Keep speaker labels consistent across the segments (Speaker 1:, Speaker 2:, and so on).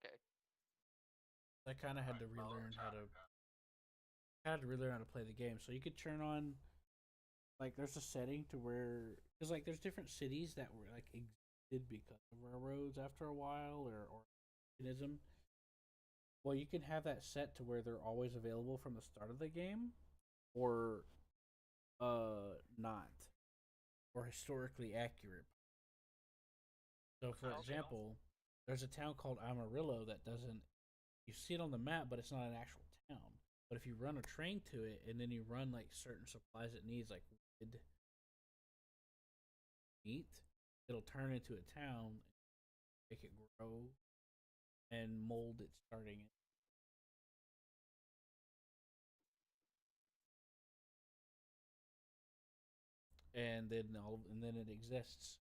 Speaker 1: Okay.
Speaker 2: I kind of had to relearn how to play the game. So you could turn on like there's a setting to where because like there's different cities that were like existed because of railroads after a while or mechanism. Well, you can have that set to where they're always available from the start of the game, or not, or historically accurate. So, for
Speaker 1: Okay.
Speaker 2: example, there's a town called Amarillo that doesn't. You see it on the map, but it's not an actual town. But if you run a train to it, and then you run like certain supplies it needs, like wood, meat, it'll turn into a town, make it grow, and mold it starting it. And then it exists.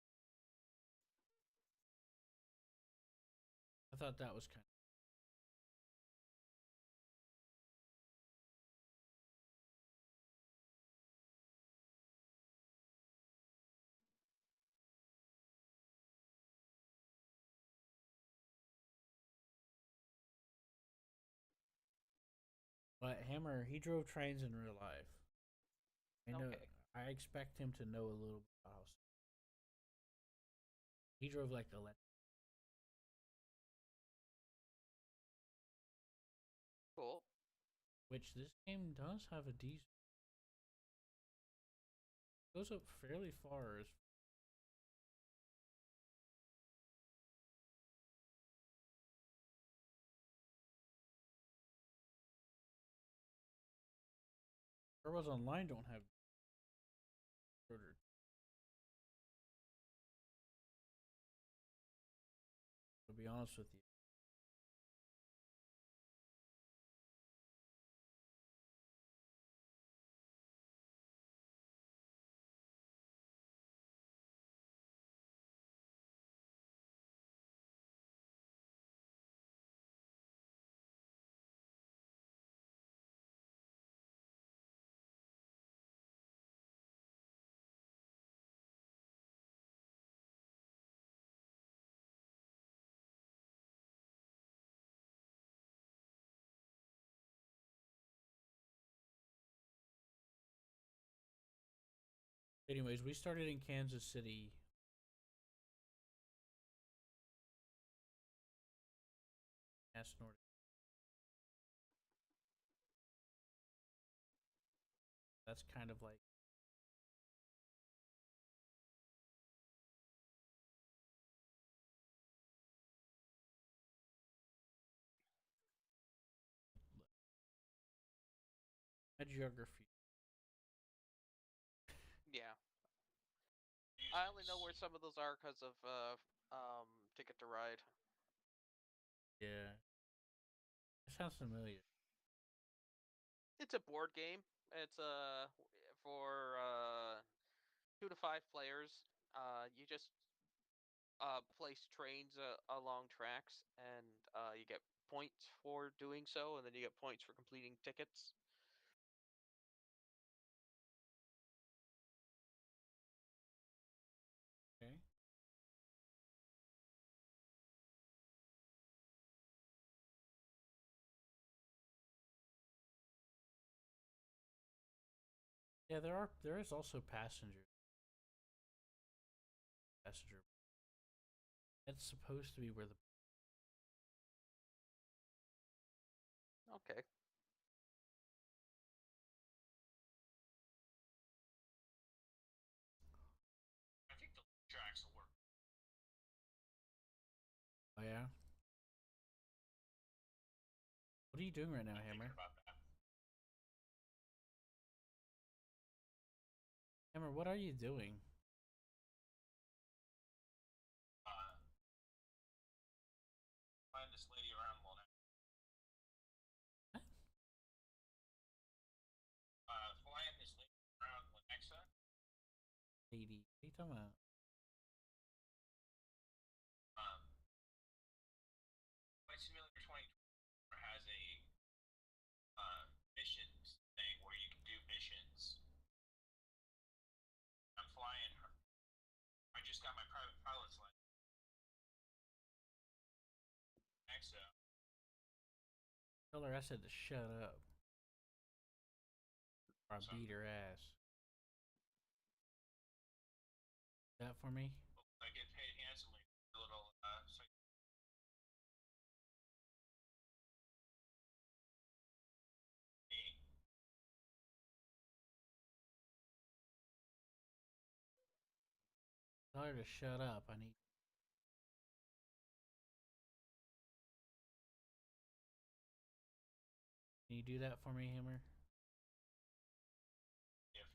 Speaker 2: I thought that was kind of. But Hammer, he drove trains in real life. I know.
Speaker 1: Okay.
Speaker 2: I expect him to know a little bit about how he drove like electric,
Speaker 1: Cool.
Speaker 2: which this game does have a diesel. Goes up fairly far. As turbos online don't have rotor. To be honest with you, anyways, we started in Kansas City. Mass Nordic. That's kind of like a geography.
Speaker 1: Yeah. I only know where some of those are because of Ticket to Ride.
Speaker 2: Yeah, it sounds familiar.
Speaker 1: It's a board game. It's for 2 to 5 players. You just place trains along tracks, and you get points for doing so, and then you get points for completing tickets.
Speaker 2: Okay. Yeah, there is also passenger. That's supposed to be where the
Speaker 1: Okay.
Speaker 3: I think the tracks will work.
Speaker 2: oh yeah. What are you doing right now,
Speaker 3: I'm thinking
Speaker 2: Hammer?
Speaker 3: about that.
Speaker 2: Hammer, what are you doing?
Speaker 3: Uh, Find this lady around Lone.
Speaker 2: What?
Speaker 3: Flying this lady around Lenexa.
Speaker 2: 80. What are you talking about?
Speaker 3: Um, Flight Simulator 20 has a missions thing where you can do missions. I'm flying her. I just got my private pilot's license. Lenexa.
Speaker 2: Tell her I said to shut up. Or I
Speaker 3: So
Speaker 2: beat her ass. That for me?
Speaker 3: I get paid handsomely for a little me.
Speaker 2: Tell her to shut up. I need. Can you do that for me, Hammer?
Speaker 3: Gift.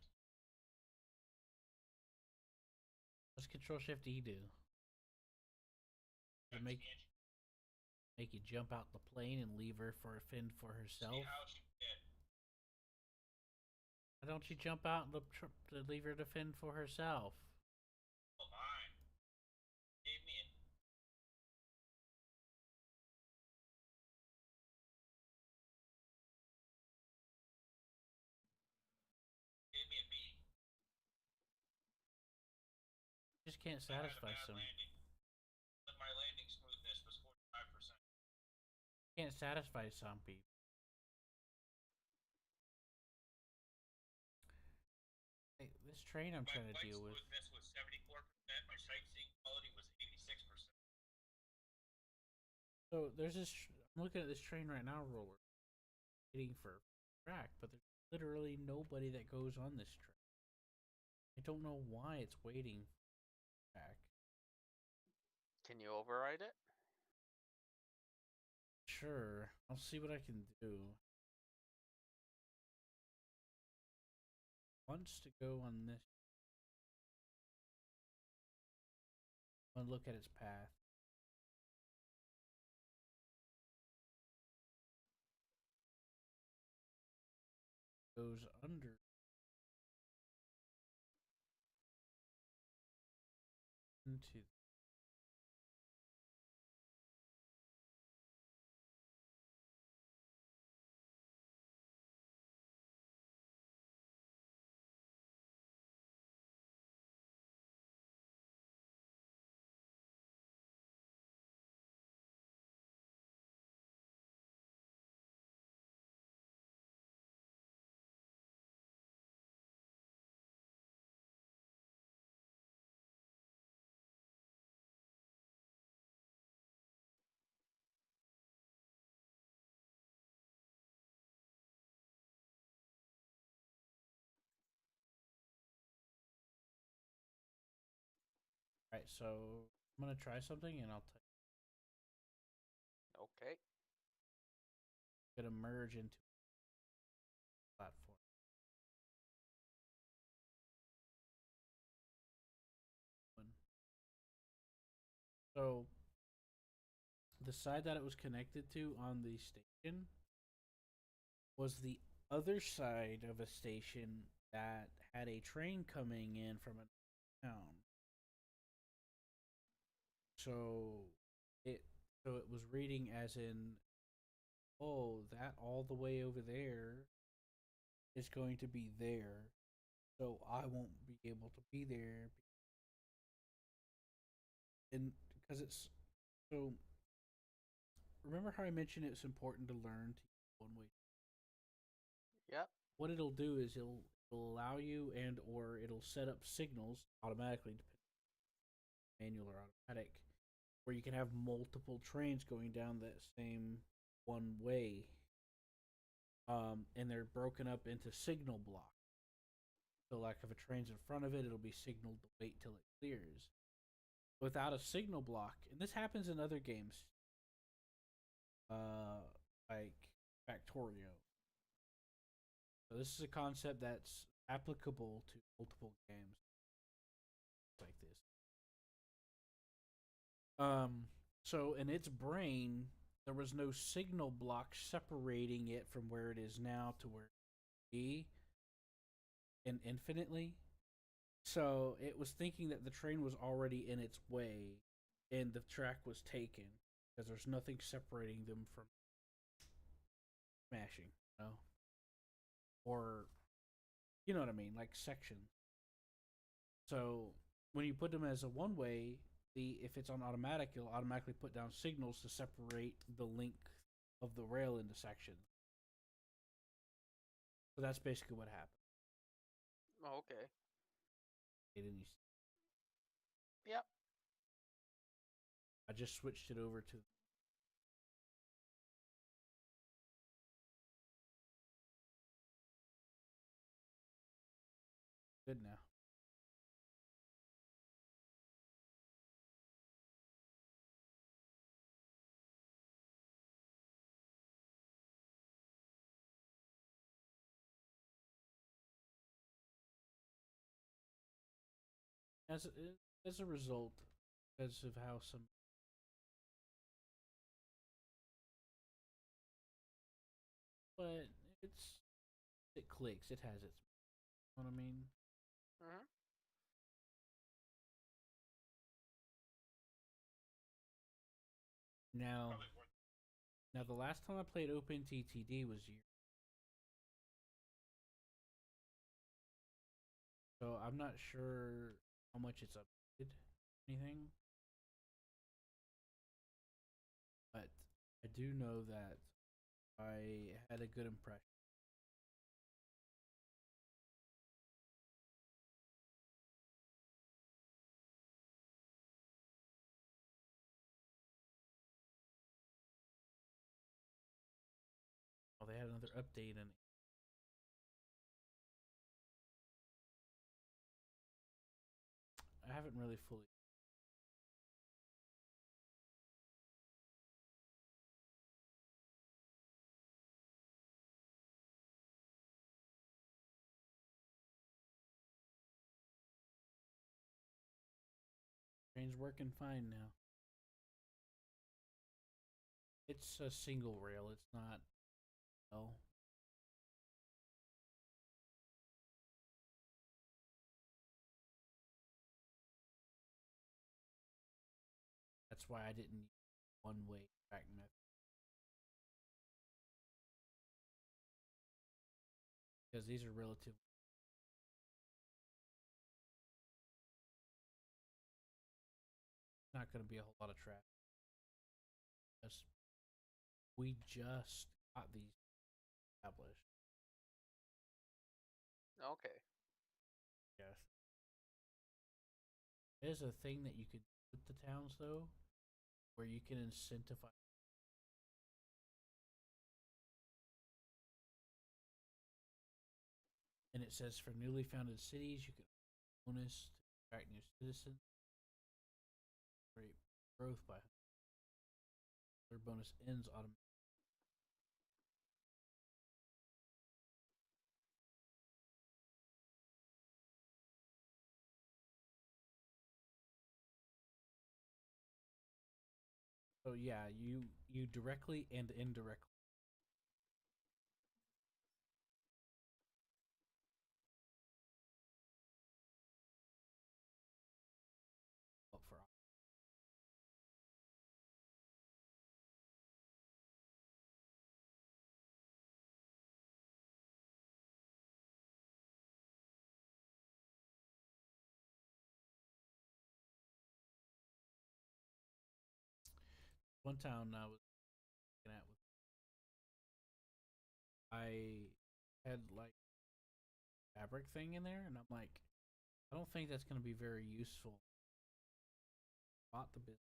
Speaker 2: What's Control Shift E do? Does it make you jump out the plane and leave her for a fend for herself?
Speaker 3: See how she did.
Speaker 2: Why don't you jump out and to leave her to fend for herself?
Speaker 3: Oh my. Gave me an gave me a B.
Speaker 2: Just can't
Speaker 3: I had a
Speaker 2: satisfy
Speaker 3: bad
Speaker 2: some.
Speaker 3: landing. But my landing smoothness was 45%.
Speaker 2: Can't satisfy some people. Hey, this train I'm
Speaker 3: My
Speaker 2: trying to
Speaker 3: flight
Speaker 2: deal with.
Speaker 3: smoothness was 74%. My sightseeing quality was 86%.
Speaker 2: So there's this. I'm looking at this train right now, roller, waiting for track, but there's literally nobody that goes on this train. I don't know why it's waiting for track.
Speaker 1: Can you override it?
Speaker 2: Sure, I'll see what I can do. Wants to go on this. I want to look at its path. Goes under into. Alright, so I'm gonna try something and I'll tell
Speaker 1: Okay.
Speaker 2: you. Gonna merge into a platform. So the side that it was connected to on the station was the other side of a station that had a train coming in from a town. So it it was reading as in, oh, that all the way over there is going to be there, so I won't be able to be there, and because it's so. Remember how I mentioned it's important to learn to use one way.
Speaker 1: Yep.
Speaker 2: What it'll do is it'll allow you and or it'll set up signals automatically, manual or automatic, where you can have multiple trains going down that same one way, and they're broken up into signal blocks. So, like if a train's in front of it, it'll be signaled to wait till it clears. Without a signal block, and this happens in other games, uh, like Factorio. So this is a concept that's applicable to multiple games like this. So in its brain, there was no signal block separating it from where it is now to where it be and infinitely. So it was thinking that the train was already in its way and the track was taken because there's nothing separating them from smashing, you know? Or you know what I mean, like sections. So when you put them as a one way, the if it's on automatic, it'll automatically put down signals to separate the link of the rail into sections. So that's basically what happened.
Speaker 1: Oh, okay. Yep.
Speaker 2: I just switched it over to good now. As as a result, because of how some, but it's it clicks. It has its. You know what I mean?
Speaker 1: Mhm.
Speaker 2: Now,
Speaker 3: Probably worth.
Speaker 2: now the last time I played OpenTTD was year, so I'm not sure how much it's updated, anything, but I do know that I had a good impression. Oh, they had another update, and I haven't really fully. Train's working fine now. It's a single rail. It's not. Oh, that's why I didn't use one way track method because these are relative. Not going to be a whole lot of traffic. Just, we just got these established.
Speaker 1: Okay.
Speaker 2: Yes. There's a thing that you could do with the towns though, where you can incentivize. And it says for newly founded cities, you can bonus to attract new citizens. Rate growth by their bonus ends automatically. So yeah, you directly and indirectly up for. One town I was looking at with I had like fabric thing in there, and I'm like, I don't think that's going to be very useful. Bought the business,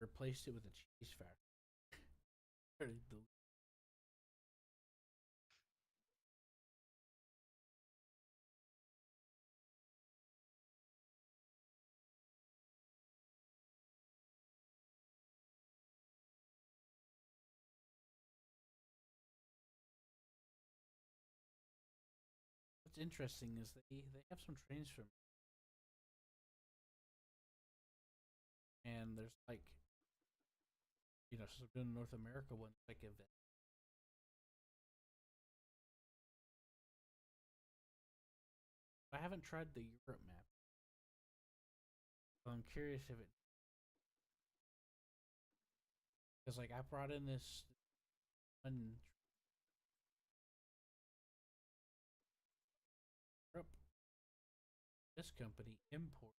Speaker 2: replaced it with a cheese factory. What's interesting is they have some trains from, and there's like, so doing North America one like event. I haven't tried the Europe map, so I'm curious if it, because like I brought in this one Europe, this company importing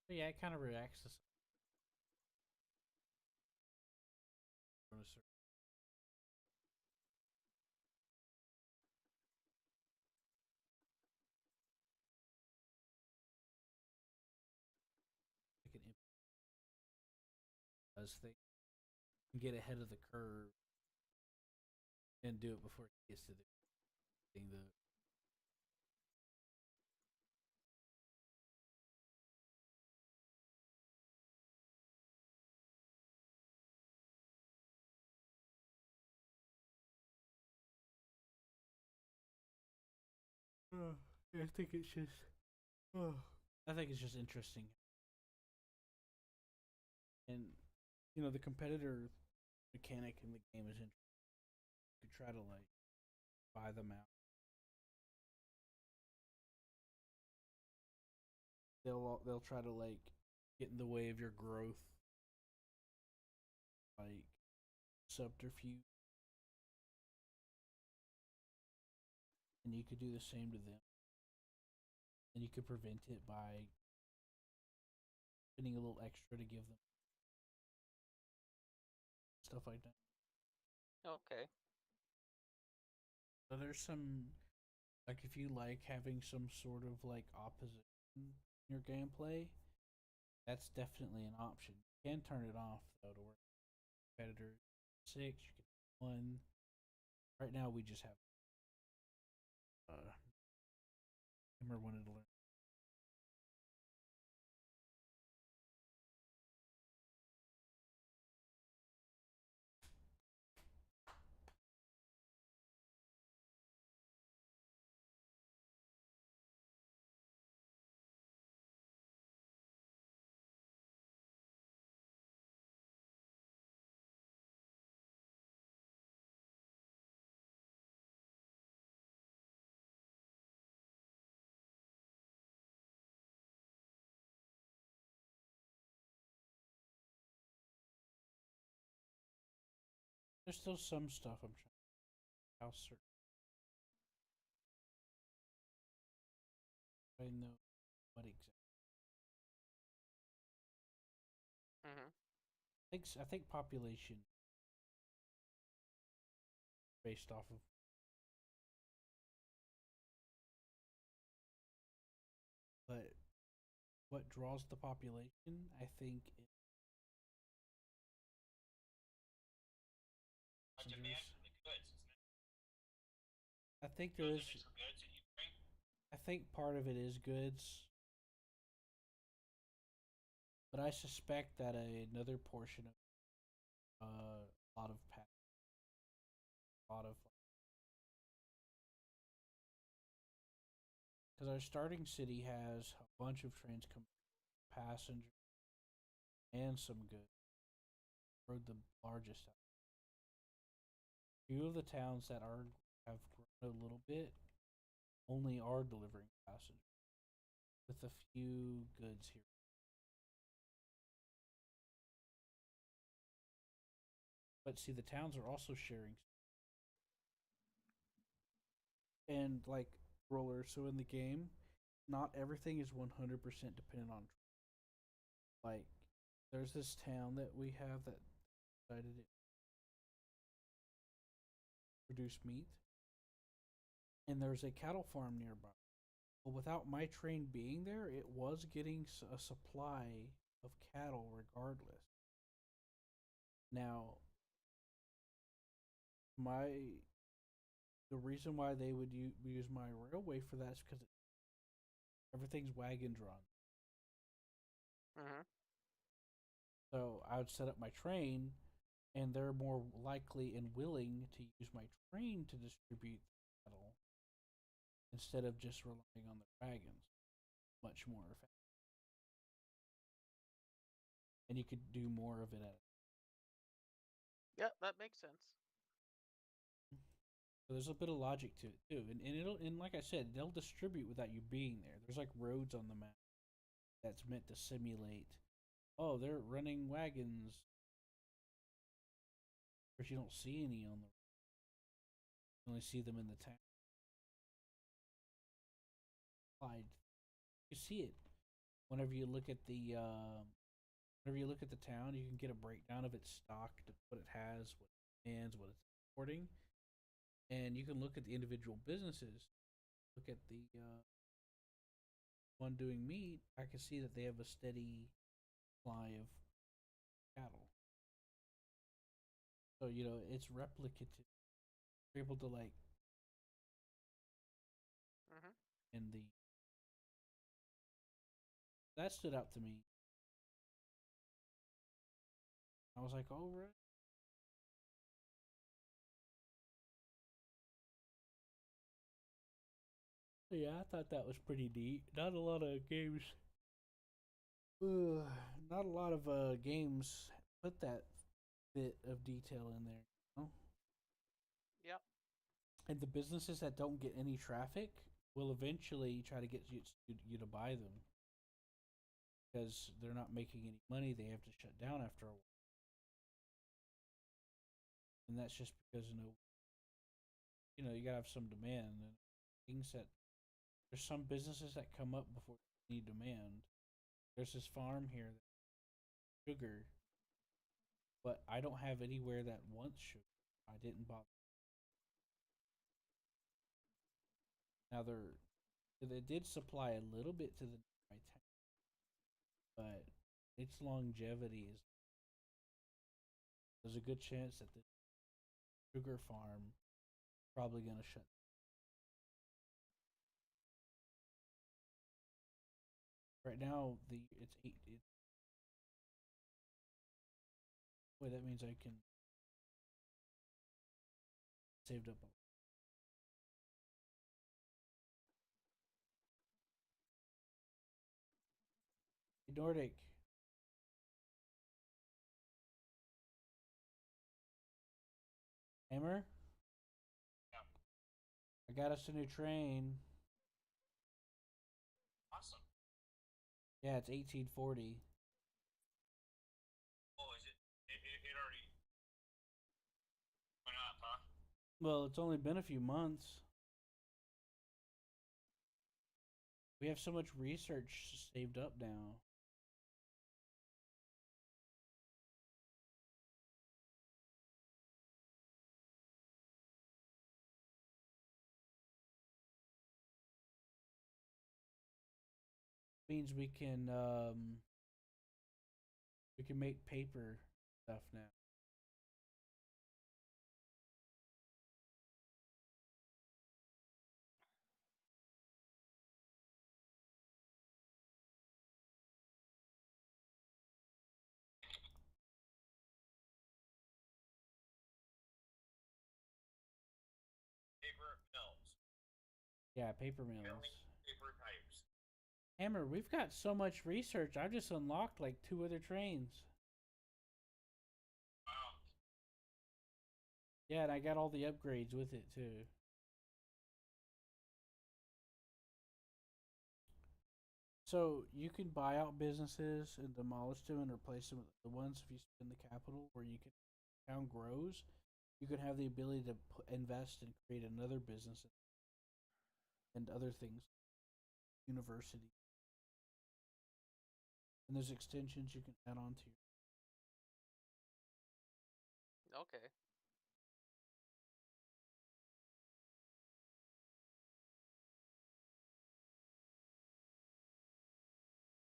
Speaker 2: But yeah, it kind of reacts to on a certain like an does thing, get ahead of the curve and do it before it gets to the thing. I think it's just. Oh, I think it's just interesting, and the competitor mechanic in the game is interesting. You could try to like buy them out. They'll try to like get in the way of your growth, like subterfuge, and you could do the same to them. And you could prevent it by spending a little extra to give them stuff like that.
Speaker 1: Okay.
Speaker 2: So there's some like if you like having some sort of like opposition in your gameplay, that's definitely an option. You can turn it off though to work competitor 6, you can 1. Right now we just have Hammer wanted to learn. There's still some stuff I'm trying to house certain. I know what exactly.
Speaker 1: Mhm.
Speaker 2: I think population based off of, but what draws the population, I think, is
Speaker 3: A
Speaker 2: passengers.
Speaker 3: demand for the goods, isn't it?
Speaker 2: I think
Speaker 3: No
Speaker 2: there is.
Speaker 3: limit for goods that you bring.
Speaker 2: I think part of it is goods, but I suspect that another portion of a lot of a lot of because our starting city has a bunch of trains coming, passengers and some goods. We're the largest. Few of the towns that are have grown a little bit only are delivering passengers, with a few goods here. But see, the towns are also sharing, and like roller. So in the game, not everything is 100% dependent on. Like, there's this town that we have that decided to produce meat, and there's a cattle farm nearby. But without my train being there, it was getting a supply of cattle regardless. Now, my the reason why they would use my railway for that is because everything's wagon drawn.
Speaker 1: Mhm.
Speaker 2: So I would set up my train, and they're more likely and willing to use my train to distribute cattle instead of just relying on the wagons. Much more effective, and you could do more of it at.
Speaker 1: Yeah, that makes sense.
Speaker 2: So there's a bit of logic to it too, and like I said, they'll distribute without you being there. There's like roads on the map that's meant to simulate. Oh, they're running wagons, but you don't see any on the. You only see them in the town. You see it whenever you look at the whenever you look at the town, you can get a breakdown of its stock, what it has, what it demands, what it's exporting, and you can look at the individual businesses. Look at the one doing meat. I can see that they have a steady supply of cattle. So it's replicative. You're able to like
Speaker 1: Hmm.
Speaker 2: in the that stood out to me. I was like, oh right. Yeah, I thought that was pretty neat. Not a lot of games. Ugh, not a lot of games put that bit of detail in there.
Speaker 1: Yep.
Speaker 2: And the businesses that don't get any traffic will eventually try to get you to buy them because they're not making any money. They have to shut down after a while, and that's just because you gotta have some demand and things that there's some businesses that come up before you need demand. There's this farm here, sugar, but I don't have anywhere that wants sugar. I didn't bother. Now they did supply a little bit to the my town, but its longevity is there's a good chance that the sugar farm probably gonna shut. Right now, the it's eight. Boy, that means I can saved up. Hey, Nordic, Hammer,
Speaker 3: Yeah.
Speaker 2: I got us a new train.
Speaker 3: Awesome.
Speaker 2: Yeah, it's 1840.
Speaker 3: Oh, is it? It already went up, huh?
Speaker 2: Well, it's only been a few months. We have so much research saved up now. Means we can make paper stuff now.
Speaker 3: Paper mills.
Speaker 2: Yeah, paper
Speaker 3: Milling
Speaker 2: mills.
Speaker 3: paper types.
Speaker 2: Hammer, we've got so much research. I've just unlocked like two other trains.
Speaker 3: Wow.
Speaker 2: Yeah, and I got all the upgrades with it too. So you can buy out businesses and demolish them and replace them with the ones if you spend the capital where you can town grows. You can have the ability to invest and create another business and other things, university, and there's extensions you can add on to.
Speaker 1: Okay.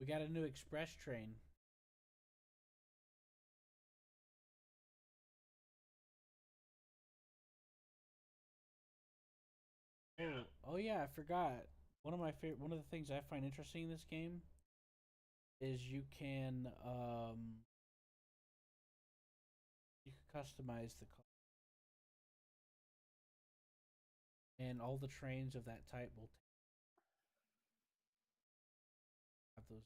Speaker 2: We got a new express train.
Speaker 3: Yeah.
Speaker 2: Oh yeah, I forgot. One of the things I find interesting in this game is you can customize the car, and all the trains of that type will have those.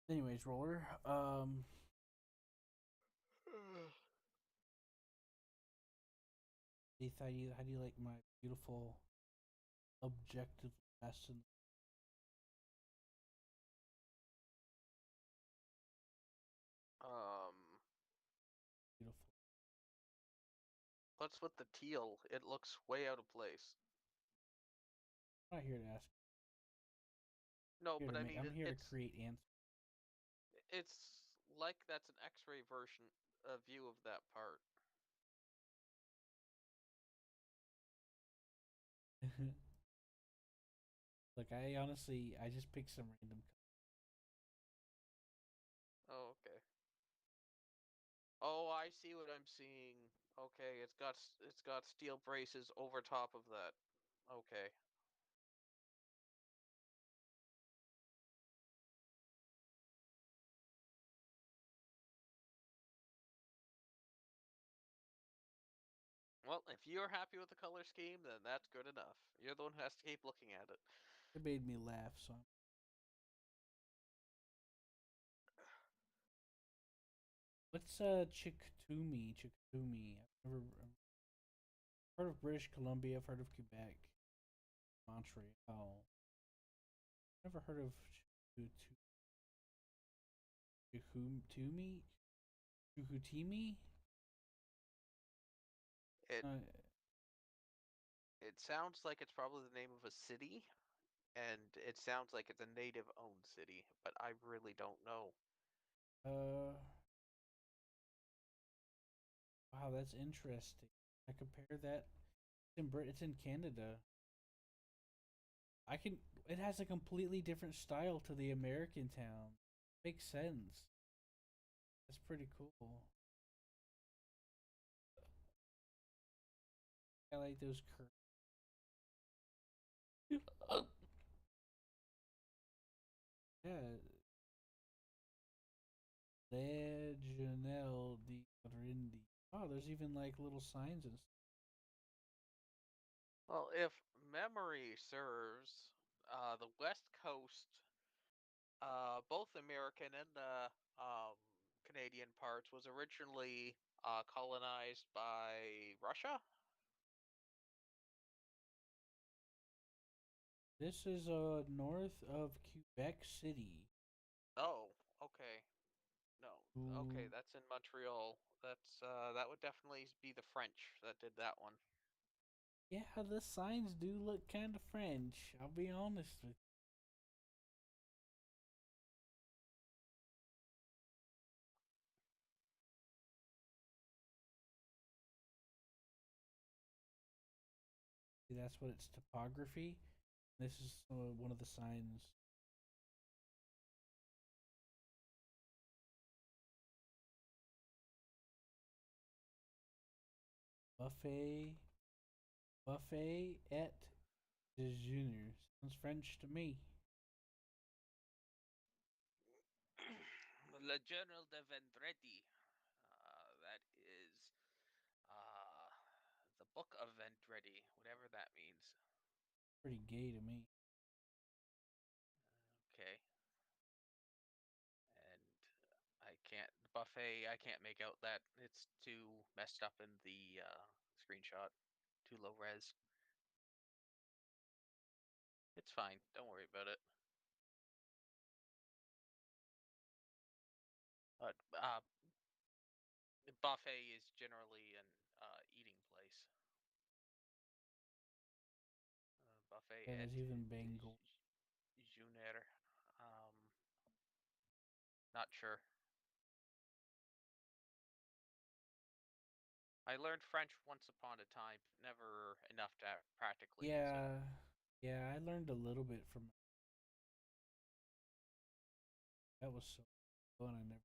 Speaker 2: Anyways, roller. Heath, how do you like my beautiful objective lesson?
Speaker 1: Um,
Speaker 2: Beautiful.
Speaker 1: what's with the teal? It looks way out of place.
Speaker 2: I'm not here to ask.
Speaker 1: No,
Speaker 2: I'm here
Speaker 1: but
Speaker 2: to
Speaker 1: I
Speaker 2: make.
Speaker 1: mean,
Speaker 2: I'm here to
Speaker 1: it's
Speaker 2: create answers.
Speaker 1: like that's an X-ray version, a view of that part.
Speaker 2: Look, I honestly, I just picked some random.
Speaker 1: Oh, okay. Oh, I see what I'm seeing. Okay, it's got steel braces over top of that. Okay. Well, if you're happy with the color scheme, then that's good enough. You're the one who has to keep looking at it.
Speaker 2: It made me laugh. So, what's Chickatoomy? Chickatoomy. I've never heard of British Columbia. I've heard of Quebec, Montreal. Never heard of Chickatoomy. Chickatoomy.
Speaker 1: It
Speaker 2: Uh,
Speaker 1: it sounds like it's probably the name of a city, and it sounds like it's a native-owned city, but I really don't know.
Speaker 2: uh. Wow, that's interesting. I compare that. It's in Canada. I can. It has a completely different style to the American town. Makes sense. That's pretty cool. I like those curves. Yeah, Legionel di Rindi. Oh, there's even like little signs and stuff.
Speaker 1: Well, if memory serves, the West Coast, both American and the um, Canadian parts, was originally colonized by Russia.
Speaker 2: This is north of Quebec City.
Speaker 1: Oh, okay. No, okay,
Speaker 2: Ooh.
Speaker 1: that's in Montreal. That would definitely be the French that did that one.
Speaker 2: Yeah, the signs do look kind of French. I'll be honest with you. That's what it's topography. This is one of the signs. Buffet, buffet et déjeuner. Sounds French to me.
Speaker 1: Le Journal de Vendredi. That is uh, the Book of Vendredi, whatever that means.
Speaker 2: Pretty gay to me.
Speaker 1: Okay, and I can't buffet. I can't make out that it's too messed up in the screenshot, too low res. It's fine. Don't worry about it. But buffet is generally an eating place. Buffet
Speaker 2: Yeah,
Speaker 1: et
Speaker 2: there's even Bengal.
Speaker 1: Juner. Um, not sure. I learned French once upon a time, but never enough to practically use it.
Speaker 2: Yeah, yeah, I learned a little bit from that was so fun. I never.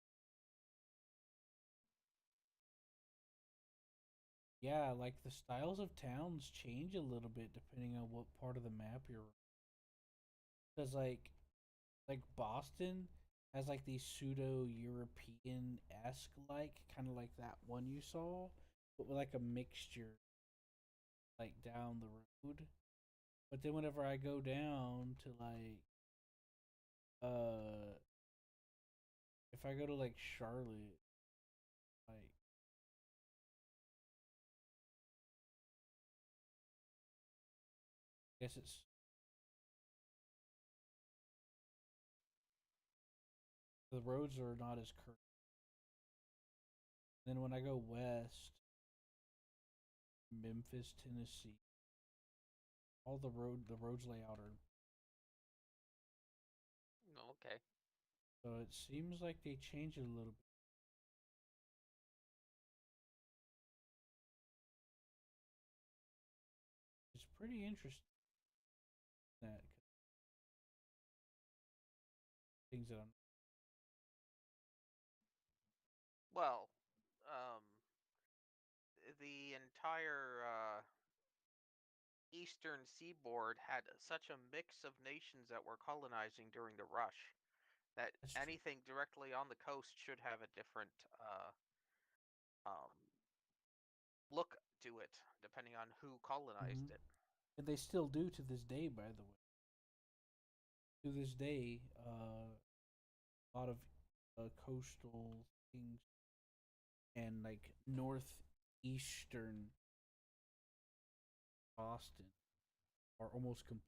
Speaker 2: Yeah, like the styles of towns change a little bit depending on what part of the map you're. Because like Boston has like these pseudo European esque like kind of like that one you saw, but with like a mixture like down the road. But then whenever I go down to like uh if I go to like Charlotte, like I guess it's the roads are not as curvy. Then when I go west, Memphis, Tennessee, all the roads layout are
Speaker 1: Okay.
Speaker 2: so it seems like they changed it a little bit. It's pretty interesting that things that I'm
Speaker 1: Well, um, the entire eastern seaboard had such a mix of nations that were colonizing during the rush that
Speaker 2: that's true.
Speaker 1: anything directly on the coast should have a different um, look to it, depending on who colonized it.
Speaker 2: And they still do to this day, by the way. To this day, a lot of coastal things and like northeastern Boston are almost complete.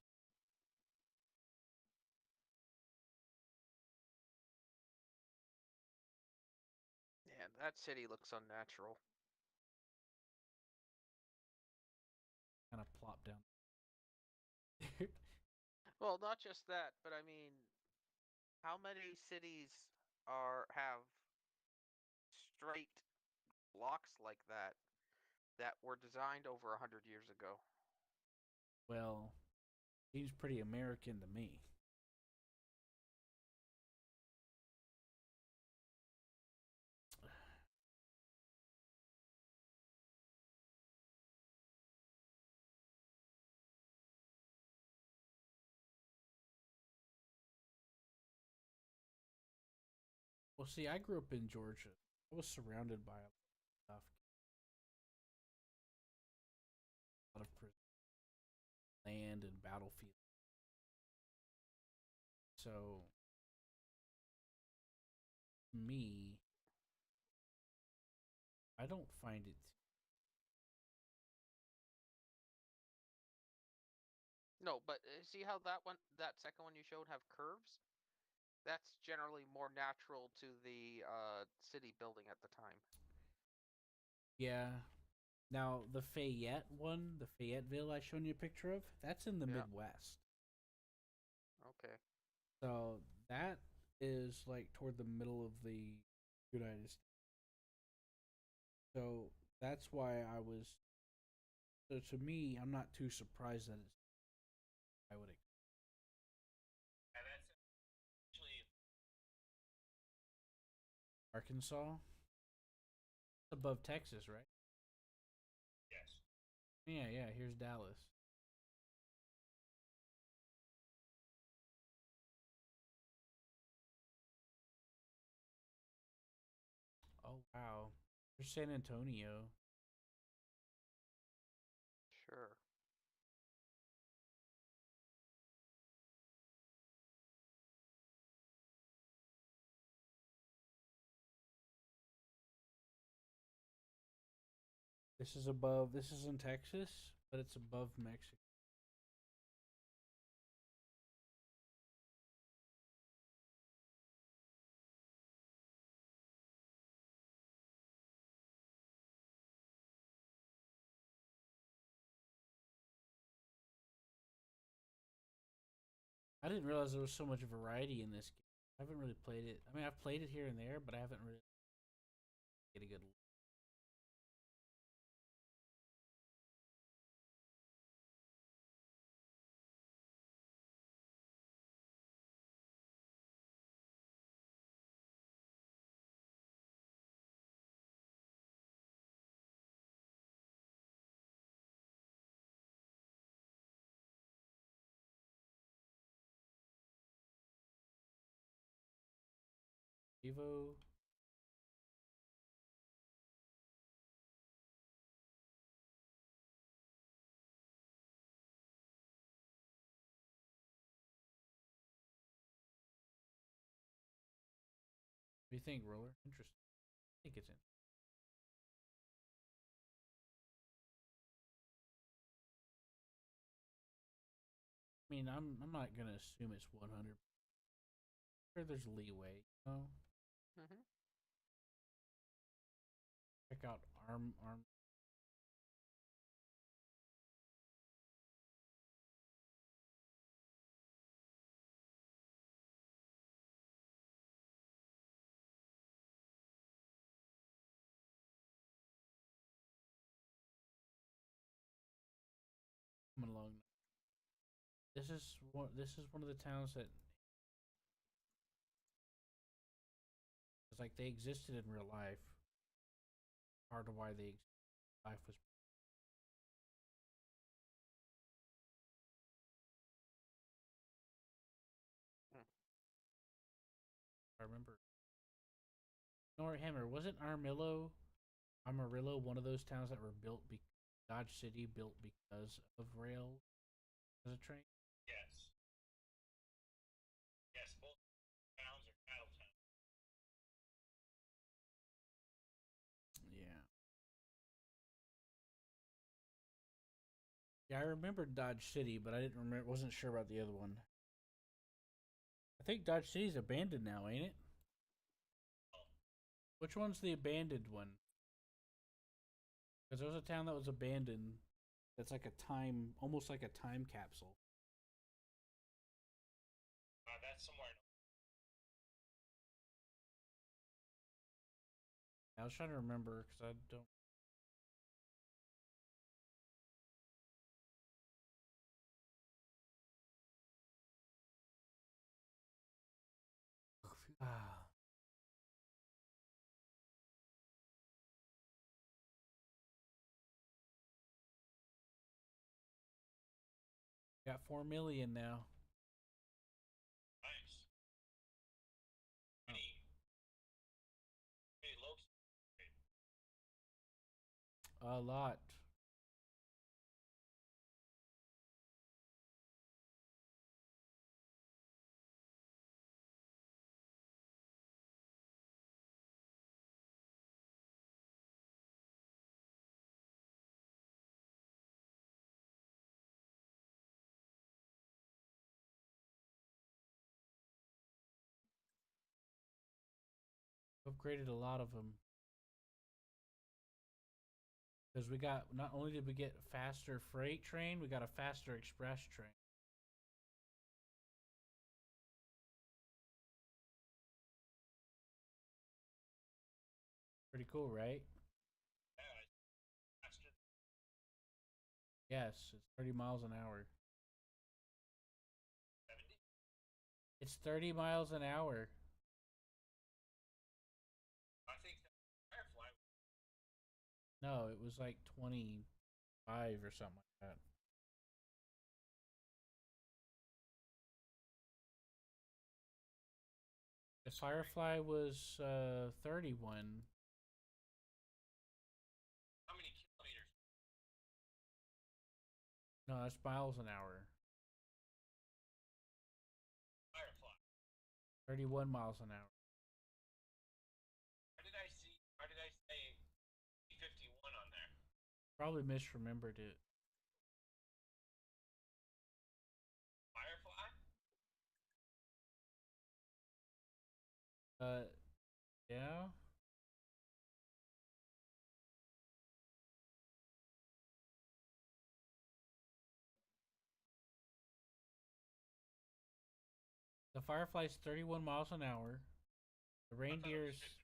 Speaker 1: Yeah, that city looks unnatural.
Speaker 2: Kind of plop down.
Speaker 1: Well, not just that, but I mean, how many cities have straight blocks like that were designed over 100 years ago?
Speaker 2: Well, seems pretty American to me. Well, see, I grew up in Georgia. I was surrounded by a lot of stuff, a lot of land and battlefield. So, me, I don't find it.
Speaker 1: No, but see how that second one you showed have curves? That's generally more natural to the city building at the time.
Speaker 2: Yeah. Now, the Fayette one, the Fayetteville I showed you a picture of, that's in the
Speaker 1: Yeah.
Speaker 2: Midwest.
Speaker 1: Okay.
Speaker 2: So that is like toward the middle of the United States. So that's why I was. So to me, I'm not too surprised that it's. I would.
Speaker 3: And that's actually
Speaker 2: Arkansas, above Texas, right?
Speaker 3: yes.
Speaker 2: Yeah, yeah. Here's Dallas. Oh wow. There's San Antonio.
Speaker 1: Sure.
Speaker 2: This is above. This is in Texas, but it's above Mexico. I didn't realize there was so much variety in this game. I haven't really played it. I mean, I've played it here and there, but I haven't really get a good. Evo. do you think, Roller? Interesting. I think it's interesting. I mean, I'm not gonna assume it's 100. Sure, there's leeway. You know,
Speaker 1: Hmm.
Speaker 2: check out arm. Coming along. This is one of the towns that it's like they existed in real life. Part of why life was. I remember. Nor Hammer wasn't Amarillo one of those towns that were built Dodge City built because of rail as a train.
Speaker 3: Yes. Yes, both towns are cattle towns.
Speaker 2: Yeah. Yeah, I remembered Dodge City, but I didn't remember. Wasn't sure about the other one. I think Dodge City's abandoned now, ain't it?
Speaker 3: Oh,
Speaker 2: Which one's the abandoned one? Because there was a town that was abandoned. That's like almost like a time capsule.
Speaker 3: that's somewhere.
Speaker 2: I was trying to remember because I don't. Ah, got 4 million now.
Speaker 3: Nice. Many locs.
Speaker 2: A lot. Upgraded a lot of them because we got not only did we get a faster freight train, we got a faster express train. Pretty cool, right?
Speaker 3: Yeah, faster.
Speaker 2: Yes, it's 30 miles an hour.
Speaker 3: 70.
Speaker 2: It's 30 miles an hour.
Speaker 3: I think that Firefly.
Speaker 2: No, it was like 25 or something like that. The Firefly was 31.
Speaker 3: How many kilometers?
Speaker 2: No, that's miles an hour.
Speaker 3: Firefly.
Speaker 2: 31 miles an hour.
Speaker 3: Why did I say 51 on there?
Speaker 2: Probably misremembered it.
Speaker 3: Firefly?
Speaker 2: Uh, yeah. The Firefly's 31 miles an hour. The
Speaker 3: I thought it was
Speaker 2: reindeers,
Speaker 3: 50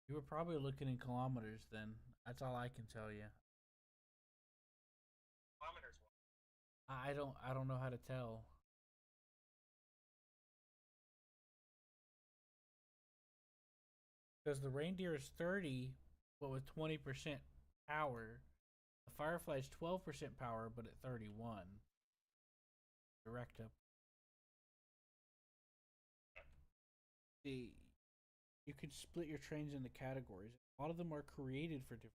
Speaker 2: you were probably looking in kilometers then. That's all I can tell you.
Speaker 3: kilometers.
Speaker 2: I don't know how to tell. Because the reindeer is 30, but with 20% power. The Firefly's 12% power, but at 31. Direct up. The You can split your trains into categories. A lot of them are created for different.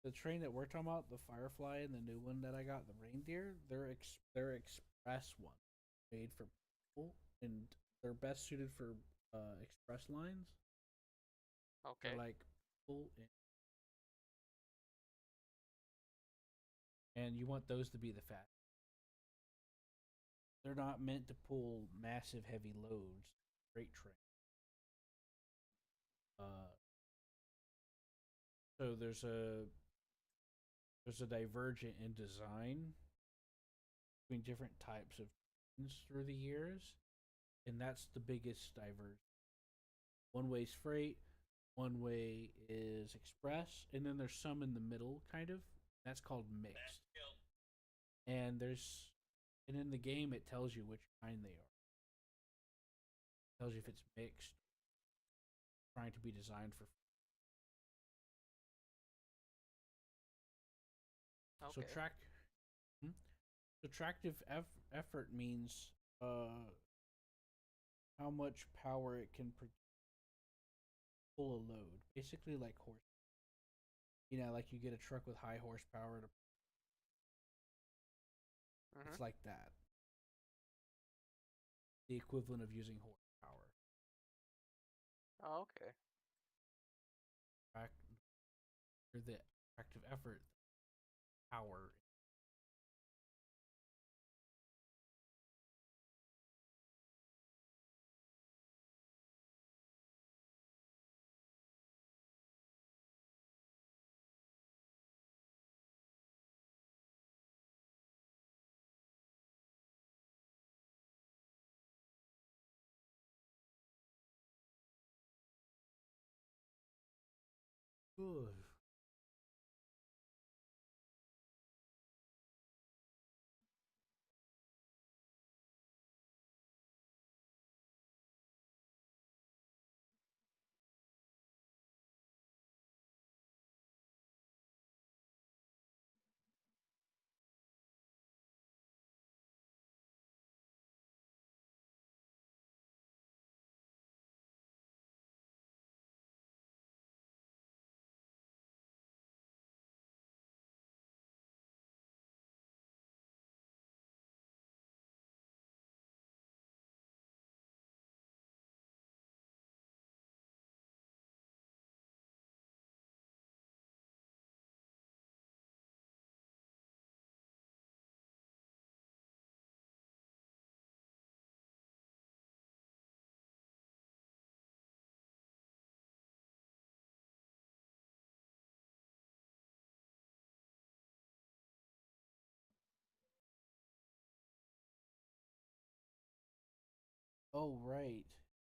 Speaker 2: The train that we're talking about, the Firefly, and the new one that I got, the reindeer, they're express ones made for people, and they're best suited for express lines. They're
Speaker 1: Okay.
Speaker 2: like full, and you want those to be the fast. They're not meant to pull massive heavy loads. Freight train. Uh, so there's a divergent in design between different types of trains through the years, and that's the biggest divergence. One way's freight, one way is express, and then there's some in the middle, kind of. That's called
Speaker 3: Fast
Speaker 2: mixed.
Speaker 3: kill.
Speaker 2: And there's and in the game it tells you which kind they are. It tells you if it's mixed, trying to be designed for. So
Speaker 1: Okay.
Speaker 2: track hmm? Attractive effort means how much power it can pull a load. Basically, like horse. Like you get a truck with high horsepower.
Speaker 1: Mm-hmm.
Speaker 2: It's like that. The equivalent of using horsepower.
Speaker 1: Oh, okay.
Speaker 2: Track or the active effort power. Good. Oh right.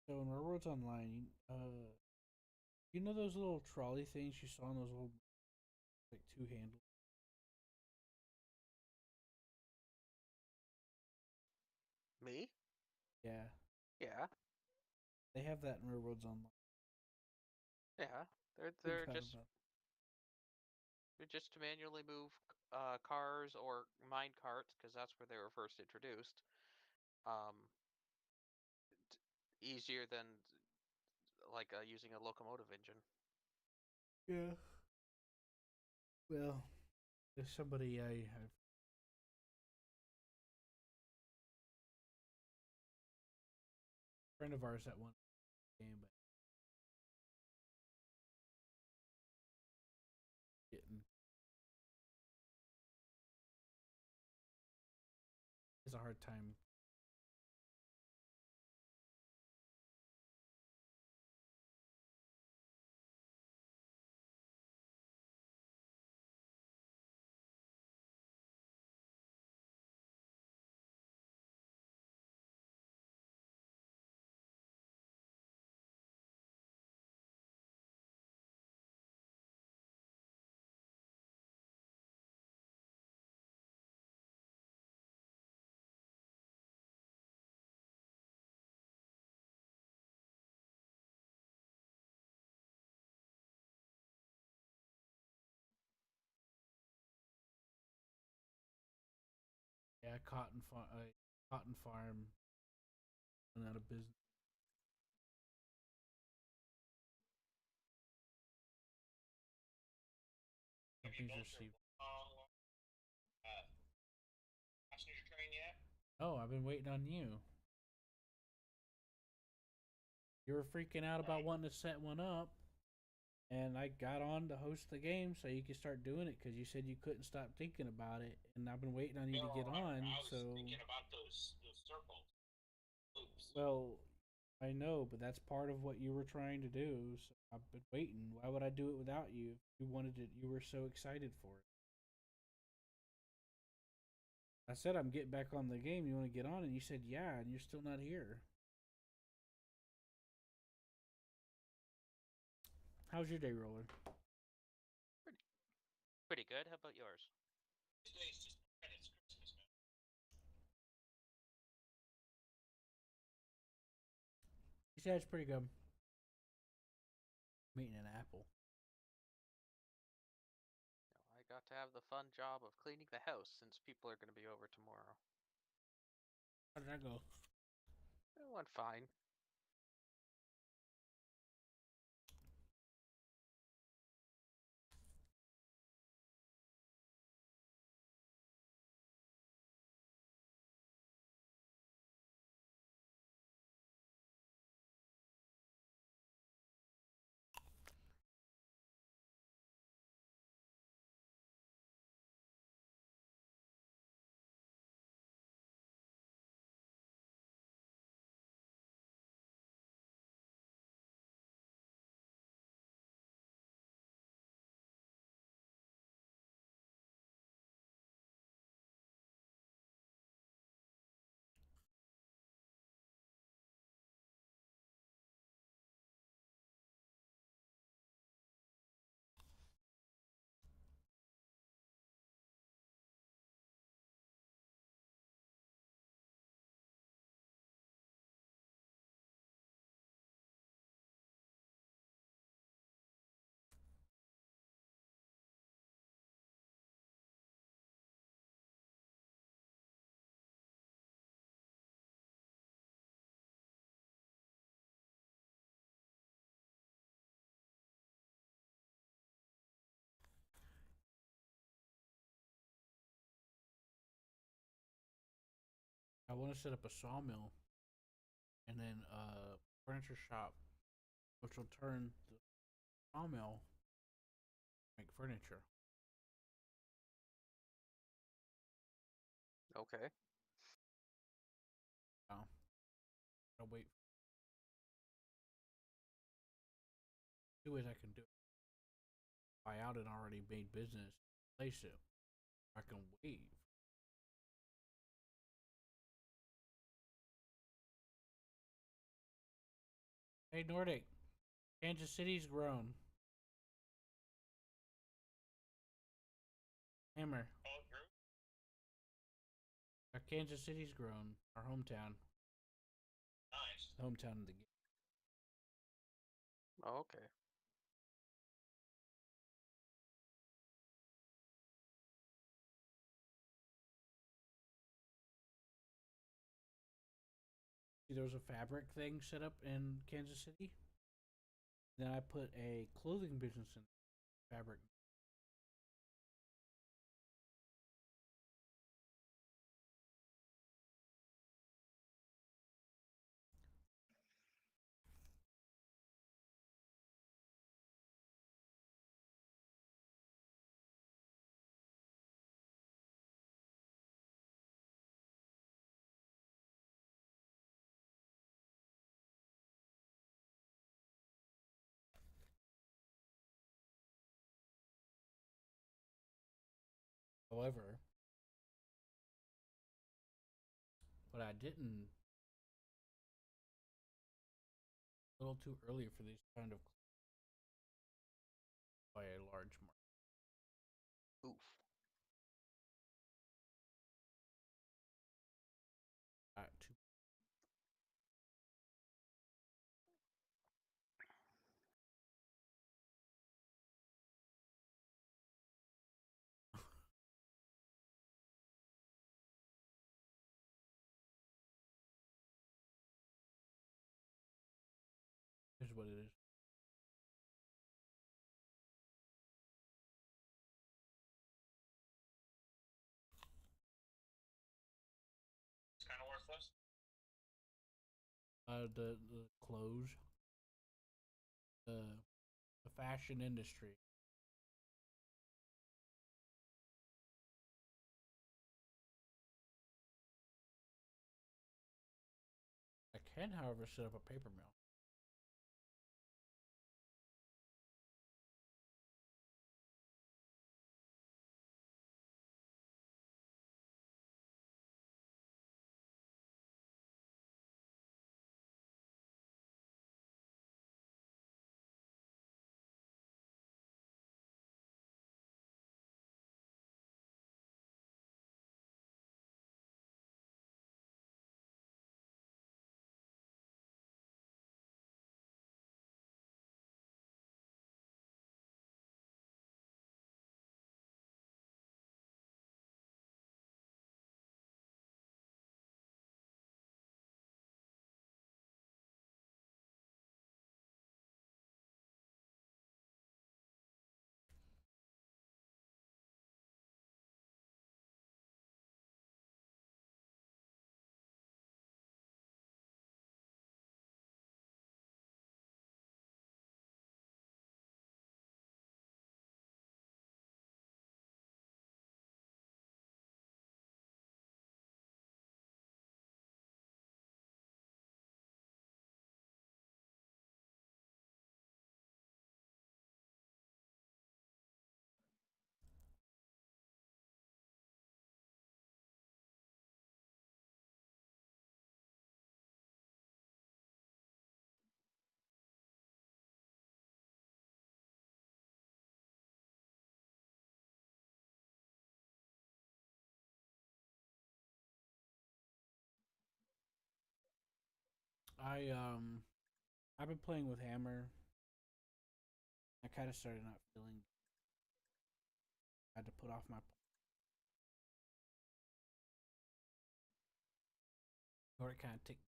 Speaker 2: So in Railroads Online, you know those little trolley things you saw in those little like two handles?
Speaker 1: Me?
Speaker 2: Yeah,
Speaker 1: Yeah.
Speaker 2: they have that in Railroads Online.
Speaker 1: Yeah. They're
Speaker 2: Big
Speaker 1: they're
Speaker 2: fan
Speaker 1: just
Speaker 2: about.
Speaker 1: they're just to manually move cars or mine carts because that's where they were first introduced. Um, Easier than like using a locomotive engine.
Speaker 2: Yeah. Well, there's somebody I have a friend of ours that won the game, but getting has a hard time. Yeah, cotton farm went out of business.
Speaker 3: Have you
Speaker 2: Companies
Speaker 3: built your
Speaker 2: receive.
Speaker 3: uh, passenger train yet?
Speaker 2: Oh, I've been waiting on you. You were freaking out about wanting to set one up, and I got on to host the game so you could start doing it because you said you couldn't stop thinking about it, and I've been waiting on you to get on.
Speaker 3: I was
Speaker 2: So,
Speaker 3: thinking about those circles, loops.
Speaker 2: well, I know, but that's part of what you were trying to do. So I've been waiting. Why would I do it without you? If you wanted it, you were so excited for it. I said I'm getting back on the game. You want to get on, and you said yeah, and you're still not here. How's your day rolling?
Speaker 1: Pretty, pretty good. How about yours?
Speaker 3: Today's just it's Christmas, man.
Speaker 2: He said it's pretty good. I'm eating an apple.
Speaker 1: I got to have the fun job of cleaning the house since people are going to be over tomorrow.
Speaker 2: How did that go?
Speaker 1: It went fine.
Speaker 2: I want to set up a sawmill and then a furniture shop, which will turn the sawmill make furniture.
Speaker 1: Okay.
Speaker 2: I'll wait. Two ways I can do it. Buy out an already made business, place it. I can wait. Hey Nordic, Kansas City's grown. Hammer,
Speaker 3: All group.
Speaker 2: Kansas City's grown. Our hometown,
Speaker 3: Nice.
Speaker 2: the hometown of the game.
Speaker 1: Oh, okay.
Speaker 2: See, there was a fabric thing set up in Kansas City. Then I put a clothing business in fabric. However, what I didn't a little too early for these kind of by a large market.
Speaker 1: Oof.
Speaker 2: Too. Here's what it is.
Speaker 3: It's kind of worthless.
Speaker 2: The clothes. the fashion industry. I can, however, set up a paper mill. I I've been playing with Hammer. I kind of started not feeling. I had to put off my. Or it kind of ticked.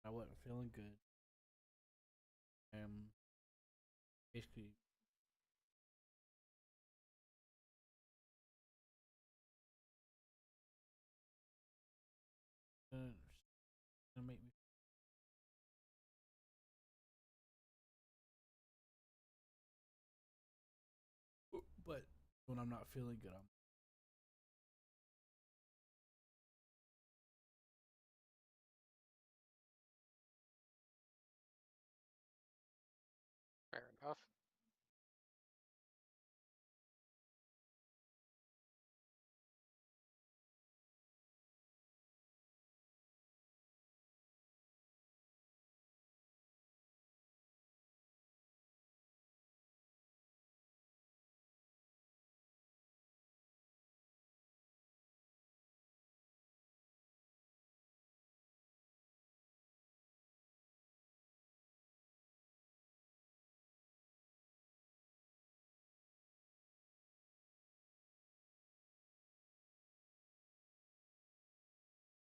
Speaker 2: I wasn't feeling good. Basically, gonna make me. But when I'm not feeling good, I'm.
Speaker 1: Fair enough.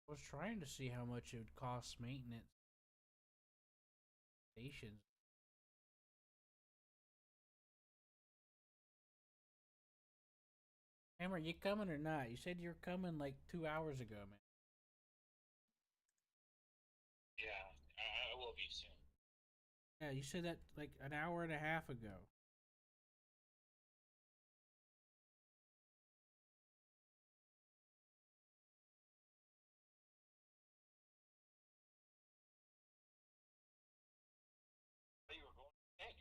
Speaker 2: I was trying to see how much it would cost maintenance stations. Hammer, you coming or not? You said you were coming like 2 hours ago, man.
Speaker 3: Yeah, I will be soon.
Speaker 2: Yeah, you said that like an hour and a half ago.
Speaker 3: I thought you were going to bed.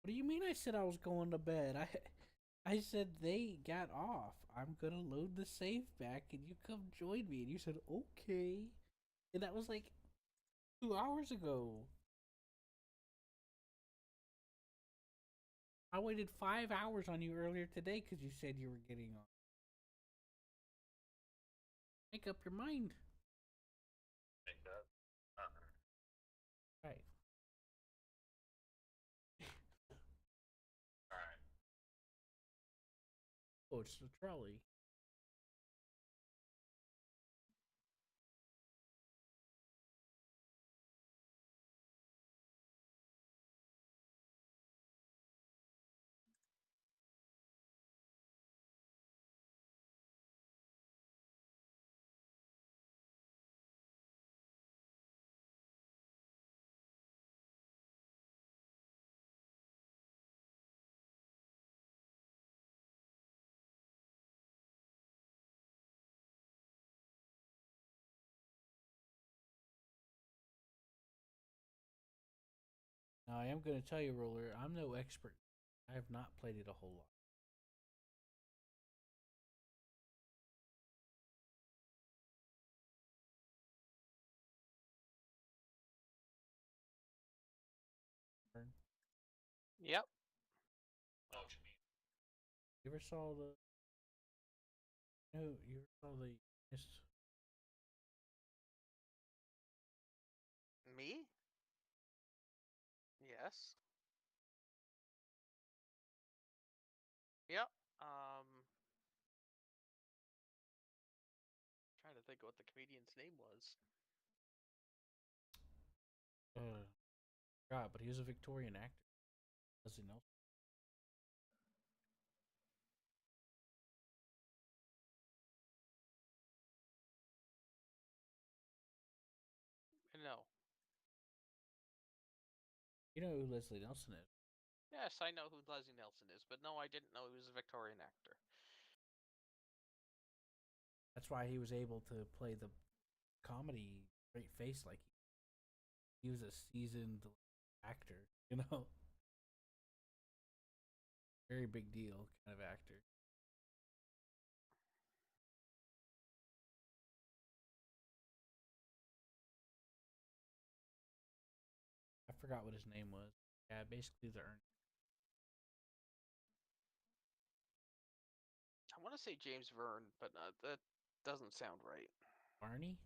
Speaker 2: What do you mean? I said I was going to bed. I said they got off. I'm gonna load the safe back, and you come join me. And you said okay, and that was like 2 hours ago. I waited 5 hours on you earlier today because you said you were getting on. Make up your mind.
Speaker 3: Think that. Uh,
Speaker 2: Right.
Speaker 3: all right.
Speaker 2: Oh, it's the trolley. I am going to tell you, Roller, I'm no expert. I have not played it a whole lot.
Speaker 1: Yep.
Speaker 3: I know what you mean.
Speaker 2: You ever saw the? No, you ever saw the?
Speaker 1: Me? Yes. Yep. Trying to think of what the comedian's name was.
Speaker 2: God, but he was a Victorian actor. Leslie Nelson.
Speaker 1: No.
Speaker 2: You know who Leslie Nelson is?
Speaker 1: Yes, I know who Leslie Nelson is, but no, I didn't know he was a Victorian actor.
Speaker 2: That's why he was able to play the comedy straight face like he was a seasoned actor. You know, very big deal kind of actor. I forgot what his name was. Yeah, basically the Ernie.
Speaker 1: I want to say James Verne, but that doesn't sound right.
Speaker 2: Barney?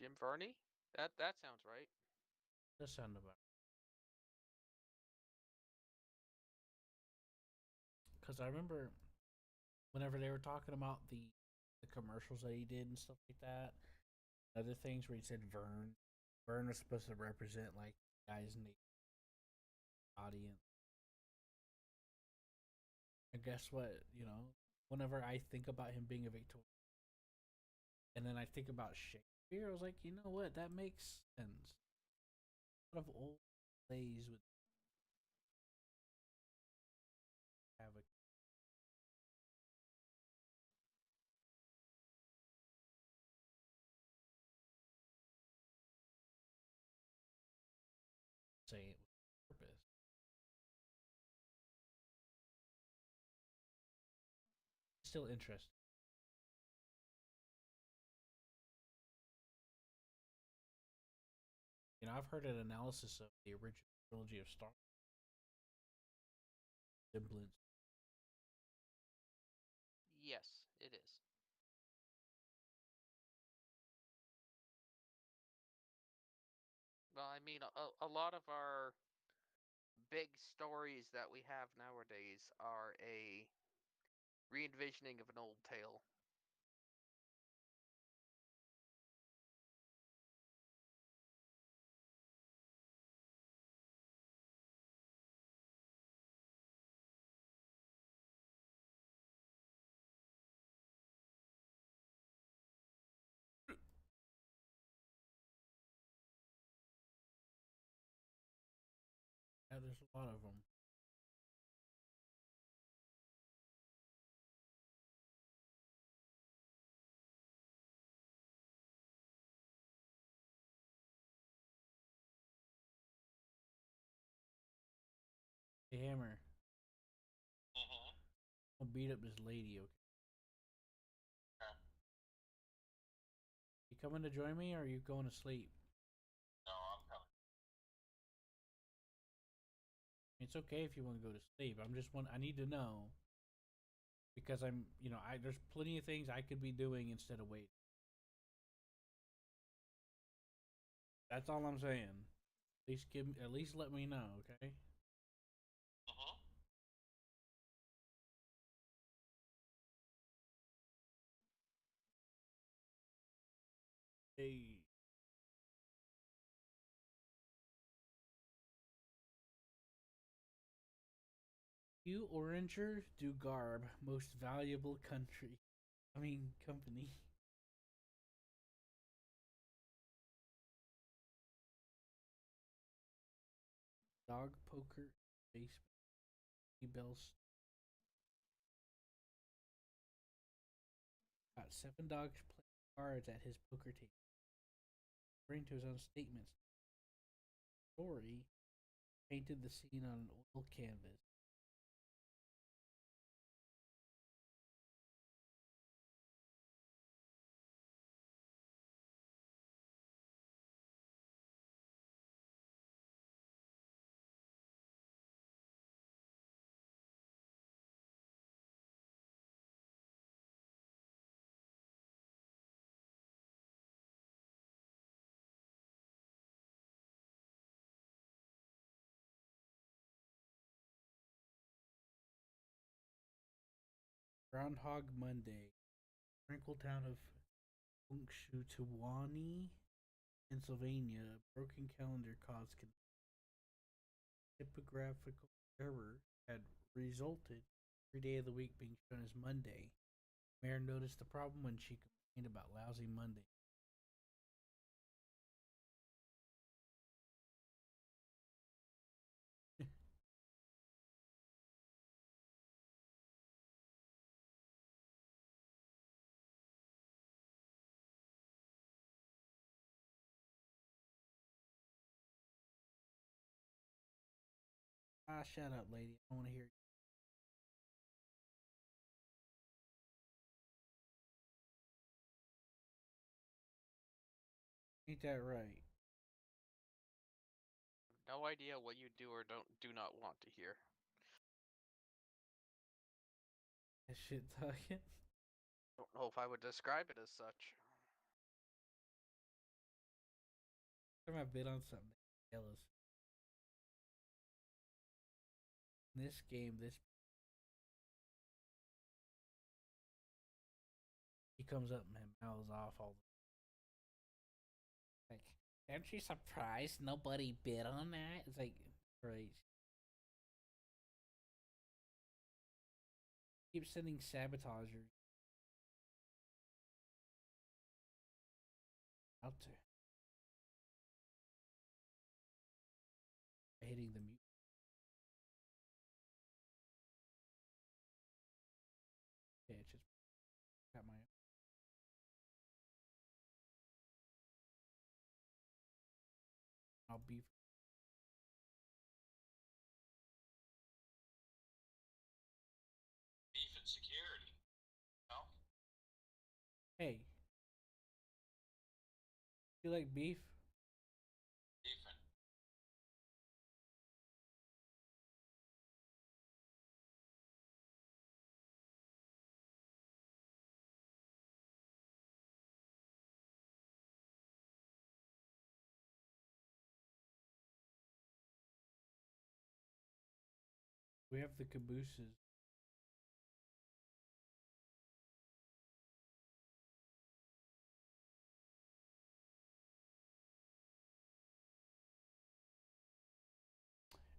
Speaker 1: Jim Verney? That sounds right.
Speaker 2: Does sound about. Because I remember whenever they were talking about the commercials that he did and stuff like that, other things where he said Vern. Vern was supposed to represent like guys in the audience. And guess what? You know, whenever I think about him being a Victorian, and then I think about Shakespeare, I was like, you know what? That makes sense. A lot of old plays would have a say it with purpose. Still interesting. You know, I've heard an analysis of the original trilogy of Star semblance.
Speaker 1: Yes, it is. Well, I mean, a lot of our big stories that we have nowadays are a re-envisioning of an old tale.
Speaker 2: Yeah, there's a lot of them. Hey, Hammer,
Speaker 3: Mm-hmm.
Speaker 2: I'll beat up this lady, okay?
Speaker 3: Yeah.
Speaker 2: You coming to join me or are you going to sleep?
Speaker 3: No, I'm coming.
Speaker 2: It's okay if you want to go to sleep. I need to know because there's plenty of things I could be doing instead of waiting. That's all I'm saying. At least let me know, okay?
Speaker 3: Mm-hmm.
Speaker 2: Hey, you Oranger do garb most valuable country. I mean company. Dog poker baseball. Bells got 7 dogs playing cards at his poker table. According to his own statements, story, painted the scene on an oil canvas. Groundhog Monday, tranquil town of Punxsutawney, Pennsylvania. A broken calendar caused typographical error had resulted every day of the week being shown as Monday. Mayor noticed the problem when she complained about lousy Monday. Ah, shut up, lady. I don't want to hear. Ain't that right?
Speaker 1: No idea what you do or do not want to hear.
Speaker 2: That shit talking.
Speaker 1: Don't know if I would describe it as such.
Speaker 2: Time I bid on something. Jealous. In this game, this he comes up and mouths off all like, aren't you surprised nobody bid on that? It's like, right. Keep sending sabotagers out to hitting the mute. Yeah, it's just got my. I'll be.
Speaker 3: Beef and security. No?
Speaker 2: Hey, you like beef?
Speaker 3: Beef and
Speaker 2: We have the cabooses.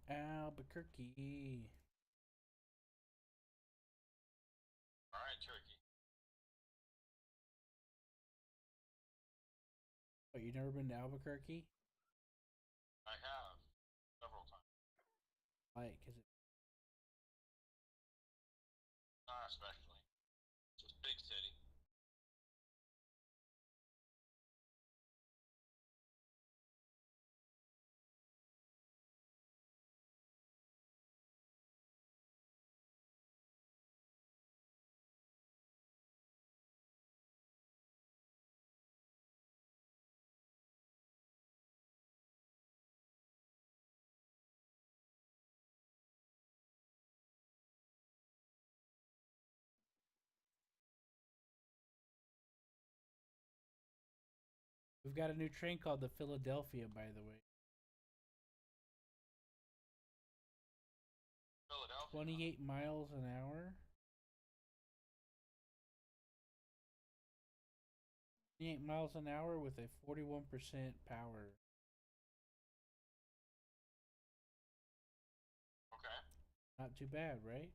Speaker 2: Albuquerque.
Speaker 3: alright, turkey.
Speaker 2: What, you never been to Albuquerque?
Speaker 3: I have several times.
Speaker 2: Like, is it?
Speaker 3: Not especially. It's a big city.
Speaker 2: We've got a new train called the Philadelphia, by the way.
Speaker 3: Philadelphia.
Speaker 2: 28 miles an hour. 28 miles an hour with a 41% power.
Speaker 3: Okay.
Speaker 2: Not too bad, right?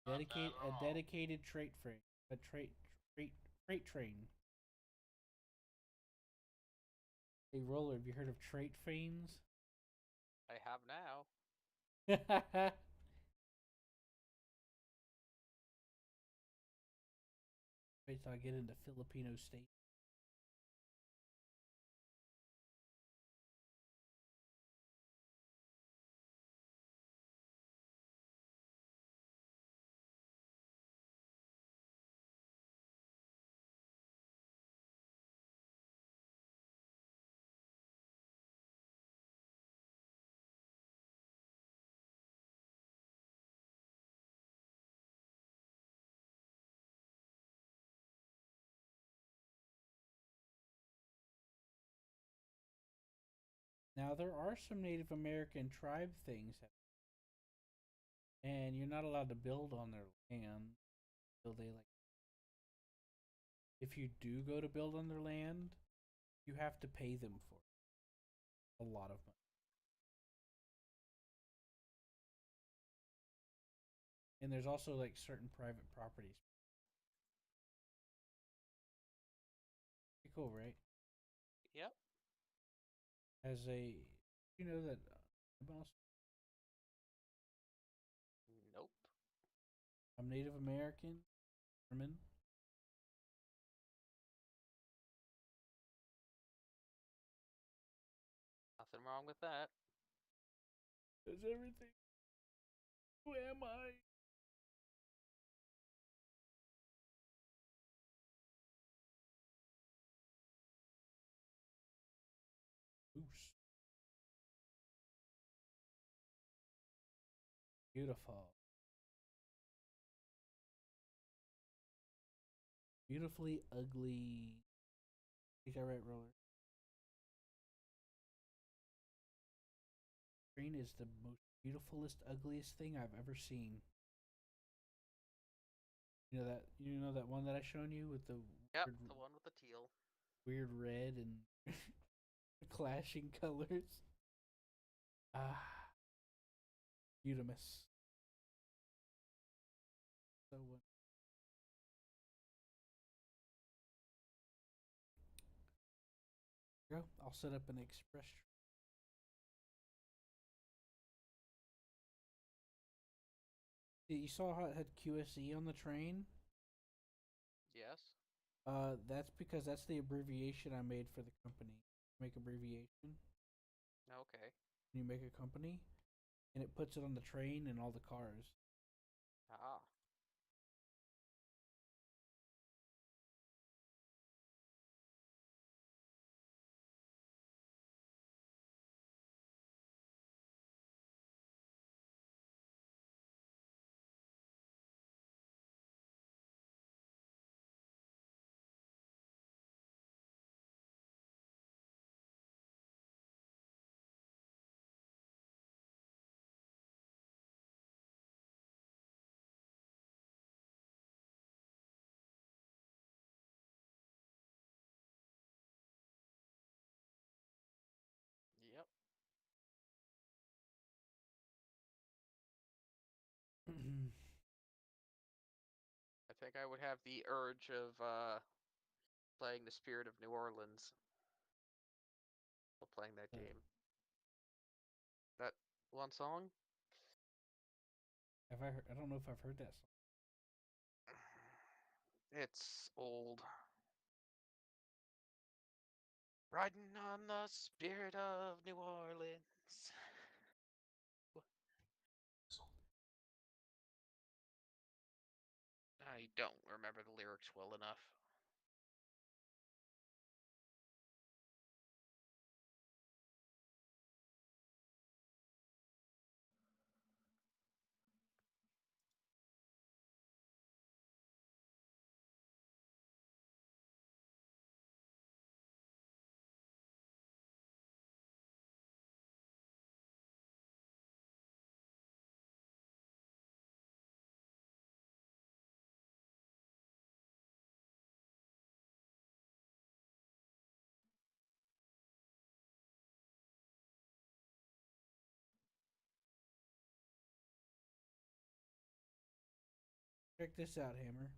Speaker 3: Not bad at
Speaker 2: A
Speaker 3: all.
Speaker 2: dedicated freight freight train. Hey, Roller, have you heard of trait trains?
Speaker 1: I have now.
Speaker 2: Wait till I get into Filipino state. Now there are some Native American tribe things, and you're not allowed to build on their land. So they like, if you do go to build on their land, you have to pay them for a lot of money. And there's also like certain private properties. Pretty cool, right?
Speaker 1: Yep.
Speaker 2: As a, you know that
Speaker 1: Nope.
Speaker 2: I'm Native American, German.
Speaker 1: Nothing wrong with that.
Speaker 2: Does everything? Who am I? Moose. Beautiful. Beautifully ugly. Is that right, roller? Green is the most beautifulest, ugliest thing I've ever seen. You know that one that I shown you with the
Speaker 1: Yep,
Speaker 2: weird,
Speaker 1: the one with the teal.
Speaker 2: weird red and clashing colors. Ah, Utimus. So go. I'll set up an express. You saw how it had QSE on the train?
Speaker 1: Yes.
Speaker 2: That's because that's the abbreviation I made for the company. Make abbreviation.
Speaker 1: Okay.
Speaker 2: You make a company, and it puts it on the train and all the cars.
Speaker 1: Ah. Yep. I think I would have the urge of playing the Spirit of New Orleans while playing that game. That one song?
Speaker 2: Have I heard? I don't know if I've heard that song.
Speaker 1: It's old. Riding on the Spirit of New Orleans. I don't remember the lyrics well enough.
Speaker 2: Check this out, Hammer.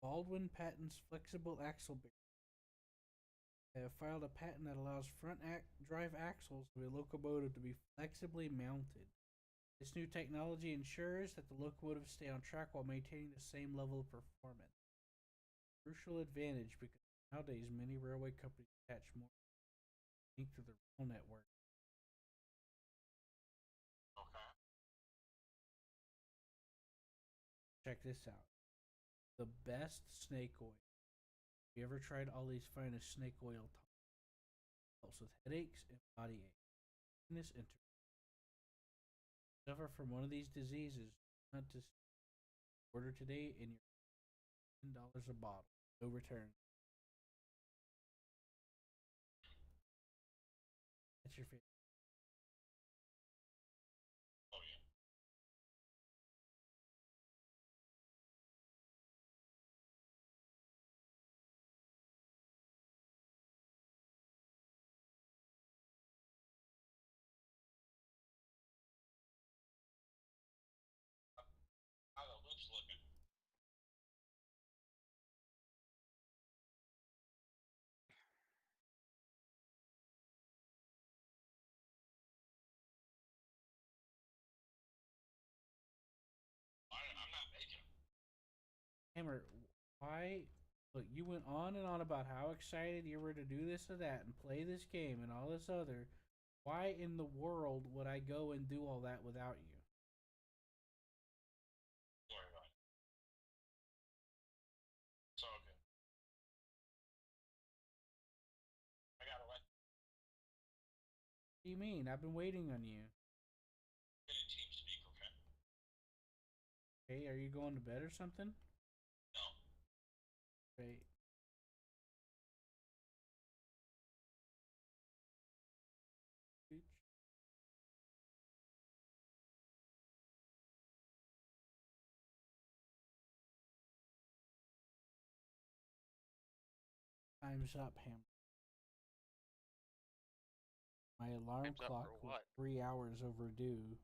Speaker 2: Baldwin patents flexible axle bearing. They have filed a patent that allows drive axles of a locomotive to be flexibly mounted. This new technology ensures that the locomotives stay on track while maintaining the same level of performance. Crucial advantage because nowadays many railway companies attach more link to the rail network.
Speaker 3: Okay.
Speaker 2: Check this out. The best snake oil. Have you ever tried Ollie's finest snake oil? Helps with headaches and body aches. This suffer from one of these diseases. Not to order today and you're $10 a bottle. No return. What's your favorite?
Speaker 3: Oh yeah. How the Luke's looking? I'm not making him.
Speaker 2: Hammer, why? Look, you went on and on about how excited you were to do this or that and play this game and all this other. Why in the world would I go and do all that without you?
Speaker 3: Don't worry about it. It's all good. I gotta let
Speaker 2: What do you mean? I've been waiting on you.
Speaker 3: you in team speak, okay?
Speaker 2: Hey, are you going to bed or something?
Speaker 3: No.
Speaker 2: Right. Time's up, Hammer. My alarm
Speaker 1: Time's up
Speaker 2: clock
Speaker 1: for
Speaker 2: was
Speaker 1: what?
Speaker 2: 3 hours overdue.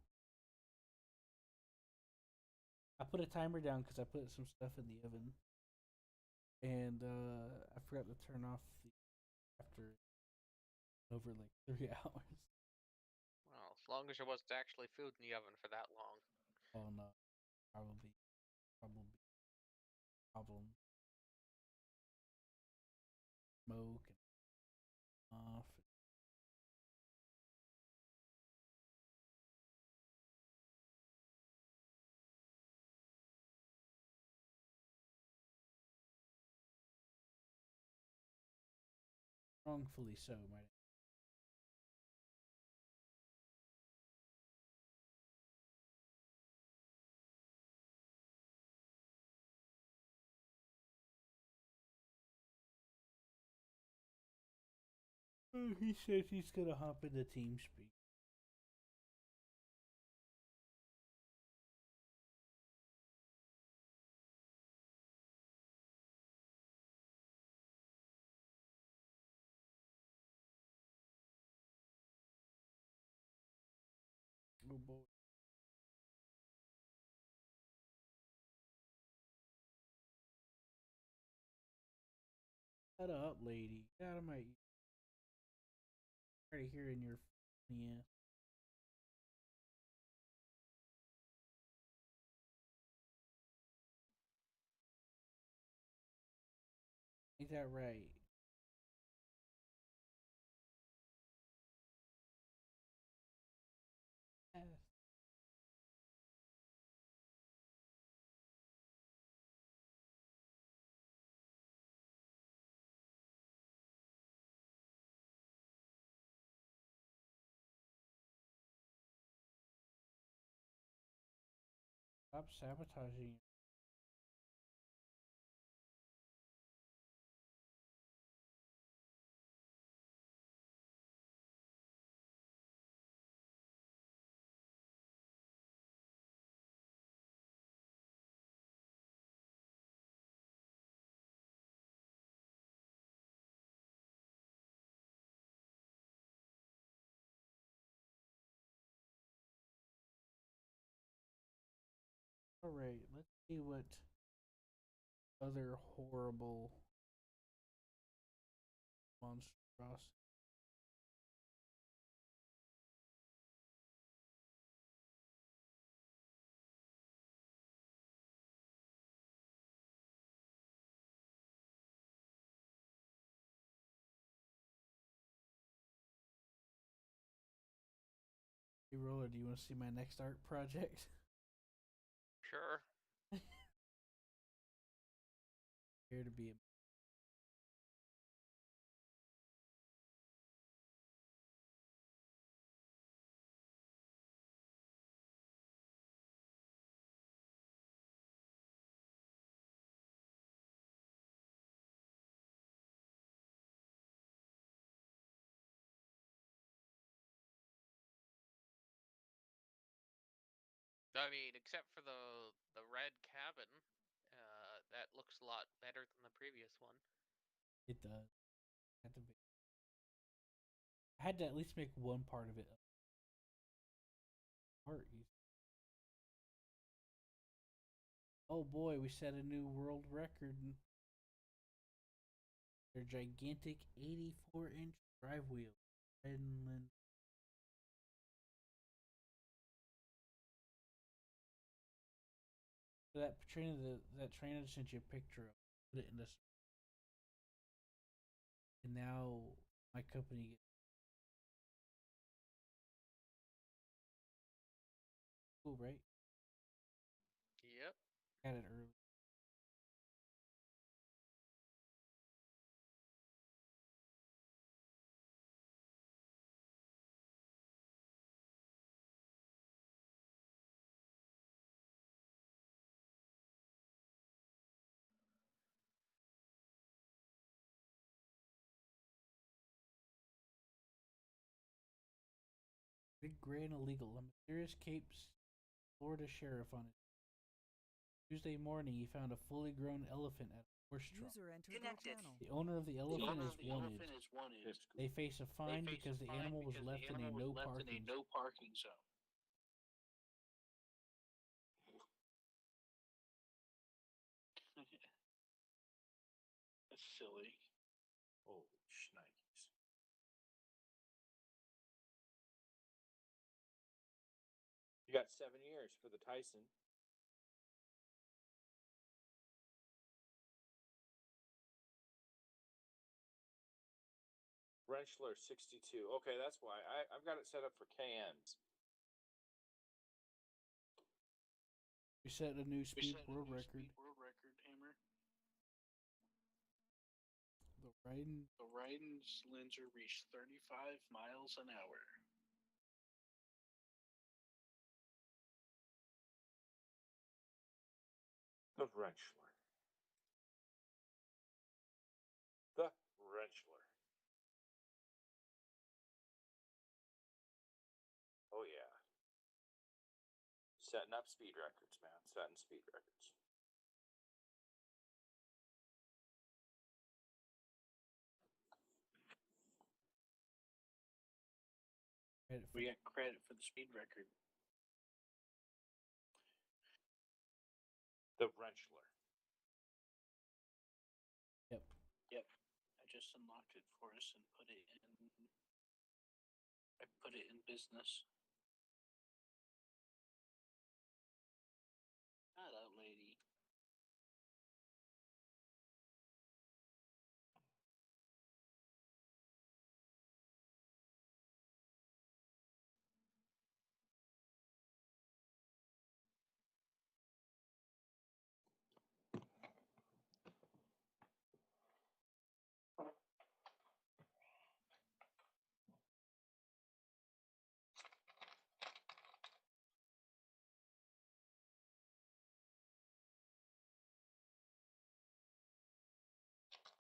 Speaker 2: I put a timer down because I put some stuff in the oven, and I forgot to turn off the after over like 3 hours.
Speaker 1: Well, as long as there wasn't actually food in the oven for that long.
Speaker 2: Oh no, probably problem smoke and off. Wrongfully so, might. He says he's gonna hop into TeamSpeak. Oh boy. Shut up, lady. Get out of my. Right here in your. Yeah. Ain't that right? Yes. Stop sabotaging. All right. Let's see what other horrible monstrosity. Hey, Roller, do you want to see my next art project?
Speaker 1: Sure.
Speaker 2: Here to be a
Speaker 1: I mean, except for the red cabin, that looks a lot better than the previous one.
Speaker 2: It does. Had to be. I had to at least make one part of it art. Oh boy, we set a new world record. Their gigantic 84-inch drive wheel. Inland. That trainer I sent you a picture of. Put it in this. And now my company gets cool, right?
Speaker 1: Yep.
Speaker 2: Got it early. Big Gray and Illegal. A mysterious Cape Florida sheriff on it. Tuesday morning, he found a fully grown elephant at a horse trough.
Speaker 4: User entered your channel.
Speaker 2: The owner of the elephant is wanted.
Speaker 3: Is wanted.
Speaker 2: They face a fine because the animal was left in a no parking zone.
Speaker 3: parking zone. That's silly. Holy shnikes.
Speaker 5: You got 7 years for the Tyson. Wrenchler 62. Okay, that's why. I've got it set up for KNs.
Speaker 2: We set a new speed world record.
Speaker 3: Hammer.
Speaker 2: The riding
Speaker 3: The Ryden's Linzer reached 35 miles an hour.
Speaker 5: The Wrenchler. The Wrenchler. Oh, yeah. Setting up speed records, man. Setting speed records.
Speaker 3: We got credit for the speed record.
Speaker 5: The Wrenchler.
Speaker 2: Yep.
Speaker 3: Yep. I just unlocked it for us and put it in. I put it in business. Hello, lady.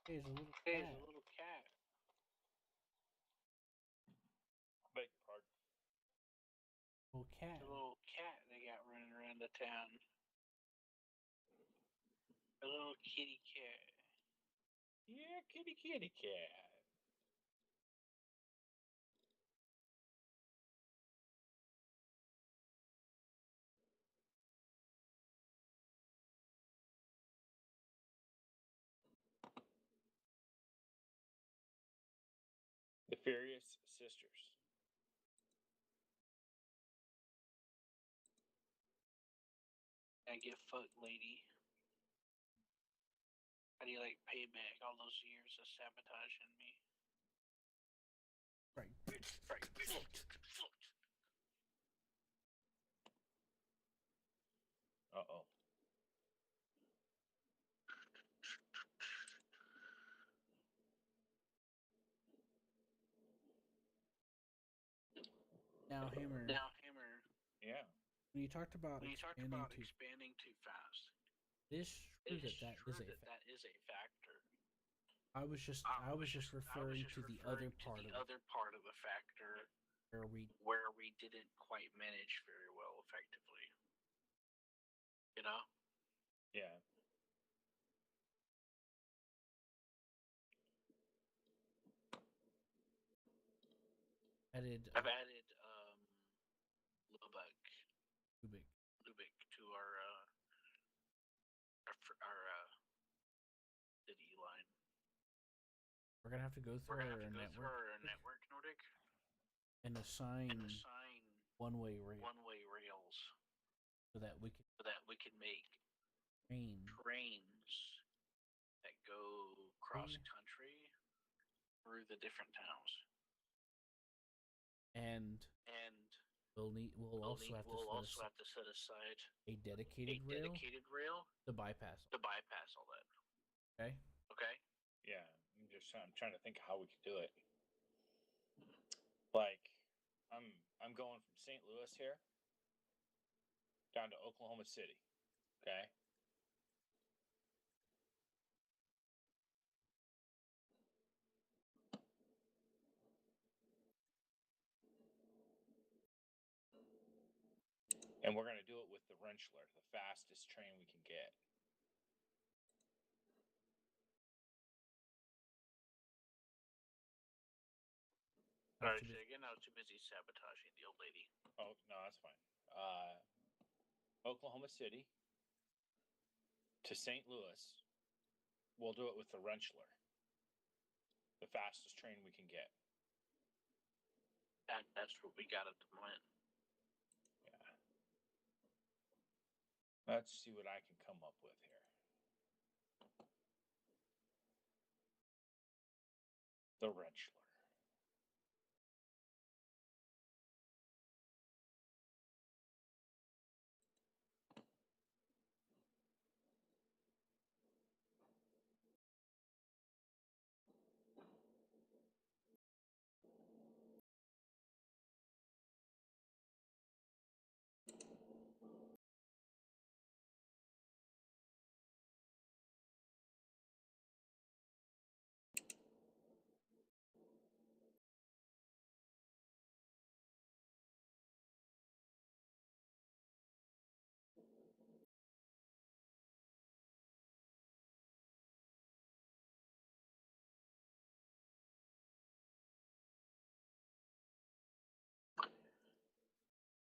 Speaker 2: Hey, there's a little
Speaker 3: Hey,
Speaker 2: cat.
Speaker 3: there's a little cat.
Speaker 5: Beg your pardon.
Speaker 2: Little cat.
Speaker 3: A little cat they got running around the town. A little kitty cat.
Speaker 5: Yeah, kitty cat. The Furious Sisters.
Speaker 3: I get fucked, lady. How do you like pay back all those years of sabotaging me?
Speaker 2: Right.
Speaker 3: Right.
Speaker 5: Uh-oh.
Speaker 2: Now, Hammer.
Speaker 3: Now, Hammer.
Speaker 5: Yeah.
Speaker 2: When you talked about
Speaker 3: When you talked
Speaker 2: expanding
Speaker 3: about
Speaker 2: too,
Speaker 3: expanding too fast,
Speaker 2: it is true
Speaker 3: it is
Speaker 2: that
Speaker 3: true
Speaker 2: is a
Speaker 3: that
Speaker 2: fact.
Speaker 3: that is a factor.
Speaker 2: I was just referring to the other part of it
Speaker 3: other part of the factor
Speaker 2: where we
Speaker 3: where we didn't quite manage very well effectively. You know?
Speaker 5: Yeah.
Speaker 2: Added
Speaker 3: I've added Lubbock
Speaker 2: Lubick.
Speaker 3: to our city line.
Speaker 2: We're gonna have to go through our
Speaker 3: network, Nordic,
Speaker 2: and assign
Speaker 3: assign
Speaker 2: one-way rail
Speaker 3: one-way rails
Speaker 2: so that we
Speaker 3: can make
Speaker 2: can
Speaker 3: trains that go cross country through the different towns.
Speaker 2: And we'll also have to
Speaker 3: set aside
Speaker 2: a dedicated rail to bypass.
Speaker 3: all that.
Speaker 2: Okay.
Speaker 3: Okay.
Speaker 5: Yeah. I'm trying to think how we could do it. Like, I'm going from St. Louis here down to Oklahoma City. Okay. And we're going to do it with the Rentschler, the fastest train we can get.
Speaker 3: Sorry, say again. I was too busy sabotaging the old lady.
Speaker 5: Oh, no, that's fine. Oklahoma City to St. Louis, we'll do it with the Rentschler, the fastest train we can get.
Speaker 3: That's what we got at the moment.
Speaker 5: Yeah. Let's see what I can come up with here. The Rentschler.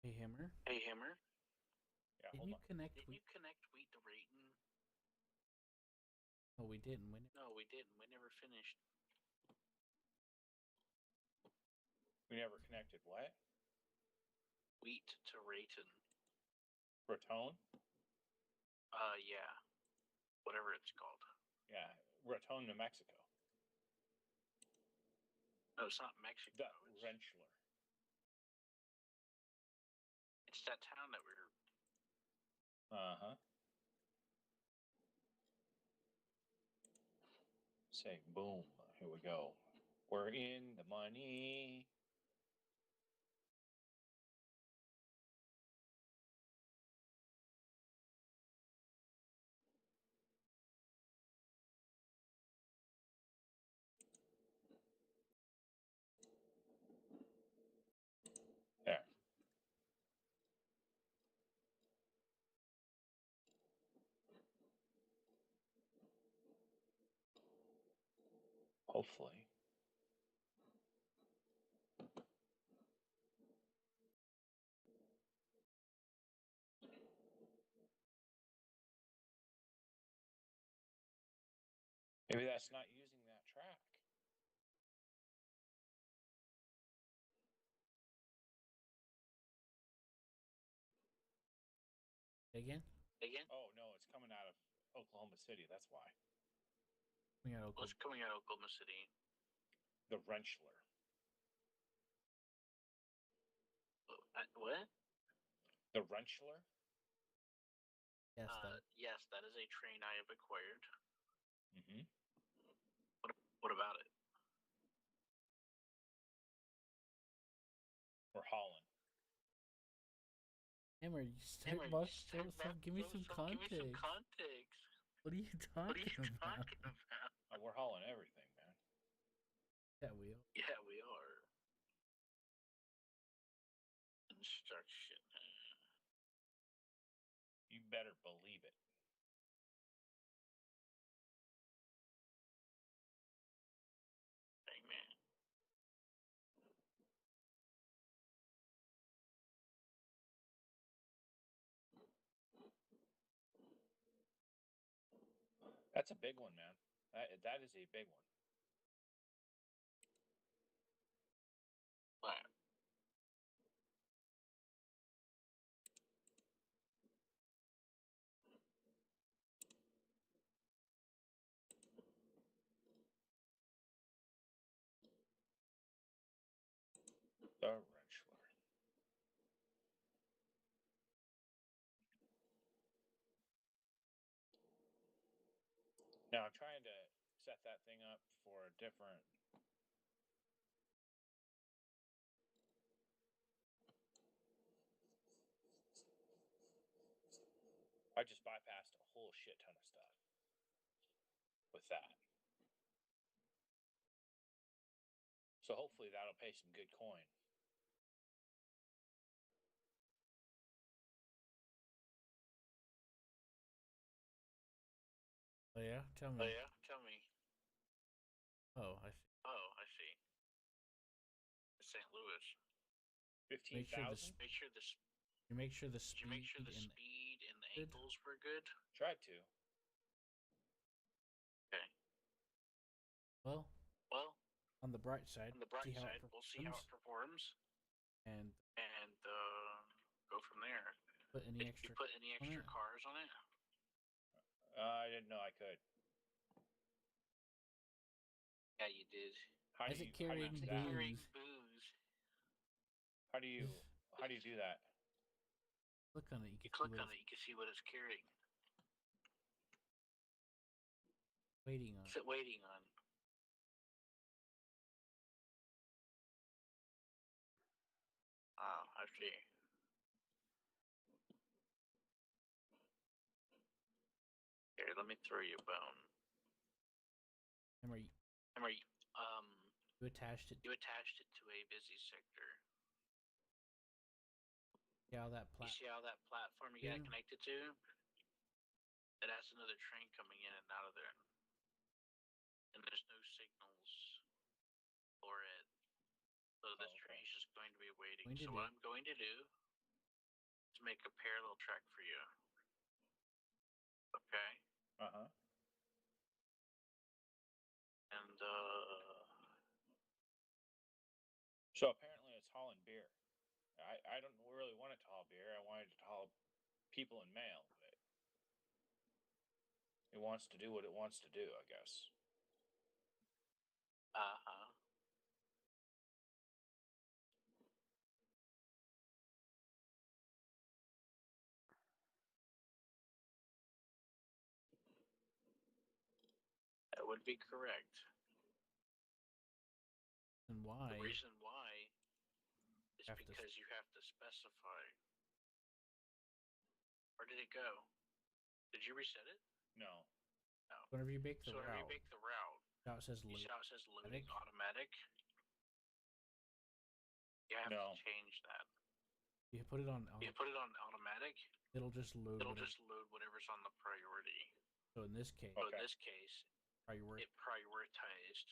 Speaker 2: Hey Hammer.
Speaker 5: Yeah,
Speaker 2: Didn't you connect?
Speaker 3: Didn't you connect wheat to Rayton?
Speaker 2: No, we didn't.
Speaker 3: No, we didn't. We never finished.
Speaker 5: We never connected what?
Speaker 3: Wheat to Rayton.
Speaker 5: Raton?
Speaker 3: Yeah. Whatever it's called.
Speaker 5: Yeah, Raton, New Mexico.
Speaker 3: No, it's not Mexico.
Speaker 5: The Rentschler.
Speaker 3: It's that town that we're...
Speaker 5: Uh-huh. Say, boom. Here we go. We're in the money. There. Hopefully. Maybe that's not using that track.
Speaker 2: Again?
Speaker 5: Oh, no, it's coming out of Oklahoma City. That's why.
Speaker 3: What's coming out of Oklahoma City?
Speaker 5: The Rentschler.
Speaker 3: What?
Speaker 5: The Rentschler?
Speaker 3: Yes, that is a train I have acquired.
Speaker 5: Mm-hmm.
Speaker 3: What about it?
Speaker 5: We're hauling.
Speaker 2: Hammer, you start stuff. Give me some context. What are you talking about?
Speaker 5: Oh, we're hauling everything, man.
Speaker 2: Yeah, we are.
Speaker 3: Yeah, we are. Instruction.
Speaker 5: You better believe it.
Speaker 3: Amen.
Speaker 5: That's a big one, man. That is a big one.
Speaker 3: But
Speaker 5: The Wrenchler. Now I'm trying to set that thing up for a different. I just bypassed a whole shit ton of stuff with that. So hopefully that'll pay some good coin.
Speaker 2: Oh yeah, tell
Speaker 3: oh
Speaker 2: me.
Speaker 3: yeah, tell me.
Speaker 2: Oh, I see.
Speaker 3: Oh, I see. St. Louis.
Speaker 5: 15,000.
Speaker 3: Make sure the
Speaker 2: You make sure the
Speaker 3: Did you make sure the
Speaker 2: speed and
Speaker 3: speed and the
Speaker 2: good?
Speaker 3: angles were good?
Speaker 5: Tried to.
Speaker 3: Okay.
Speaker 2: well,
Speaker 3: Well,
Speaker 2: on the bright side,
Speaker 3: on the bright
Speaker 2: see how
Speaker 3: side,
Speaker 2: it
Speaker 3: we'll see how it performs
Speaker 2: and
Speaker 3: and go from there.
Speaker 2: put any
Speaker 3: Did you
Speaker 2: extra
Speaker 3: put any
Speaker 2: on
Speaker 3: extra
Speaker 2: it.
Speaker 3: cars on it?
Speaker 5: I didn't know I could.
Speaker 3: Yeah, you did.
Speaker 5: How
Speaker 2: Is
Speaker 5: do
Speaker 2: it
Speaker 5: you, how do you
Speaker 2: carrying
Speaker 5: do
Speaker 3: Is it
Speaker 5: that?
Speaker 3: carrying
Speaker 2: booze?
Speaker 3: booze?
Speaker 5: How do you do that?
Speaker 2: Click on it. You
Speaker 3: You
Speaker 2: can see
Speaker 3: click
Speaker 2: what
Speaker 3: on
Speaker 2: it's
Speaker 3: it, you can see what it's carrying.
Speaker 2: waiting on.
Speaker 3: What's it waiting on? Ah, I see. Here, let me throw you a bone.
Speaker 2: Remember,
Speaker 3: Remember,
Speaker 2: you attached it.
Speaker 3: you attached it to a busy sector.
Speaker 2: See how that
Speaker 3: You see how that platform you got
Speaker 2: Yeah.
Speaker 3: connected to? It has another train coming in and out of there. And there's no signals for it. So this train's just going to be waiting.
Speaker 2: Going to
Speaker 3: So
Speaker 2: do.
Speaker 3: what I'm going to do is make a parallel track for you. Okay?
Speaker 5: Uh-huh.
Speaker 3: And
Speaker 5: So apparently it's hauling beer. I don't really want it to haul beer. I wanted it to haul people and mail, but it wants to do what it wants to do, I guess.
Speaker 3: uh-huh. That would be correct.
Speaker 2: And why?
Speaker 3: The reason why is
Speaker 2: Have to
Speaker 3: because you have to specify. Where did it go? Did you reset it?
Speaker 5: No.
Speaker 3: No.
Speaker 2: Whenever you make the
Speaker 3: So whenever you
Speaker 2: route,
Speaker 3: make the route,
Speaker 2: now it says
Speaker 3: you
Speaker 2: load.
Speaker 3: see how it says loading automatic? You have
Speaker 5: No.
Speaker 3: to change that.
Speaker 2: You put it on.
Speaker 3: You put it on automatic,
Speaker 2: It'll just load.
Speaker 3: it'll
Speaker 2: whatever.
Speaker 3: just load whatever's on the priority.
Speaker 2: So in this case,
Speaker 3: So in
Speaker 5: Okay.
Speaker 3: this case,
Speaker 2: priority
Speaker 3: it prioritized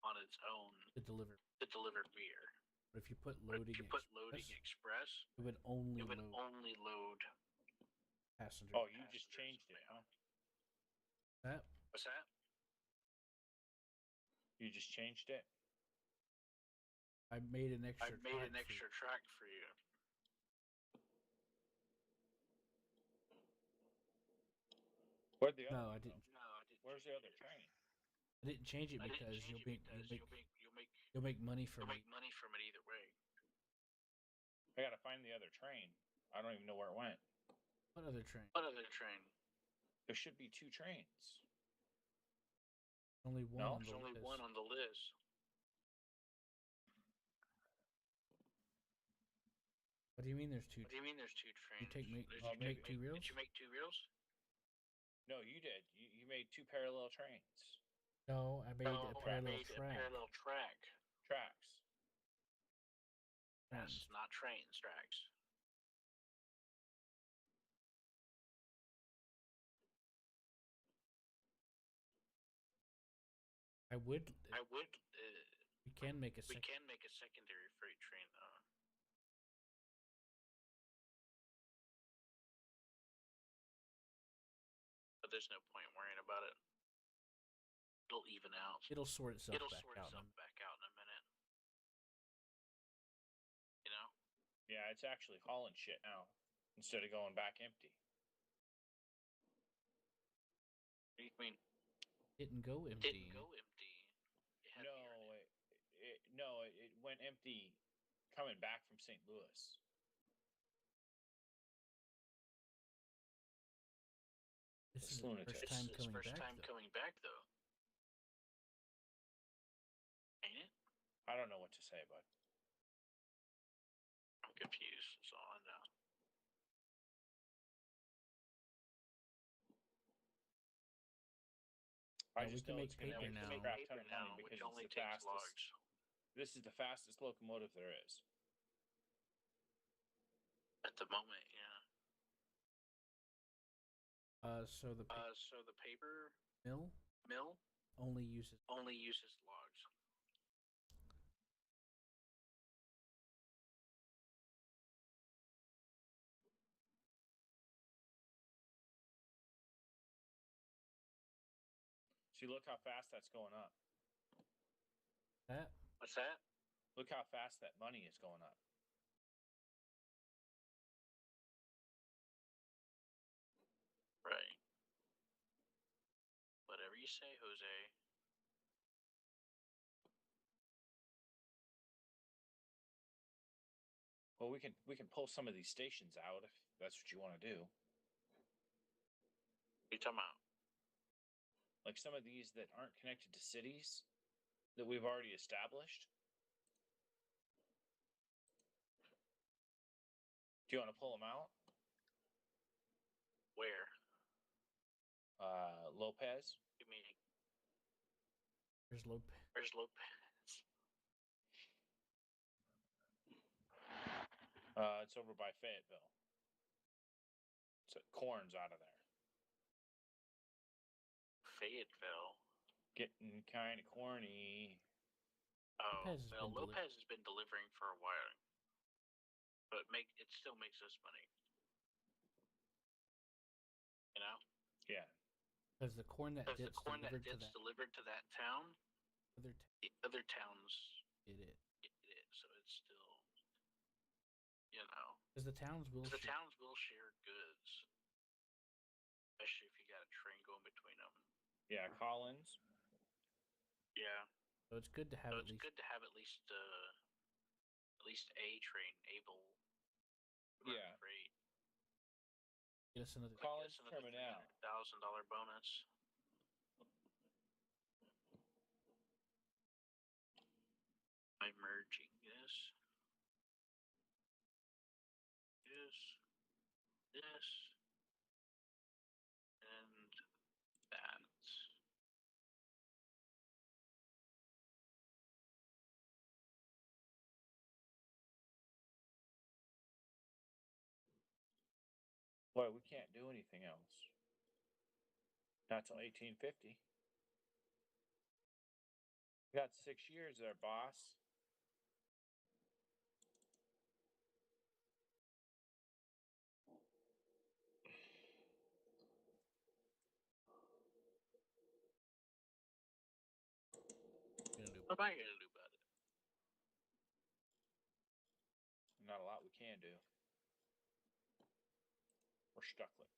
Speaker 3: on its own
Speaker 2: to deliver.
Speaker 3: to deliver beer.
Speaker 2: But if you put
Speaker 3: But
Speaker 2: loading,
Speaker 3: if you put loading express,
Speaker 2: it would only
Speaker 3: it would
Speaker 2: load
Speaker 3: only load
Speaker 2: passenger.
Speaker 5: Oh, you just changed it, huh?
Speaker 2: That
Speaker 3: What's that?
Speaker 5: You just changed it?
Speaker 2: I made an extra.
Speaker 3: I made an extra track for you.
Speaker 5: Where'd the other
Speaker 2: No,
Speaker 5: one
Speaker 2: I
Speaker 5: go?
Speaker 2: didn't.
Speaker 3: No, I didn't.
Speaker 5: Where's the other train?
Speaker 2: I didn't change it
Speaker 3: I didn't
Speaker 2: because
Speaker 3: change
Speaker 2: you'll
Speaker 3: it
Speaker 2: make
Speaker 3: because
Speaker 2: you'll make money from
Speaker 3: you'll
Speaker 2: it.
Speaker 3: make money from it either way.
Speaker 5: I gotta find the other train. I don't even know where it went.
Speaker 2: What other train?
Speaker 3: What other train?
Speaker 5: There should be 2 trains.
Speaker 2: Only one.
Speaker 5: No?
Speaker 2: On the
Speaker 3: There's only
Speaker 2: list.
Speaker 3: one on the list.
Speaker 2: What do you mean? There's two?
Speaker 3: What do you mean there's 2 trains?
Speaker 2: You take make,
Speaker 3: Did
Speaker 2: you
Speaker 3: you
Speaker 2: make 2 reels?
Speaker 3: Did you make 2 reels?
Speaker 5: No, you did. You made 2 parallel trains.
Speaker 2: No, I made
Speaker 3: No,
Speaker 2: a
Speaker 3: I
Speaker 2: parallel
Speaker 3: made
Speaker 2: track.
Speaker 3: a parallel track.
Speaker 5: Tracks.
Speaker 3: Yes,
Speaker 2: Trains.
Speaker 3: not trains, tracks.
Speaker 2: I would.
Speaker 3: I would.
Speaker 2: We can make a
Speaker 3: We
Speaker 2: second.
Speaker 3: can make a secondary freight train though. But there's no point worrying about it. It'll even out.
Speaker 2: It'll sort itself
Speaker 3: It'll
Speaker 2: back
Speaker 3: sort
Speaker 2: out.
Speaker 3: itself back out in a minute. You know?
Speaker 5: Yeah, it's actually hauling shit now instead of going back empty.
Speaker 3: What do you mean?
Speaker 2: Didn't go empty.
Speaker 3: Didn't go empty. It had beer in it.
Speaker 5: It went empty coming back from St. Louis.
Speaker 2: This
Speaker 5: It's
Speaker 2: is the
Speaker 5: lunatic.
Speaker 2: first time
Speaker 3: It's
Speaker 2: coming
Speaker 3: first
Speaker 2: back.
Speaker 3: time
Speaker 2: though.
Speaker 3: coming back though. Ain't it?
Speaker 5: I don't know what to say, bud.
Speaker 3: I'm confused. That's all I know.
Speaker 5: I
Speaker 2: Yeah, we
Speaker 5: just
Speaker 2: can
Speaker 5: know
Speaker 2: make
Speaker 5: it's going to
Speaker 2: paper
Speaker 5: make
Speaker 2: now.
Speaker 5: a crap ton of money
Speaker 3: which
Speaker 5: because
Speaker 3: only
Speaker 5: it's the
Speaker 3: takes
Speaker 5: fastest.
Speaker 3: logs.
Speaker 5: This is the fastest locomotive there is.
Speaker 3: At the moment, yeah.
Speaker 2: So the
Speaker 3: So the paper
Speaker 2: mill
Speaker 3: mill
Speaker 2: only uses.
Speaker 3: only uses logs.
Speaker 5: See, look how fast that's going up.
Speaker 2: That
Speaker 3: What's that?
Speaker 5: Look how fast that money is going up.
Speaker 3: Right. Whatever you say, Jose.
Speaker 5: Well, we can pull some of these stations out if that's what you want to do.
Speaker 3: What are you talking about?
Speaker 5: Like some of these that aren't connected to cities that we've already established. Do you want to pull them out?
Speaker 3: Where?
Speaker 5: Lopez.
Speaker 3: You mean
Speaker 2: there's Lopez.
Speaker 3: where's Lopez?
Speaker 5: It's over by Fayetteville. So corn's out of there.
Speaker 3: Fayetteville.
Speaker 5: Getting kind of corny.
Speaker 3: Oh,
Speaker 2: Lopez has
Speaker 3: well,
Speaker 2: been
Speaker 3: Lopez has been delivering for a while, but it still makes us money. You know,
Speaker 5: Yeah.
Speaker 2: Because the corn that
Speaker 3: because the
Speaker 2: gets
Speaker 3: corn that
Speaker 2: delivered to
Speaker 3: gets
Speaker 2: that
Speaker 3: delivered to that town,
Speaker 2: other
Speaker 3: the other towns
Speaker 2: get it.
Speaker 3: get it, so it's still, you know,
Speaker 2: Because the towns will.
Speaker 3: the towns will share goods, especially if you got a train going between them.
Speaker 5: Yeah, Collins.
Speaker 3: Yeah.
Speaker 2: So it's good to have
Speaker 3: So
Speaker 2: at
Speaker 3: it's
Speaker 2: least.
Speaker 3: good to have at least a train able to run
Speaker 5: Yeah.
Speaker 3: freight.
Speaker 2: Get us another.
Speaker 5: Collins Terminal.
Speaker 3: $1,000 bonus. I'm merging this, and that.
Speaker 5: Boy, we can't do anything else. Not till 1850. We got 6 years there, boss.
Speaker 3: What am I gonna do about it?
Speaker 5: Not a lot we can do. We're stuck like.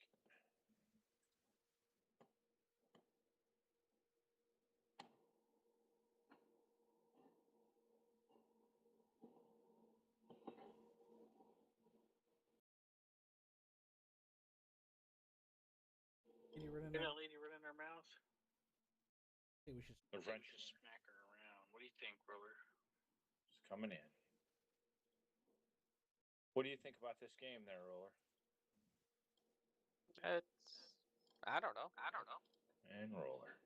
Speaker 2: Lady running
Speaker 3: Get
Speaker 2: out.
Speaker 3: a lady running her mouth.
Speaker 2: I think we should.
Speaker 5: The
Speaker 3: I think we
Speaker 5: wrench
Speaker 3: should smack her around. What do you think, Roller?
Speaker 5: is coming in. What do you think about this game there, Roller?
Speaker 1: I don't know.
Speaker 3: I don't know.
Speaker 5: And Roller.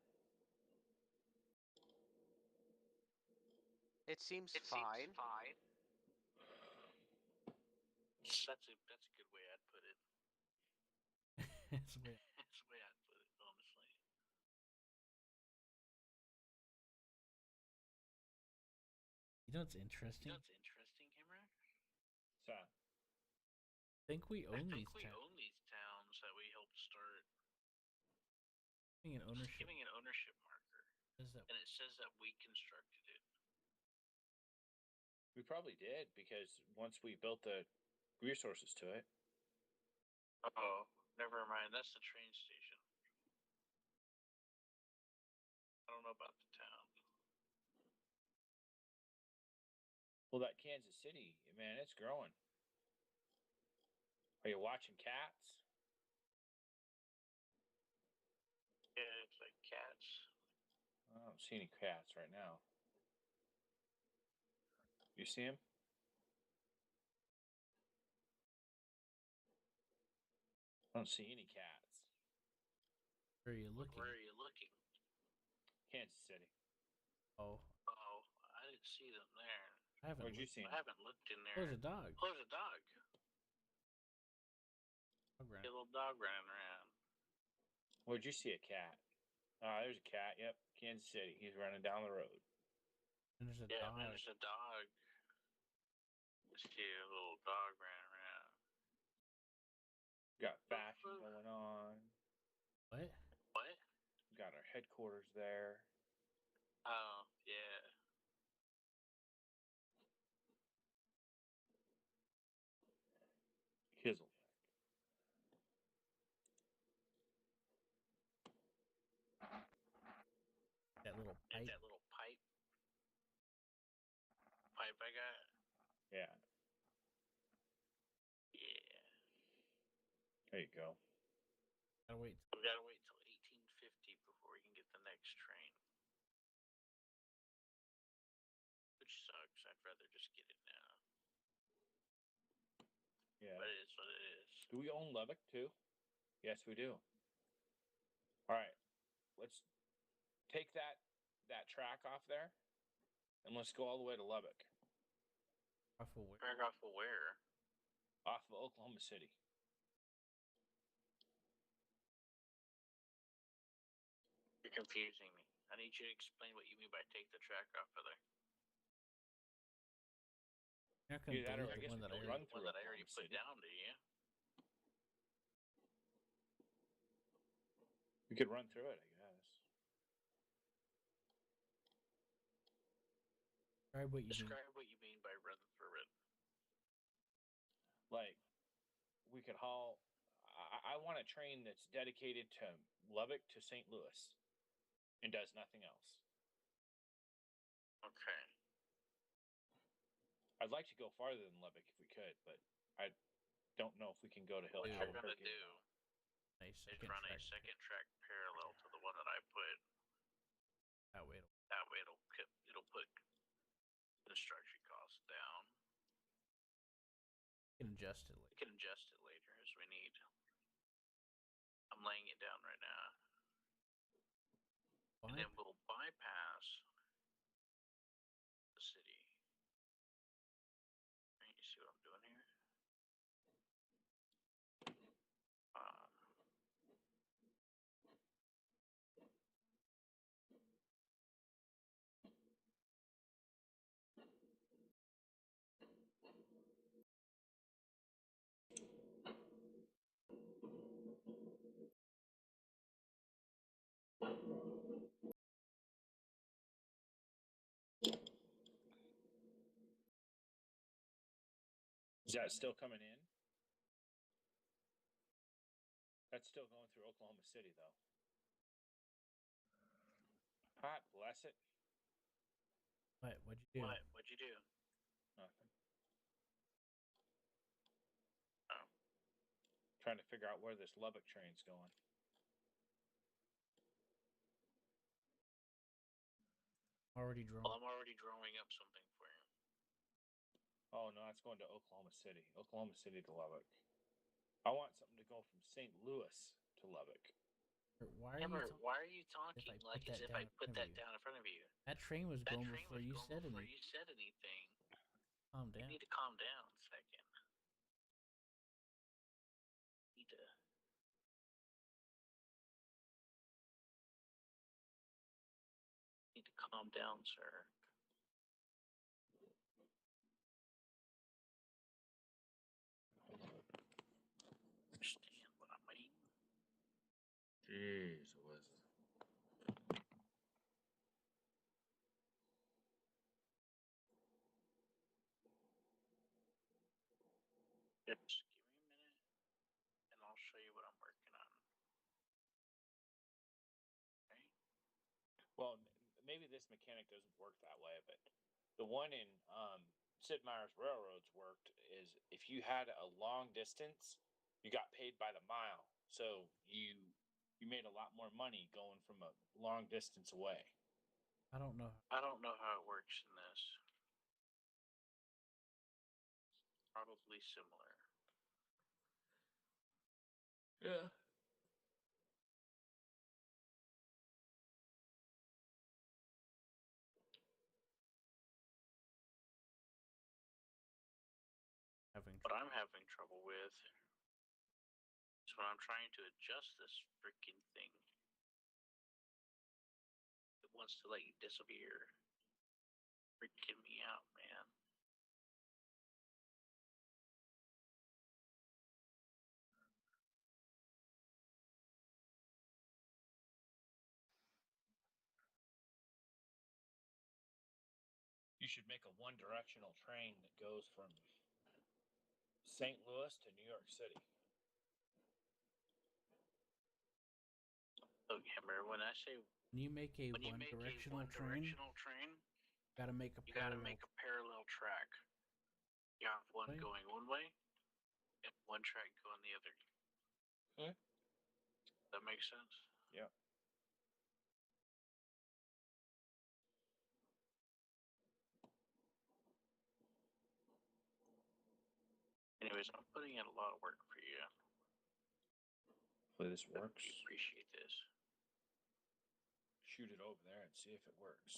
Speaker 1: It seems
Speaker 3: It
Speaker 1: fine.
Speaker 3: seems fine. That's a good way I'd put it.
Speaker 2: It's weird.
Speaker 3: That's the way I'd put it, honestly.
Speaker 2: You know what's interesting?
Speaker 3: Himmer?
Speaker 5: So,
Speaker 2: I think we own these
Speaker 3: we
Speaker 2: towns.
Speaker 3: own these towns that we helped start.
Speaker 2: Giving an ownership
Speaker 3: Giving an ownership marker,
Speaker 2: is that
Speaker 3: and it says that we constructed it.
Speaker 5: we probably did because once we built the resources to it.
Speaker 3: Oh, never mind. That's the train station. I don't know about the town.
Speaker 5: Well, that Kansas City, man, it's growing. Are you watching cats?
Speaker 3: Yeah, it's like cats.
Speaker 5: I don't see any cats right now. You see them? I don't see any cats.
Speaker 2: where are you looking?
Speaker 3: Where are you looking?
Speaker 5: Kansas City.
Speaker 2: Oh,
Speaker 3: Oh, I didn't see them there.
Speaker 2: I haven't.
Speaker 5: Where'd you
Speaker 2: looked.
Speaker 5: see
Speaker 3: I
Speaker 5: them?
Speaker 3: haven't looked in there.
Speaker 2: Oh, there's a dog.
Speaker 3: Oh, there's a dog.
Speaker 2: Dog ran.
Speaker 3: A little dog running around.
Speaker 5: Where'd you see a cat? Oh, there's a cat. Yep, Kansas City. He's running down the road.
Speaker 2: And there's a
Speaker 3: Yeah,
Speaker 2: dog.
Speaker 3: man, there's a dog. I see a little dog running around.
Speaker 5: Got fashion going on.
Speaker 2: What?
Speaker 3: What?
Speaker 5: Got our headquarters there.
Speaker 3: Oh, yeah.
Speaker 5: Hizzle.
Speaker 2: That little
Speaker 3: And
Speaker 2: pipe.
Speaker 3: that little pipe. Pipe I got.
Speaker 5: Yeah,
Speaker 3: Yeah.
Speaker 5: there you go.
Speaker 2: Gotta wait.
Speaker 3: We gotta wait till 1850 before we can get the next train. Which sucks. I'd rather just get it now.
Speaker 5: Yeah.
Speaker 3: But it is what it is.
Speaker 5: Do we own Lubbock too? Yes, we do. All right, let's take that track off there, and let's go all the way to Lubbock,
Speaker 2: Off of where?
Speaker 3: Paragraph of where?
Speaker 5: off of Oklahoma City.
Speaker 3: You're confusing me. I need you to explain what you mean by take the track off of there.
Speaker 2: You're not gonna
Speaker 5: Either that or
Speaker 2: delete
Speaker 5: I guess
Speaker 2: the one
Speaker 5: we
Speaker 2: that I
Speaker 5: can
Speaker 2: already.
Speaker 5: run through
Speaker 3: One that I already
Speaker 5: Oklahoma
Speaker 3: put
Speaker 5: City.
Speaker 3: down to you.
Speaker 5: We could run through it, I guess.
Speaker 2: Describe what you mean.
Speaker 3: Describe what you mean by run through it.
Speaker 5: Like, we could haul. I want a train that's dedicated to Lubbock to St. Louis and does nothing else.
Speaker 3: Okay.
Speaker 5: I'd like to go farther than Lubbock if we could, but I don't know if we can go to Hill.
Speaker 3: What you're gonna do
Speaker 2: Nice.
Speaker 3: is run a second track parallel to the one that I put.
Speaker 2: That way.
Speaker 3: That way it'll put construction costs down.
Speaker 2: We can adjust it later.
Speaker 3: We can adjust it later as we need. I'm laying it down right now. And then we'll bypass the city. You see what I'm doing here?
Speaker 5: Is that still coming in? That's still going through Oklahoma City, though. God bless it.
Speaker 2: What? What'd you do?
Speaker 3: What'd you do?
Speaker 5: Nothing.
Speaker 3: Oh.
Speaker 5: Trying to figure out where this Lubbock train's going.
Speaker 2: Already drawn.
Speaker 3: Well, I'm already drawing up something for you.
Speaker 5: Oh no, that's going to Oklahoma City. Oklahoma City to Lubbock. I want something to go from St. Louis to Lubbock.
Speaker 2: Why
Speaker 3: are you talking like as if I put that down in front of you?
Speaker 2: That train was going before you said anything.
Speaker 3: You said anything.
Speaker 2: Calm down.
Speaker 3: You need to calm down a second. Need to calm down, sir.
Speaker 5: Jeez, was
Speaker 3: Yep, just give me a minute, and I'll show you what I'm working on. Okay.
Speaker 5: well, maybe this mechanic doesn't work that way, but the one in Sid Meier's Railroads worked is if you had a long distance, you got paid by the mile, so you made a lot more money going from a long distance away.
Speaker 2: I don't know.
Speaker 3: I don't know how it works in this. Probably similar.
Speaker 5: Yeah.
Speaker 3: What I'm having trouble with is when I'm trying to adjust this freaking thing. It wants to let you disappear. Freaking me out, man.
Speaker 5: You should make a one-directional train that goes from St. Louis to New York City.
Speaker 3: Okay, remember when I say
Speaker 2: When you make a
Speaker 3: when you make a
Speaker 2: one-directional
Speaker 3: one-directional
Speaker 2: train,
Speaker 3: train,
Speaker 2: you gotta make a
Speaker 3: you got to
Speaker 2: parallel.
Speaker 3: make a parallel track. You have one
Speaker 2: Right.
Speaker 3: going one way and one track going the other.
Speaker 5: Okay.
Speaker 3: That makes sense?
Speaker 5: Yeah.
Speaker 3: Anyways, I'm putting in a lot of work for you.
Speaker 5: Hopefully this
Speaker 3: I
Speaker 5: works.
Speaker 3: appreciate this.
Speaker 5: Shoot it over there and see if it works.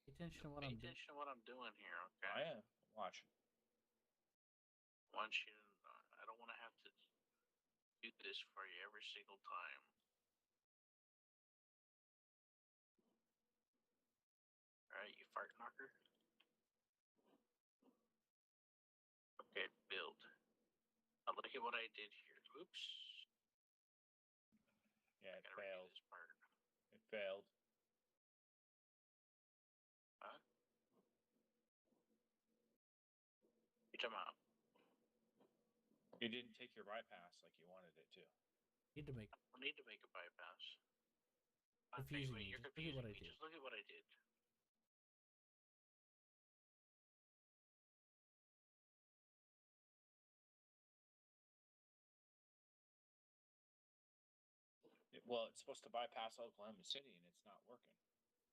Speaker 2: Pay attention to what
Speaker 3: Pay
Speaker 2: I'm doing.
Speaker 3: attention to what I'm doing here, okay?
Speaker 5: I am watching.
Speaker 3: Want you to, I don't want to have to do this for you every single time. Alright, you fart knocker? Okay, build. Now look at what I did here. Oops.
Speaker 5: Yeah,
Speaker 3: I
Speaker 5: it
Speaker 3: gotta redo
Speaker 5: failed.
Speaker 3: this part.
Speaker 5: It failed.
Speaker 3: Huh? You talking about?
Speaker 5: You didn't take your bypass like you wanted it to.
Speaker 2: Need to make
Speaker 3: I need to make a bypass.
Speaker 2: confusing
Speaker 3: Wait,
Speaker 2: me.
Speaker 3: you're
Speaker 2: Just look at
Speaker 3: confusing
Speaker 2: what I
Speaker 3: me.
Speaker 2: did.
Speaker 3: Just look at what I did.
Speaker 5: Well, it's supposed to bypass Oklahoma City, and it's not working.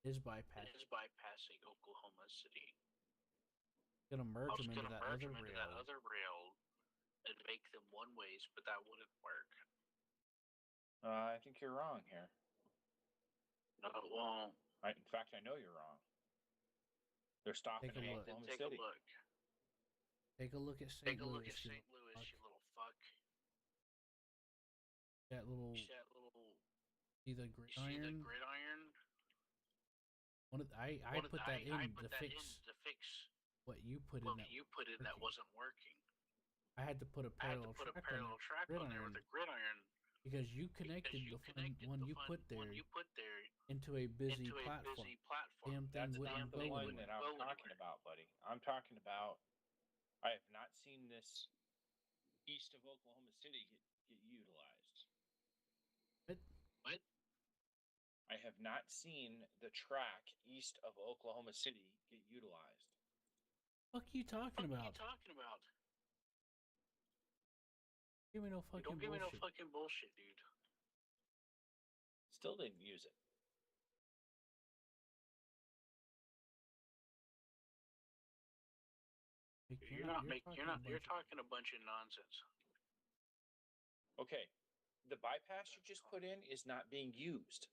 Speaker 2: It is
Speaker 3: It
Speaker 2: bypass.
Speaker 3: is bypassing Oklahoma City.
Speaker 2: Gonna
Speaker 3: I
Speaker 2: merge
Speaker 3: was
Speaker 2: them into
Speaker 3: gonna
Speaker 2: that
Speaker 3: merge
Speaker 2: other
Speaker 3: them into that
Speaker 2: rail.
Speaker 3: other rail and make them one ways, but that wouldn't work.
Speaker 5: I think you're wrong here.
Speaker 3: No, it won't.
Speaker 5: In fact, I know you're wrong. They're stopping
Speaker 2: Take a
Speaker 5: in
Speaker 2: look.
Speaker 3: Then
Speaker 5: Oklahoma
Speaker 3: take
Speaker 5: City.
Speaker 3: a look.
Speaker 2: Take a look at
Speaker 3: Take
Speaker 2: St.
Speaker 3: a look
Speaker 2: Louis.
Speaker 3: at St. Louis,
Speaker 2: fuck.
Speaker 3: you little fuck.
Speaker 2: That little.
Speaker 3: You see that little?
Speaker 2: See the
Speaker 3: You see the
Speaker 2: gridiron?
Speaker 3: gridiron?
Speaker 2: I put that in
Speaker 3: I
Speaker 2: to
Speaker 3: put that in
Speaker 2: fix
Speaker 3: to fix
Speaker 2: what you put in
Speaker 3: what
Speaker 2: that.
Speaker 3: you put in that
Speaker 2: working.
Speaker 3: wasn't working.
Speaker 2: I had to put a
Speaker 3: I had to
Speaker 2: parallel
Speaker 3: put a
Speaker 2: track
Speaker 3: parallel track on there with a gridiron
Speaker 2: because you connected
Speaker 3: because you
Speaker 2: the
Speaker 3: connected
Speaker 2: one
Speaker 3: the
Speaker 2: you put there
Speaker 3: one you put there
Speaker 2: into a busy
Speaker 3: into a
Speaker 2: platform.
Speaker 3: busy platform.
Speaker 2: Damn thing
Speaker 5: That's
Speaker 2: wouldn't
Speaker 5: not the
Speaker 2: go
Speaker 5: one
Speaker 2: anywhere.
Speaker 5: that I'm talking about, buddy. I'm talking about. I have not seen this east of Oklahoma City get utilized.
Speaker 2: What?
Speaker 3: What?
Speaker 5: I have not seen the track east of Oklahoma City get utilized.
Speaker 2: Fuck you talking
Speaker 3: What are
Speaker 2: about?
Speaker 3: you talking about?
Speaker 2: Give me no fucking
Speaker 3: Don't give me no
Speaker 2: bullshit.
Speaker 3: fucking bullshit, dude.
Speaker 5: Still didn't use it.
Speaker 3: You're talking a bunch of nonsense.
Speaker 5: Okay, the bypass you just put in is not being used.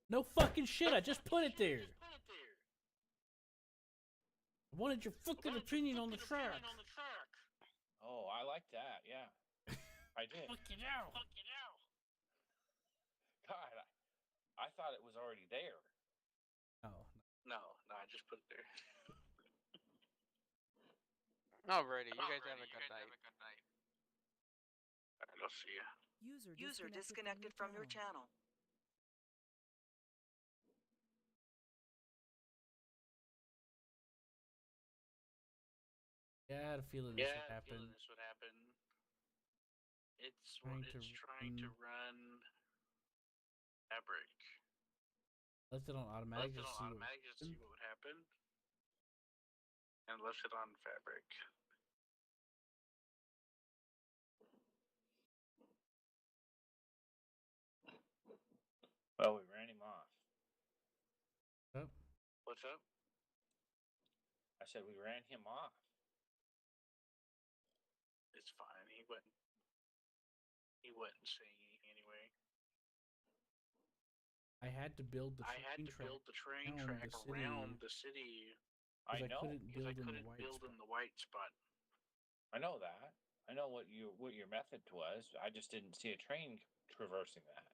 Speaker 2: No fucking shit. I just put it there. I wanted your fucking opinion on the track.
Speaker 5: Oh, I like that. Yeah, I did.
Speaker 2: Fuck it out.
Speaker 5: God, I thought it was already there.
Speaker 3: No, I just put it there.
Speaker 1: Alrighty, you guys have a good night.
Speaker 3: Alright, I'll see ya.
Speaker 4: User disconnected from your channel.
Speaker 2: Yeah, I had a feeling this
Speaker 3: Yeah,
Speaker 2: would
Speaker 3: I had a feeling
Speaker 2: happen.
Speaker 3: this would happen. It's
Speaker 2: Trying to
Speaker 3: trying to run Fabric.
Speaker 2: left it on automatic
Speaker 3: Left it
Speaker 2: just
Speaker 3: on
Speaker 2: to see what would
Speaker 3: automatic just to
Speaker 2: happen.
Speaker 3: see what would happen, and left it on Fabric.
Speaker 5: Well, we ran him off.
Speaker 2: Oh,
Speaker 3: What's up?
Speaker 5: I said we ran him off.
Speaker 3: It's fine. He wouldn't. He wouldn't say anything anyway.
Speaker 2: I had to build the
Speaker 3: I had
Speaker 2: train
Speaker 3: to
Speaker 2: track
Speaker 3: build the train
Speaker 2: around
Speaker 3: track
Speaker 2: the city
Speaker 3: around the city
Speaker 5: I
Speaker 2: because I
Speaker 5: know.
Speaker 2: couldn't
Speaker 3: because I
Speaker 2: build in the
Speaker 3: couldn't
Speaker 2: white
Speaker 3: build
Speaker 2: spot.
Speaker 3: in the white spot.
Speaker 5: I know that. I know what your method was. I just didn't see a train traversing that.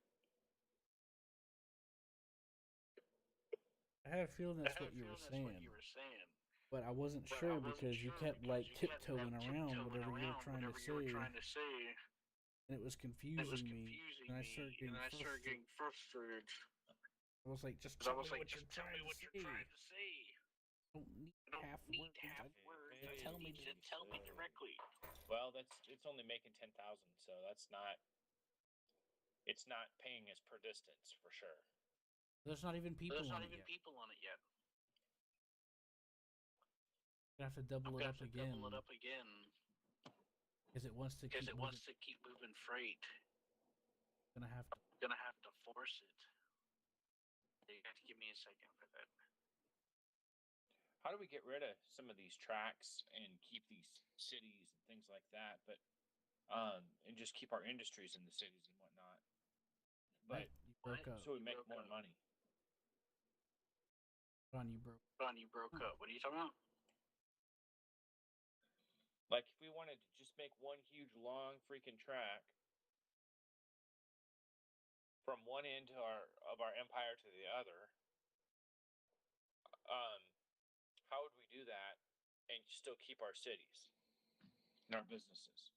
Speaker 2: I had a feeling
Speaker 3: I
Speaker 2: that's
Speaker 3: had
Speaker 2: what
Speaker 3: a
Speaker 2: you were
Speaker 3: feeling that's what
Speaker 2: saying,
Speaker 3: you were saying,
Speaker 2: but I wasn't
Speaker 3: but
Speaker 2: sure
Speaker 3: I wasn't
Speaker 2: because you
Speaker 3: sure
Speaker 2: kept
Speaker 3: because
Speaker 2: like
Speaker 3: you kept
Speaker 2: tiptoeing
Speaker 3: like
Speaker 2: around
Speaker 3: tiptoeing
Speaker 2: whatever you were
Speaker 3: around
Speaker 2: trying to
Speaker 3: whatever you were
Speaker 2: say,
Speaker 3: trying to say,
Speaker 2: and it was
Speaker 3: and it was
Speaker 2: confusing me.
Speaker 3: confusing
Speaker 2: And I
Speaker 3: me,
Speaker 2: started
Speaker 3: and
Speaker 2: getting
Speaker 3: I started
Speaker 2: frustrated.
Speaker 3: getting frustrated.
Speaker 2: I was like, just
Speaker 3: Because I
Speaker 2: tell
Speaker 3: was
Speaker 2: me
Speaker 3: like,
Speaker 2: what
Speaker 3: just
Speaker 2: you're
Speaker 3: tell me
Speaker 2: trying to
Speaker 3: what you're
Speaker 2: say.
Speaker 3: trying to say.
Speaker 2: I don't need
Speaker 3: I don't
Speaker 2: half
Speaker 3: need
Speaker 2: words.
Speaker 3: half
Speaker 2: I
Speaker 3: words.
Speaker 2: need
Speaker 3: I
Speaker 2: to tell me
Speaker 3: need to tell me directly.
Speaker 5: Well, it's only making 10,000, so that's not. It's not paying us per distance for sure.
Speaker 2: There's not even people
Speaker 3: There's
Speaker 2: on
Speaker 3: not
Speaker 2: it
Speaker 3: even
Speaker 2: yet.
Speaker 3: people on it yet.
Speaker 2: I have to double
Speaker 3: I'm
Speaker 2: it
Speaker 3: gonna
Speaker 2: up
Speaker 3: have to
Speaker 2: again
Speaker 3: double it up again
Speaker 2: because it wants to
Speaker 3: because
Speaker 2: keep
Speaker 3: it
Speaker 2: moving.
Speaker 3: wants to keep moving freight.
Speaker 2: Gonna have to.
Speaker 3: Gonna have to force it. You have to give me a second for that.
Speaker 5: How do we get rid of some of these tracks and keep these cities and things like that, but and just keep our industries in the cities and whatnot? But
Speaker 2: You broke up.
Speaker 5: so we
Speaker 3: You
Speaker 5: make
Speaker 3: broke
Speaker 5: more
Speaker 3: up.
Speaker 5: money.
Speaker 2: Ron, you broke.
Speaker 3: Ron, you broke up. What are you talking about?
Speaker 5: Like if we wanted to just make one huge long freaking track from one end of our empire to the other, um, how would we do that and still keep our cities and our businesses?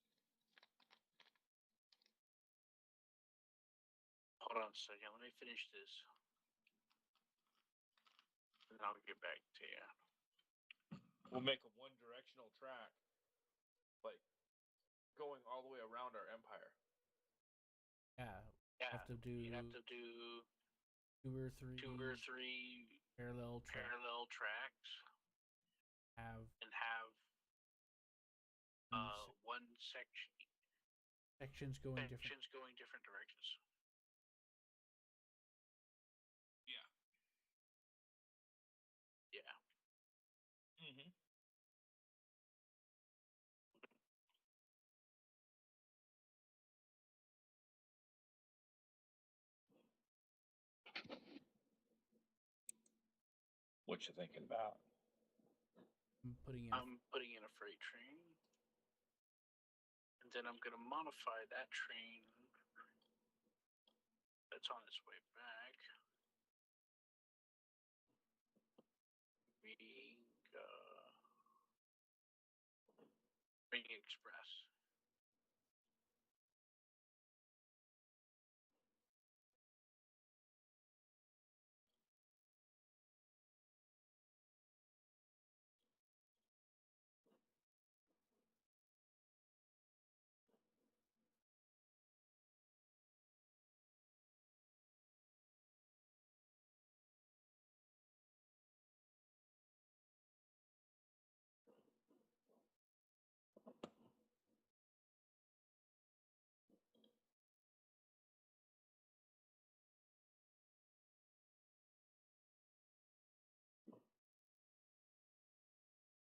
Speaker 3: Hold on a second. Let me finish this. And I'll get back to you.
Speaker 5: We'll make a one directional track, like going all the way around our empire.
Speaker 2: Yeah,
Speaker 3: Yeah.
Speaker 2: have to do
Speaker 3: You have to do
Speaker 2: two or
Speaker 3: three
Speaker 2: parallel
Speaker 3: tracks
Speaker 2: have
Speaker 3: and have one
Speaker 2: sections going different.
Speaker 3: sections going different directions.
Speaker 5: Yeah.
Speaker 3: Yeah.
Speaker 5: Mm-hmm. What you thinking about?
Speaker 2: I'm
Speaker 3: putting in a freight train, and then I'm gonna modify that train that's on its way back, being Express.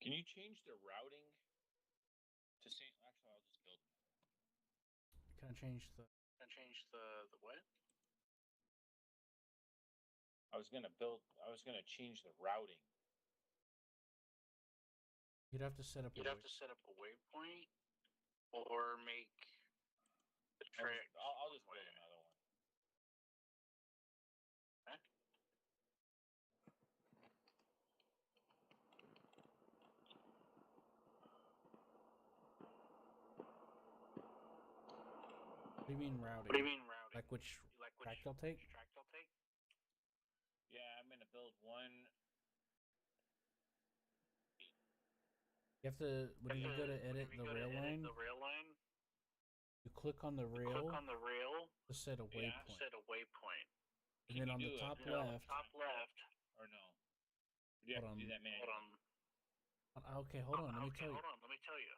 Speaker 5: Can you change the routing to St. Actually, I'll just build.
Speaker 2: Can I change the?
Speaker 3: And change the what?
Speaker 5: I was gonna change the routing.
Speaker 2: You'd have to set up.
Speaker 3: You'd have to set up a waypoint or make the track.
Speaker 5: I'll just build another one.
Speaker 3: Huh?
Speaker 2: What do you mean routing?
Speaker 3: What do you mean routing?
Speaker 2: Like which track they'll take?
Speaker 3: Track they'll take?
Speaker 5: Yeah, I'm gonna build one
Speaker 2: You have to when you go to edit the rail line,
Speaker 3: the rail line,
Speaker 2: you click on the
Speaker 3: click
Speaker 2: rail
Speaker 3: on the rail
Speaker 2: to set a waypoint,
Speaker 3: set a waypoint.
Speaker 2: and then on the
Speaker 5: do it?
Speaker 2: top
Speaker 3: And on the
Speaker 2: left.
Speaker 3: top left,
Speaker 5: Or no? You have
Speaker 2: Hold
Speaker 5: to do
Speaker 2: on.
Speaker 5: that
Speaker 3: hold
Speaker 5: manually.
Speaker 3: on.
Speaker 2: Okay, hold on. Let me tell you.
Speaker 3: Hold on, let me tell you.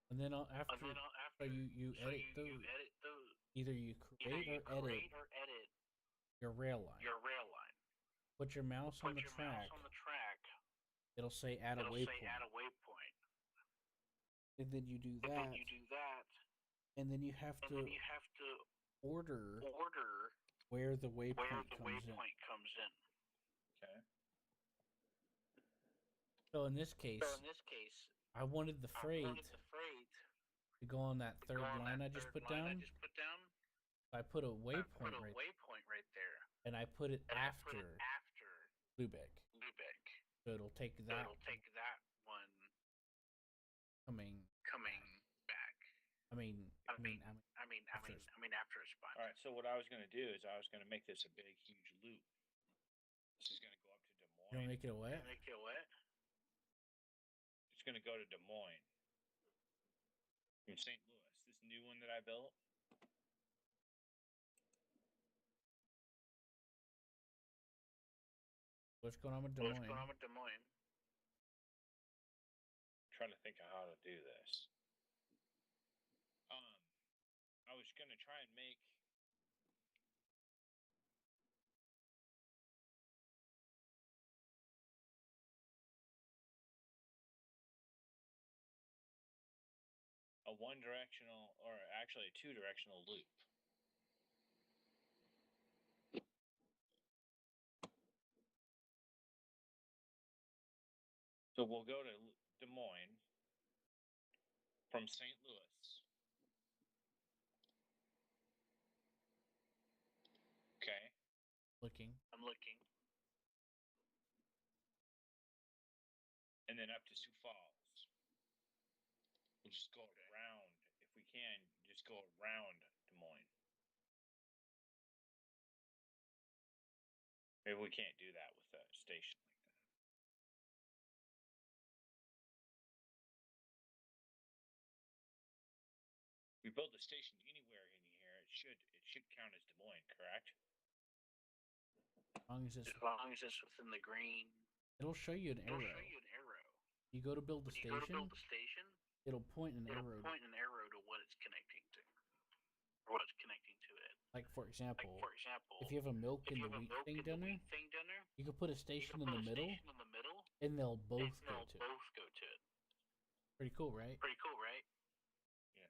Speaker 2: And then
Speaker 3: And
Speaker 2: after,
Speaker 3: then
Speaker 2: so
Speaker 3: after,
Speaker 2: you
Speaker 3: so
Speaker 2: edit
Speaker 3: you
Speaker 2: the
Speaker 3: edit the
Speaker 2: either you create or edit
Speaker 3: edit
Speaker 2: your rail line.
Speaker 3: your rail line.
Speaker 2: Put your mouse on
Speaker 3: Put
Speaker 2: the
Speaker 3: your
Speaker 2: track.
Speaker 3: mouse on the track.
Speaker 2: It'll say add a
Speaker 3: It'll say
Speaker 2: waypoint.
Speaker 3: add a waypoint.
Speaker 2: And then you do
Speaker 3: And
Speaker 2: that.
Speaker 3: then you do that.
Speaker 2: And then you have
Speaker 3: And
Speaker 2: to
Speaker 3: then you have to
Speaker 2: order
Speaker 3: order
Speaker 2: where the
Speaker 3: where
Speaker 2: waypoint
Speaker 3: the
Speaker 2: comes in.
Speaker 3: waypoint comes in.
Speaker 5: Okay.
Speaker 2: So in this case,
Speaker 3: So in this case,
Speaker 2: I wanted the
Speaker 3: I
Speaker 2: freight
Speaker 3: wanted the freight
Speaker 2: to go on that
Speaker 3: to
Speaker 2: third
Speaker 3: go on
Speaker 2: line
Speaker 3: that
Speaker 2: I just
Speaker 3: third
Speaker 2: put
Speaker 3: line I
Speaker 2: down.
Speaker 3: just put down.
Speaker 2: I put a
Speaker 3: I put
Speaker 2: waypoint
Speaker 3: a
Speaker 2: right,
Speaker 3: waypoint right there.
Speaker 2: and I put it
Speaker 3: And I put it
Speaker 2: after
Speaker 3: after
Speaker 2: Lubeck.
Speaker 3: Lubeck.
Speaker 2: So it'll take
Speaker 3: So
Speaker 2: that
Speaker 3: it'll take that one
Speaker 2: coming.
Speaker 3: coming back.
Speaker 2: I mean,
Speaker 3: after it's spun.
Speaker 5: All right. So what I was going to do is I was going to make this a big, huge loop. This is going to go up to Des
Speaker 2: You don't
Speaker 5: Moines.
Speaker 2: make it a wet.
Speaker 3: Make it wet.
Speaker 5: It's going to go to Des Moines from St. Louis. This new one that I built.
Speaker 2: What's going on with Des
Speaker 3: What's
Speaker 2: Moines?
Speaker 3: going on with Des Moines?
Speaker 5: Trying to think of how to do this. I was going to try and make a one-directional, or actually a two-directional loop. So we'll go to Des Moines from St. Louis. Okay.
Speaker 2: Looking.
Speaker 3: I'm looking.
Speaker 5: And then up to Sioux Falls. We'll just go around, if we can, just go around Des Moines. Maybe we can't do that with a station like that. We build a station anywhere in here, it should count as Des Moines, correct?
Speaker 2: As long as
Speaker 3: it's within the green.
Speaker 2: it'll show you an
Speaker 3: It'll
Speaker 2: arrow.
Speaker 3: show you an arrow.
Speaker 2: You go to build the
Speaker 3: When you go to
Speaker 2: station.
Speaker 3: build the station,
Speaker 2: It'll point an
Speaker 3: it'll
Speaker 2: arrow.
Speaker 3: point an arrow to what it's connecting to, or what it's connecting to it.
Speaker 2: Like for example, if
Speaker 3: If
Speaker 2: you have a milk
Speaker 3: you
Speaker 2: and the
Speaker 3: have a
Speaker 2: wheat
Speaker 3: milk
Speaker 2: thing
Speaker 3: and the
Speaker 2: down there,
Speaker 3: wheat thing down there,
Speaker 2: you could put a
Speaker 3: you
Speaker 2: station
Speaker 3: can
Speaker 2: in
Speaker 3: put
Speaker 2: the
Speaker 3: a
Speaker 2: middle,
Speaker 3: station in the middle,
Speaker 2: and they'll
Speaker 3: and
Speaker 2: both go
Speaker 3: they'll
Speaker 2: to it.
Speaker 3: both go to it.
Speaker 2: Pretty cool, right?
Speaker 3: Pretty cool, right?
Speaker 5: Yeah.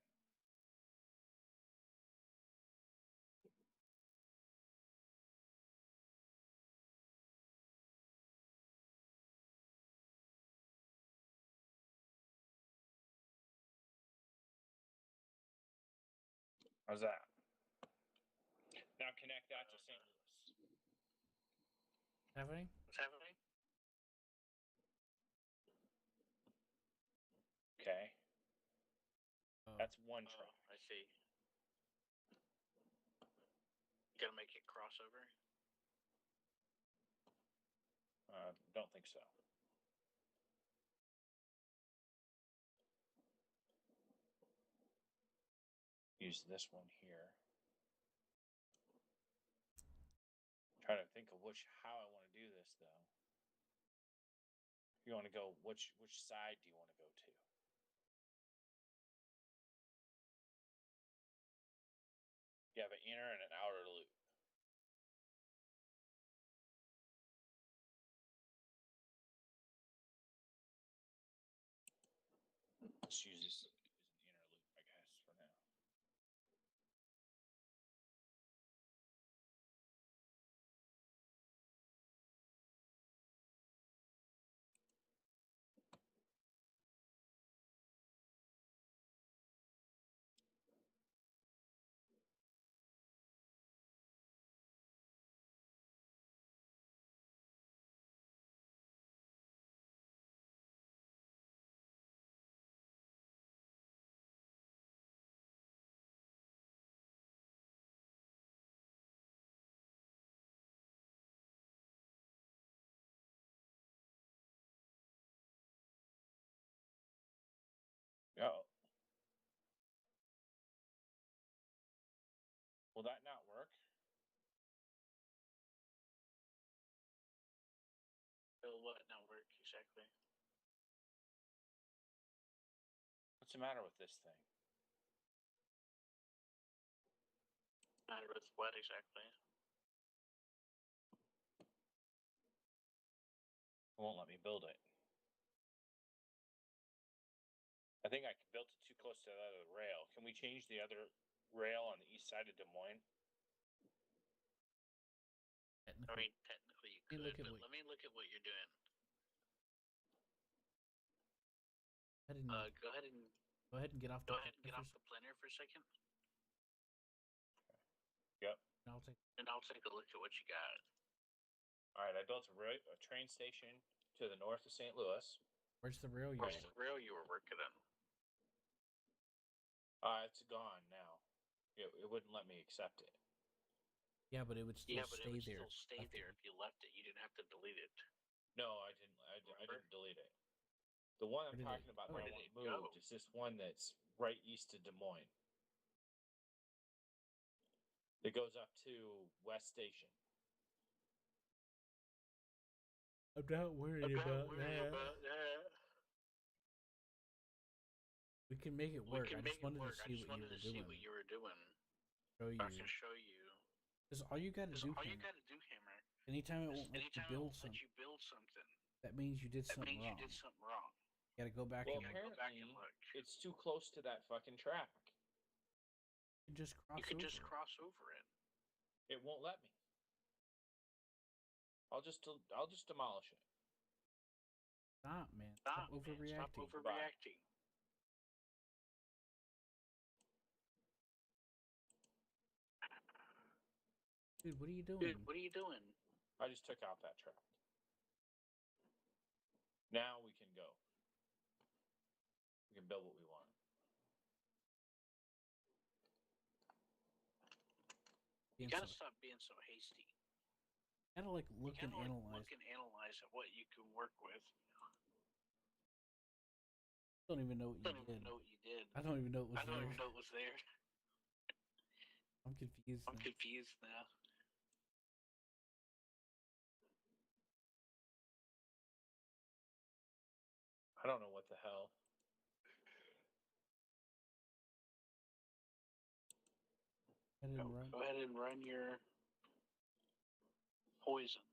Speaker 5: How's that? Now connect that to St. Louis.
Speaker 2: Happening?
Speaker 3: What's happening?
Speaker 5: Okay.
Speaker 2: Oh.
Speaker 5: That's one track.
Speaker 3: I see. You gotta make it crossover.
Speaker 5: Don't think so. Use this one here. Try to think of how I want to do this though. You want to go which side do you want to go to? You have an inner and an outer loop. Let's use this as an inner loop, I guess, for now. Oh. Will that not work?
Speaker 3: Will what not work exactly?
Speaker 5: What's the matter with this thing?
Speaker 3: Matter with what exactly?
Speaker 5: It won't let me build it. I think I built it too close to the other rail. Can we change the other rail on the east side of Des Moines?
Speaker 3: I mean, technically you could, but let me look at what you're doing. Go ahead and
Speaker 2: get off
Speaker 3: go
Speaker 2: the
Speaker 3: ahead and get off the planner for a second,
Speaker 5: Yep.
Speaker 3: and I'll take a look at what you got.
Speaker 5: All right, I built a train station to the north of St. Louis.
Speaker 2: Where's the rail you
Speaker 3: Where's the rail you were working on?
Speaker 5: It's gone now. It wouldn't let me accept it.
Speaker 2: Yeah, but it would still stay there.
Speaker 3: Still stay there if you left it. You didn't have to delete it.
Speaker 5: No, I didn't. I didn't delete it. The one I'm talking about that I want moved is this one that's right east of Des Moines. It goes up to West Station.
Speaker 2: I'm not worried about that. We can make it work. I just wanted to see what you were doing.
Speaker 3: I can show you.
Speaker 2: Because all you gotta do,
Speaker 3: Hammer.
Speaker 2: anytime it won't let you build something, that means you did something wrong. You gotta go back and
Speaker 5: look. It's too close to that fucking track.
Speaker 2: You can just
Speaker 3: cross over it.
Speaker 5: It won't let me. I'll just demolish it.
Speaker 2: Stop, man. Stop overreacting. Dude, what are you doing?
Speaker 5: I just took out that track. Now we can go. We can build what we want.
Speaker 3: You gotta stop being so hasty.
Speaker 2: You gotta look and analyze.
Speaker 3: At what you can work with.
Speaker 2: I don't even know what you did. I don't even know it was there. I'm confused now.
Speaker 5: I don't know what the hell.
Speaker 3: Go ahead and run your poison.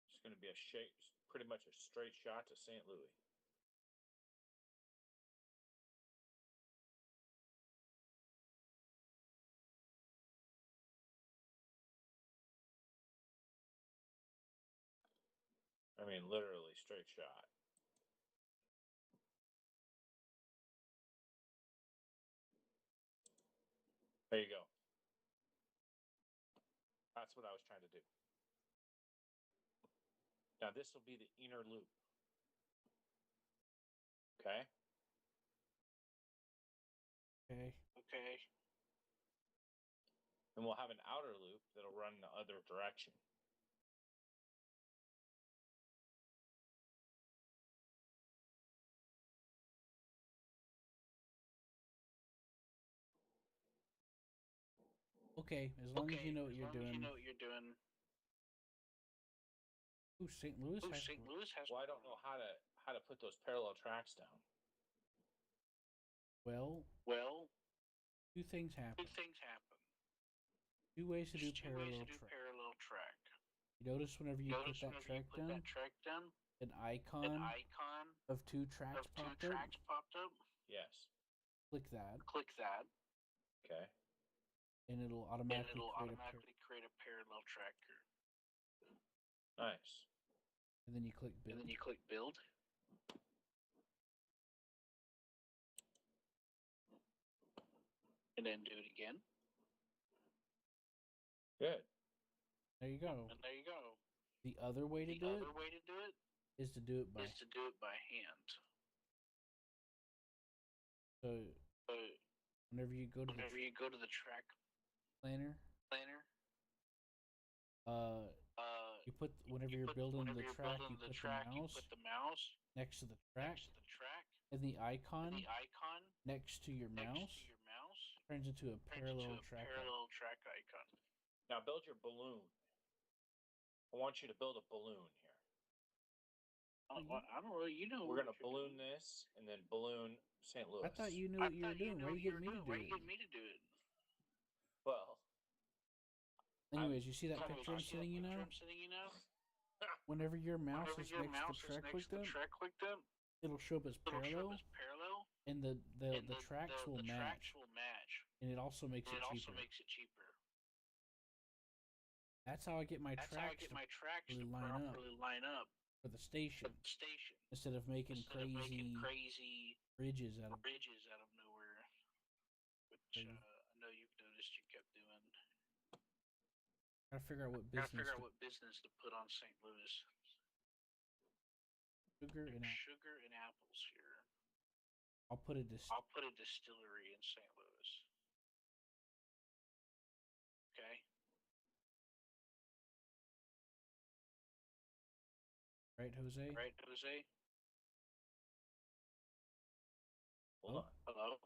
Speaker 5: It's going to be pretty much a straight shot to St. Louis. I mean, literally straight shot. There you go. That's what I was trying to do. Now this will be the inner loop. Okay?
Speaker 2: Okay.
Speaker 5: And we'll have an outer loop that'll run the other direction.
Speaker 2: Okay, as long as you know what you're doing. Ooh, St. Louis has.
Speaker 5: Well, I don't know how to put those parallel tracks down.
Speaker 2: Well, two things happen. Two ways to do parallel track. You notice whenever you put that track down, an icon of two tracks popped up.
Speaker 5: Yes.
Speaker 2: Click that.
Speaker 5: Okay.
Speaker 2: And it'll automatically
Speaker 3: create a parallel tracker.
Speaker 5: Nice.
Speaker 2: And then you click build.
Speaker 3: And then do it again.
Speaker 5: Good.
Speaker 2: There you go. The other way to do it is to do it by
Speaker 3: hand.
Speaker 2: So whenever you go to
Speaker 3: the track
Speaker 2: planner, You put whenever you're building the track, you put the mouse next to the track, and the icon next to your mouse turns into a parallel track
Speaker 3: icon.
Speaker 5: Now build your balloon. I want you to build a balloon here.
Speaker 3: I don't know. You know.
Speaker 5: We're gonna balloon this and then balloon St. Louis.
Speaker 2: I thought you knew what you were doing. Why are you getting me to do it?
Speaker 5: Well,
Speaker 2: anyways, you see that picture I'm sending you now? Whenever your mouse is next to the track like that, it'll show up as parallel, and the tracks will match, and it also makes it cheaper. That's how I get my tracks to properly line up for the station, instead of making crazy bridges out of
Speaker 3: nowhere, which I know you've noticed you kept doing.
Speaker 2: Gotta figure out what
Speaker 3: business to put on St. Louis.
Speaker 2: Sugar and
Speaker 3: apples here.
Speaker 2: I'll put a
Speaker 3: distillery in St. Louis. Okay.
Speaker 2: Right, Jose?
Speaker 5: Hold on.
Speaker 3: Hello?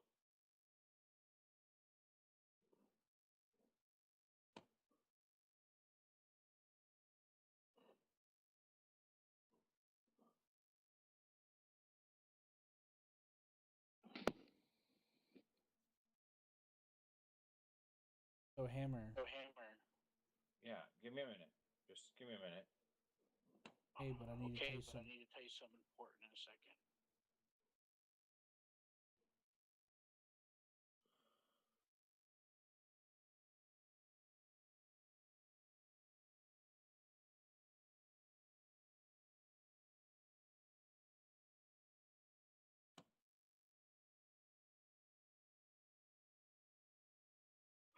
Speaker 2: So Hammer.
Speaker 5: Yeah, give me a minute. Just give me a minute.
Speaker 2: Hey, but I need to tell you something.
Speaker 3: Important in a second.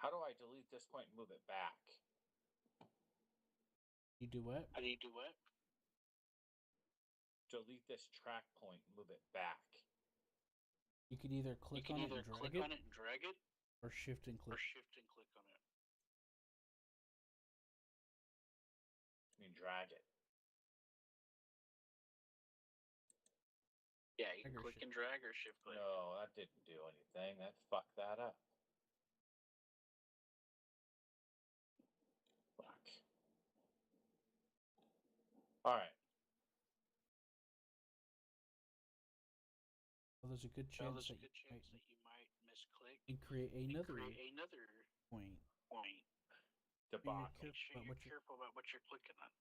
Speaker 5: How do I delete this point and move it back?
Speaker 2: You do what?
Speaker 5: Delete this track point and move it back.
Speaker 2: You can either click on it and drag it, or shift and click.
Speaker 3: On it.
Speaker 5: I mean, drag it.
Speaker 3: Yeah, you can click and drag or shift click.
Speaker 5: No, that didn't do anything. That fucked that up. Fuck. All right.
Speaker 2: Well, there's a good chance that
Speaker 3: you might misclick
Speaker 2: and create another point.
Speaker 5: Debacle.
Speaker 3: Make sure you're careful about what you're clicking on.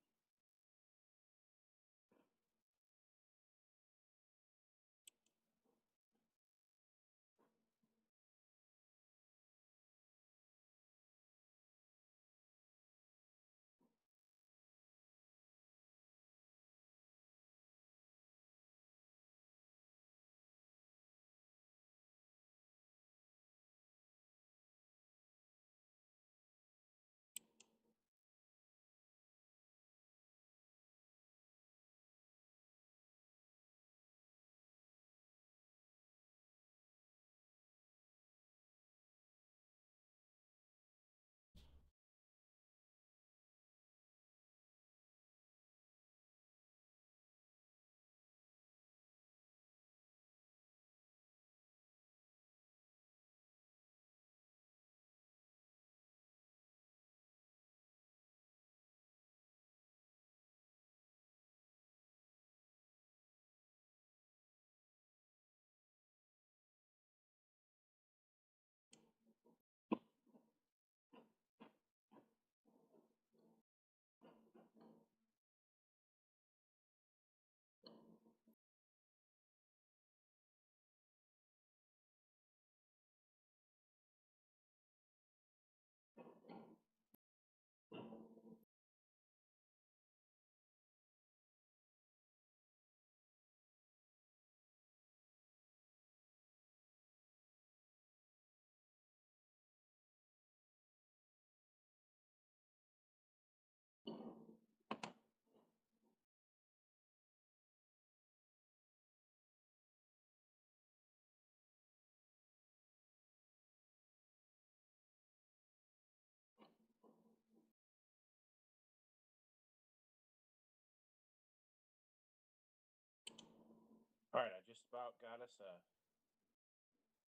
Speaker 5: All right, I just about got us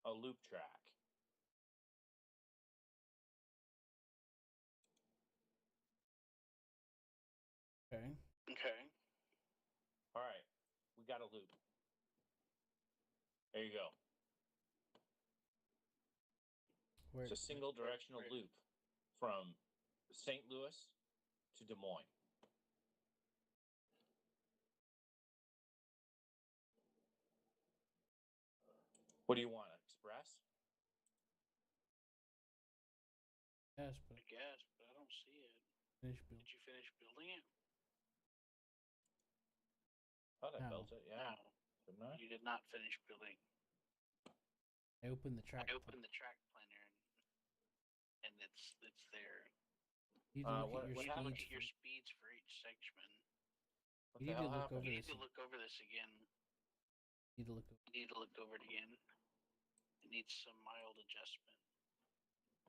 Speaker 5: a loop track.
Speaker 2: Okay.
Speaker 3: Okay.
Speaker 5: All right, we got a loop. There you go.
Speaker 2: Where?
Speaker 5: It's a single directional loop from St. Louis to Des Moines. What do you want? Express?
Speaker 2: Yes, but
Speaker 3: I guess, but I don't see it.
Speaker 2: finish build.
Speaker 3: Did you finish building it?
Speaker 5: Thought I
Speaker 2: No.
Speaker 5: built it. Yeah.
Speaker 3: No,
Speaker 5: Didn't I?
Speaker 3: you did not finish building.
Speaker 2: I opened the track.
Speaker 3: I opened the track planner and it's there.
Speaker 2: You need to look
Speaker 5: what-
Speaker 2: at your
Speaker 5: what
Speaker 3: You need to
Speaker 2: speeds.
Speaker 3: look at your
Speaker 2: for-
Speaker 3: speeds for each section.
Speaker 5: What
Speaker 2: You
Speaker 5: the
Speaker 2: need to
Speaker 5: hell
Speaker 2: look
Speaker 5: happened?
Speaker 2: over
Speaker 3: You
Speaker 2: this.
Speaker 3: need to look over this again.
Speaker 2: You need to look.
Speaker 3: You need to look over it again. It needs some mild adjustment.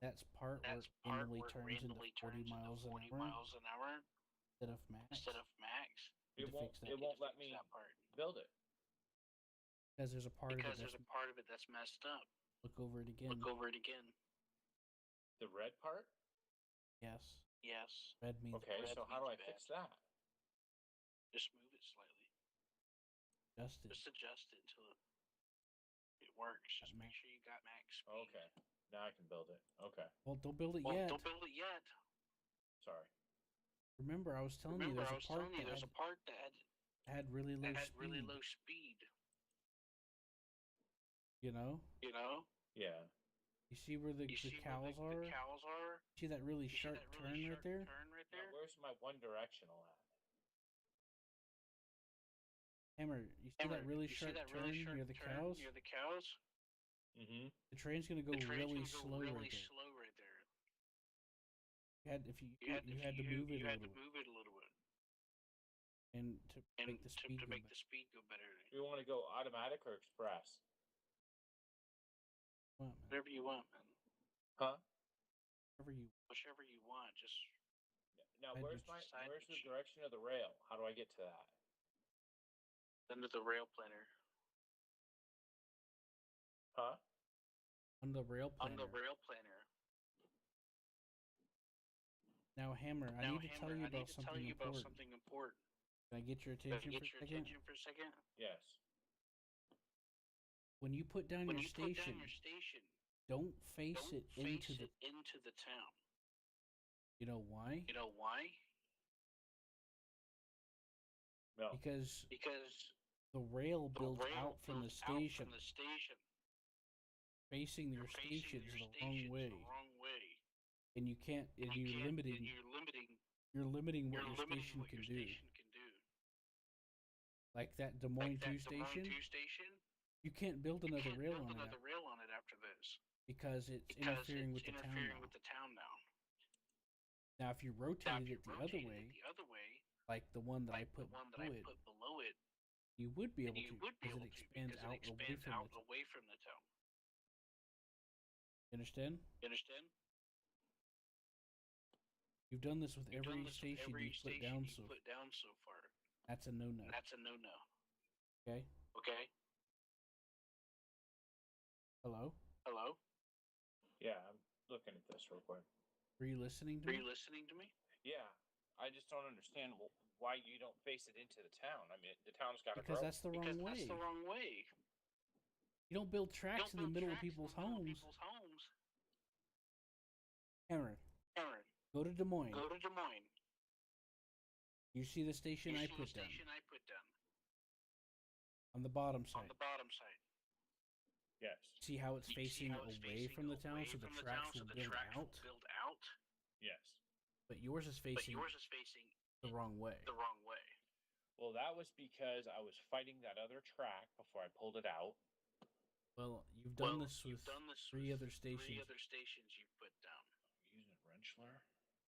Speaker 2: That's part where
Speaker 3: That's
Speaker 2: it
Speaker 3: part
Speaker 2: randomly
Speaker 3: where it
Speaker 2: turns into
Speaker 3: randomly
Speaker 2: 40
Speaker 3: turns into
Speaker 2: miles
Speaker 3: 40
Speaker 2: an hour
Speaker 3: miles an hour
Speaker 2: instead of max.
Speaker 3: instead of max.
Speaker 2: Need
Speaker 5: It
Speaker 2: to
Speaker 5: won't.
Speaker 2: fix that.
Speaker 5: It won't let
Speaker 3: Fix
Speaker 5: me
Speaker 3: that part
Speaker 5: build it.
Speaker 2: Because there's a part of it
Speaker 3: because
Speaker 2: that's
Speaker 3: there's a part of it that's messed up.
Speaker 2: look over it again.
Speaker 3: Look over it again.
Speaker 5: The red part.
Speaker 2: Yes.
Speaker 3: Yes.
Speaker 2: Red means
Speaker 5: Okay.
Speaker 3: red
Speaker 5: So how do I
Speaker 3: means
Speaker 5: fix
Speaker 3: bad.
Speaker 5: that?
Speaker 3: Just move it slightly.
Speaker 2: adjusted.
Speaker 3: Just adjust it until it works. Just make
Speaker 2: max.
Speaker 3: sure you got max speed.
Speaker 5: Okay. Now I can build it. Okay.
Speaker 2: Well, don't build it
Speaker 3: Well,
Speaker 2: yet.
Speaker 3: don't build it yet.
Speaker 5: Sorry.
Speaker 2: Remember, I was telling you there's a part that
Speaker 3: there's a part that
Speaker 2: had really low
Speaker 3: had
Speaker 2: speed.
Speaker 3: really low speed.
Speaker 2: You know?
Speaker 3: You know?
Speaker 5: Yeah.
Speaker 2: You see where the cows are?
Speaker 3: The cows are.
Speaker 2: See that really
Speaker 3: You see
Speaker 2: sharp
Speaker 3: that really
Speaker 2: turn right
Speaker 3: sharp
Speaker 2: there?
Speaker 3: turn right
Speaker 5: Now,
Speaker 3: there?
Speaker 5: where's my one directional at?
Speaker 2: Hammer, you see that really sharp turn near the cows?
Speaker 3: Near the cows?
Speaker 5: Mm-hmm.
Speaker 2: The train's gonna go
Speaker 3: The train's
Speaker 2: really
Speaker 3: gonna go
Speaker 2: slow
Speaker 3: really
Speaker 2: right there.
Speaker 3: slow right there.
Speaker 2: You had to move it a little bit, and to
Speaker 3: And
Speaker 2: make the speed
Speaker 3: to
Speaker 2: go
Speaker 3: make
Speaker 2: better.
Speaker 3: the speed go better.
Speaker 5: Do you want to go automatic or express?
Speaker 2: Come on, man.
Speaker 3: Whatever you want, man.
Speaker 5: Huh?
Speaker 3: Whichever you want. Just
Speaker 5: Now,
Speaker 2: I
Speaker 5: where's
Speaker 2: do-
Speaker 5: the direction of the rail? How do I get to that?
Speaker 3: under the rail planner.
Speaker 5: Huh?
Speaker 2: on the rail
Speaker 3: On
Speaker 2: planner.
Speaker 3: the rail planner.
Speaker 2: Now, Hammer, I need to tell you about something important.
Speaker 3: something important.
Speaker 2: Can I get your
Speaker 3: Can I
Speaker 2: attention
Speaker 3: get
Speaker 2: for
Speaker 3: your
Speaker 2: a second?
Speaker 3: attention for a second?
Speaker 5: Yes.
Speaker 2: When you put down
Speaker 3: When
Speaker 2: your
Speaker 3: you put down
Speaker 2: station,
Speaker 3: your station,
Speaker 2: don't face
Speaker 3: don't
Speaker 2: it
Speaker 3: face
Speaker 2: into the.
Speaker 3: it into the town.
Speaker 2: You know why?
Speaker 3: You know why?
Speaker 5: No.
Speaker 2: Because
Speaker 3: Because
Speaker 2: the rail
Speaker 3: the
Speaker 2: builds
Speaker 3: rail
Speaker 2: out from the
Speaker 3: builds out
Speaker 2: station,
Speaker 3: from the station.
Speaker 2: facing your
Speaker 3: You're facing
Speaker 2: stations
Speaker 3: your
Speaker 2: the wrong
Speaker 3: stations
Speaker 2: way,
Speaker 3: the wrong way.
Speaker 2: and you can't. And
Speaker 3: You
Speaker 2: you're
Speaker 3: can't.
Speaker 2: limiting.
Speaker 3: You're limiting.
Speaker 2: You're limiting what your station
Speaker 3: what
Speaker 2: can
Speaker 3: your
Speaker 2: do.
Speaker 3: station can do.
Speaker 2: Like that Des
Speaker 3: Like
Speaker 2: Moines
Speaker 3: that
Speaker 2: 2
Speaker 3: Des Moines
Speaker 2: station,
Speaker 3: 2 station.
Speaker 2: you can't build
Speaker 3: You
Speaker 2: another
Speaker 3: can't
Speaker 2: rail
Speaker 3: build
Speaker 2: on it
Speaker 3: another rail on it after this.
Speaker 2: because it's
Speaker 3: Because
Speaker 2: interfering
Speaker 3: it's
Speaker 2: with the town
Speaker 3: interfering
Speaker 2: now.
Speaker 3: with the town now.
Speaker 2: Now, if you
Speaker 3: Now,
Speaker 2: rotated
Speaker 3: if you
Speaker 2: it the other
Speaker 3: rotated
Speaker 2: way,
Speaker 3: it the other way,
Speaker 2: like the one that I
Speaker 3: like
Speaker 2: put
Speaker 3: the one that I
Speaker 2: below it,
Speaker 3: put below it,
Speaker 2: you would be
Speaker 3: then
Speaker 2: able
Speaker 3: you
Speaker 2: to
Speaker 3: would be
Speaker 2: because
Speaker 3: able
Speaker 2: it
Speaker 3: to
Speaker 2: expands
Speaker 3: because it
Speaker 2: out away
Speaker 3: expands
Speaker 2: from
Speaker 3: out
Speaker 2: the town.
Speaker 3: away from the town.
Speaker 2: You understand?
Speaker 3: You understand?
Speaker 2: You've done this with
Speaker 3: You've done
Speaker 2: every
Speaker 3: this with
Speaker 2: station
Speaker 3: every
Speaker 2: you've put
Speaker 3: station
Speaker 2: down
Speaker 3: you
Speaker 2: so
Speaker 3: put down so far.
Speaker 2: that's a no-no.
Speaker 3: That's a no-no.
Speaker 2: Okay?
Speaker 3: Okay?
Speaker 2: Hello?
Speaker 3: Hello?
Speaker 5: Yeah, I'm looking at this real quick.
Speaker 2: Were you listening to
Speaker 3: Are
Speaker 2: me?
Speaker 3: you listening to me?
Speaker 5: Yeah, I just don't understand why you don't face it into the town. I mean, the town's got to
Speaker 2: Because
Speaker 5: grow.
Speaker 2: that's the wrong
Speaker 3: Because
Speaker 2: way.
Speaker 3: that's the wrong way.
Speaker 2: You don't build
Speaker 3: You
Speaker 2: tracks
Speaker 3: don't
Speaker 2: in the
Speaker 3: build
Speaker 2: middle of
Speaker 3: tracks in
Speaker 2: people's
Speaker 3: the middle of
Speaker 2: homes.
Speaker 3: people's homes.
Speaker 2: Aaron,
Speaker 3: Aaron,
Speaker 2: go to Des Moines.
Speaker 3: go to Des Moines.
Speaker 2: You see the station
Speaker 3: You
Speaker 2: I
Speaker 3: see
Speaker 2: put
Speaker 3: the
Speaker 2: down
Speaker 3: station I put down
Speaker 2: on the bottom
Speaker 3: on
Speaker 2: side.
Speaker 3: the bottom side.
Speaker 5: Yes.
Speaker 2: See how it's
Speaker 3: You see
Speaker 2: facing
Speaker 3: how it's
Speaker 2: away
Speaker 3: facing
Speaker 2: from the town,
Speaker 3: away
Speaker 2: so the
Speaker 3: from
Speaker 2: tracks
Speaker 3: town,
Speaker 2: will
Speaker 3: so the
Speaker 2: build
Speaker 3: tracks
Speaker 2: out.
Speaker 3: will build out.
Speaker 5: Yes.
Speaker 2: But yours is
Speaker 3: But
Speaker 2: facing
Speaker 3: yours is facing
Speaker 2: the wrong way.
Speaker 3: the wrong way.
Speaker 5: Well, that was because I was fighting that other track before I pulled it out.
Speaker 2: Well, you've done this
Speaker 3: you've
Speaker 2: with
Speaker 3: done this
Speaker 2: three
Speaker 3: with
Speaker 2: other stations.
Speaker 3: 3 other stations you've put down.
Speaker 5: Using Wrenchler.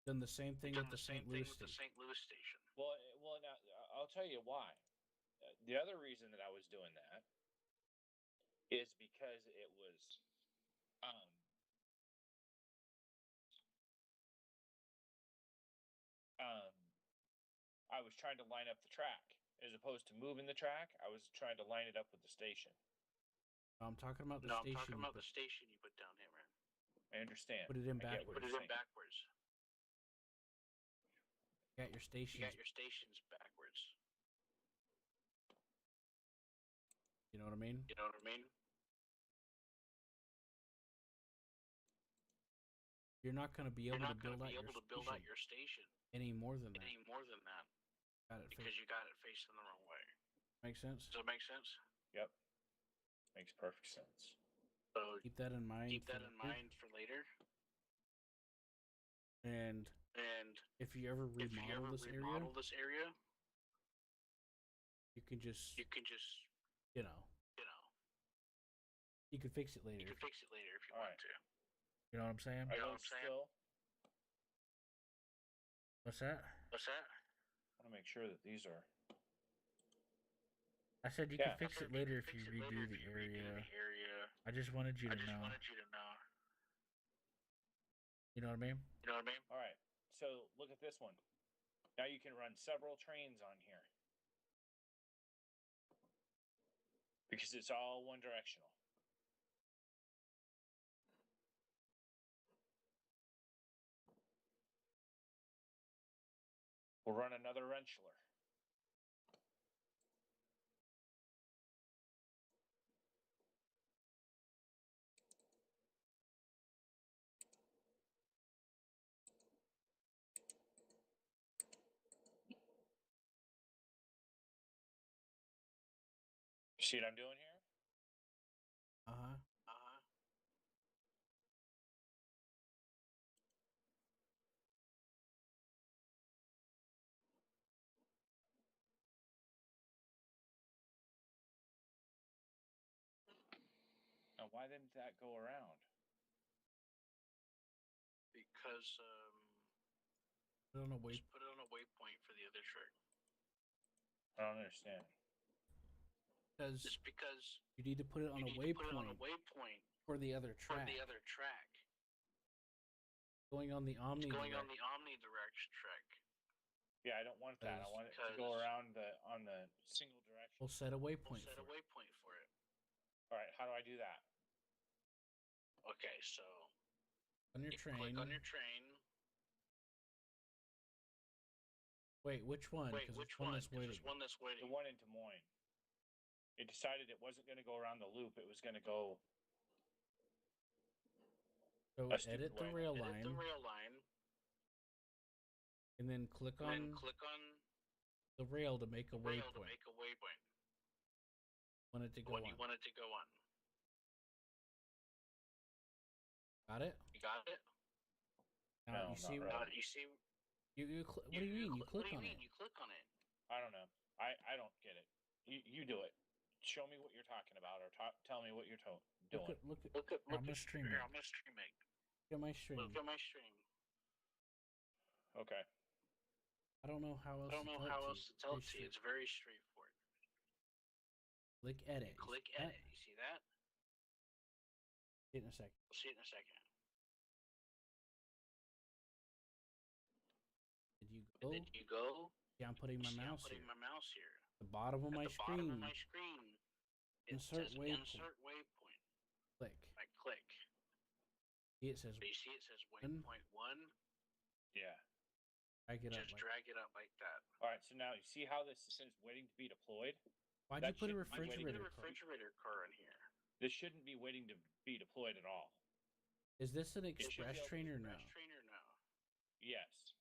Speaker 2: Done the same thing
Speaker 3: Done
Speaker 2: with
Speaker 3: the
Speaker 2: the
Speaker 3: same
Speaker 2: St. Louis
Speaker 3: thing with the
Speaker 2: station.
Speaker 3: St. Louis station.
Speaker 5: Well, now I'll tell you why. The other reason that I was doing that is because it was, um, I was trying to line up the track. as opposed to moving the track. I was trying to line it up with the station.
Speaker 2: I'm talking about the
Speaker 3: No, I'm
Speaker 2: station.
Speaker 3: talking about the station you put down, Hammer.
Speaker 5: I understand.
Speaker 2: Put it in
Speaker 5: I get
Speaker 2: backwards.
Speaker 5: what
Speaker 3: Put it
Speaker 5: you're
Speaker 3: in
Speaker 5: saying.
Speaker 3: backwards.
Speaker 2: You got your stations.
Speaker 3: You got your stations backwards.
Speaker 2: You know what I mean?
Speaker 3: You know what I mean?
Speaker 2: You're not going to be able
Speaker 3: You're
Speaker 2: to
Speaker 3: not going
Speaker 2: build
Speaker 3: to
Speaker 2: out
Speaker 3: be able to build out your station
Speaker 2: any more than that.
Speaker 3: any more than that
Speaker 2: Got it.
Speaker 3: because you got it facing the wrong way.
Speaker 2: Makes sense?
Speaker 3: Does that make sense?
Speaker 5: Yep. Makes perfect sense.
Speaker 3: So
Speaker 2: Keep that in mind.
Speaker 3: keep that in mind for later.
Speaker 2: And if you ever remodel this
Speaker 3: area,
Speaker 2: you can just
Speaker 3: you
Speaker 2: you know you can fix it later.
Speaker 3: You can fix it later if you
Speaker 5: All
Speaker 3: want
Speaker 5: right.
Speaker 3: to.
Speaker 2: You know what I'm saying?
Speaker 5: I
Speaker 3: You know
Speaker 5: will
Speaker 3: what I'm saying?
Speaker 5: still
Speaker 2: What's that?
Speaker 3: What's that?
Speaker 5: want to make sure that these are.
Speaker 2: I said you
Speaker 5: Yeah.
Speaker 2: can fix it later if you redo the area. I just wanted you to know. You know what I mean?
Speaker 3: You know what I mean?
Speaker 5: All right. So look at this one. Now you can run several trains on here because it's all one directional. We'll run another wrenchler. You see what I'm doing here?
Speaker 2: Uh-huh.
Speaker 5: Now, why didn't that go around?
Speaker 3: Because
Speaker 2: Put it on a
Speaker 3: just put it on a waypoint for the other track.
Speaker 5: I don't understand.
Speaker 3: Just because
Speaker 2: you need to put it on a waypoint for the other track. Going on the
Speaker 3: It's going on the omnidirection track.
Speaker 5: Yeah, I don't want that. I want it to go around on the single direction.
Speaker 2: We'll set a waypoint.
Speaker 3: We'll set a waypoint for it.
Speaker 5: All right, how do I do that?
Speaker 3: Okay, so
Speaker 2: On your
Speaker 3: you
Speaker 2: train.
Speaker 3: click on your train.
Speaker 2: Wait, which one?
Speaker 3: Wait, which one?
Speaker 2: That's waiting.
Speaker 3: There's one that's waiting.
Speaker 5: The one in Des Moines. It decided it wasn't going to go around the loop. It was going to go.
Speaker 2: So edit the rail line. And then click on the rail to make a waypoint. Want it to go on.
Speaker 3: You want it to go on.
Speaker 2: Got it?
Speaker 3: You got it?
Speaker 2: Now
Speaker 5: No,
Speaker 2: you see.
Speaker 5: not really.
Speaker 3: You see.
Speaker 2: What do you mean? You click on it.
Speaker 3: You click on it.
Speaker 5: I don't know. I don't get it. You do it. Show me what you're talking about, or tell me what you're doing.
Speaker 2: Look at. I'm gonna stream it.
Speaker 3: I'm gonna stream it.
Speaker 2: Look at my stream.
Speaker 3: Look at my stream.
Speaker 5: Okay.
Speaker 2: I don't know how else.
Speaker 3: To tell it to you. It's very straightforward.
Speaker 2: Click edit.
Speaker 3: Click edit. You see that?
Speaker 2: See it in a second.
Speaker 3: We'll see it in a second.
Speaker 2: Did you go? Yeah, I'm putting my mouse
Speaker 3: here.
Speaker 2: The bottom of my screen. Insert waypoint.
Speaker 3: Insert waypoint.
Speaker 2: Click.
Speaker 3: I click.
Speaker 2: See it says.
Speaker 3: You see it says waypoint 1.
Speaker 5: Yeah.
Speaker 3: Just drag it up like that.
Speaker 5: All right. So now you see how this says waiting to be deployed.
Speaker 2: Why'd you put a refrigerator
Speaker 3: car in here?
Speaker 5: This shouldn't be waiting to be deployed at all.
Speaker 2: Is this an express train or no?
Speaker 5: Yes.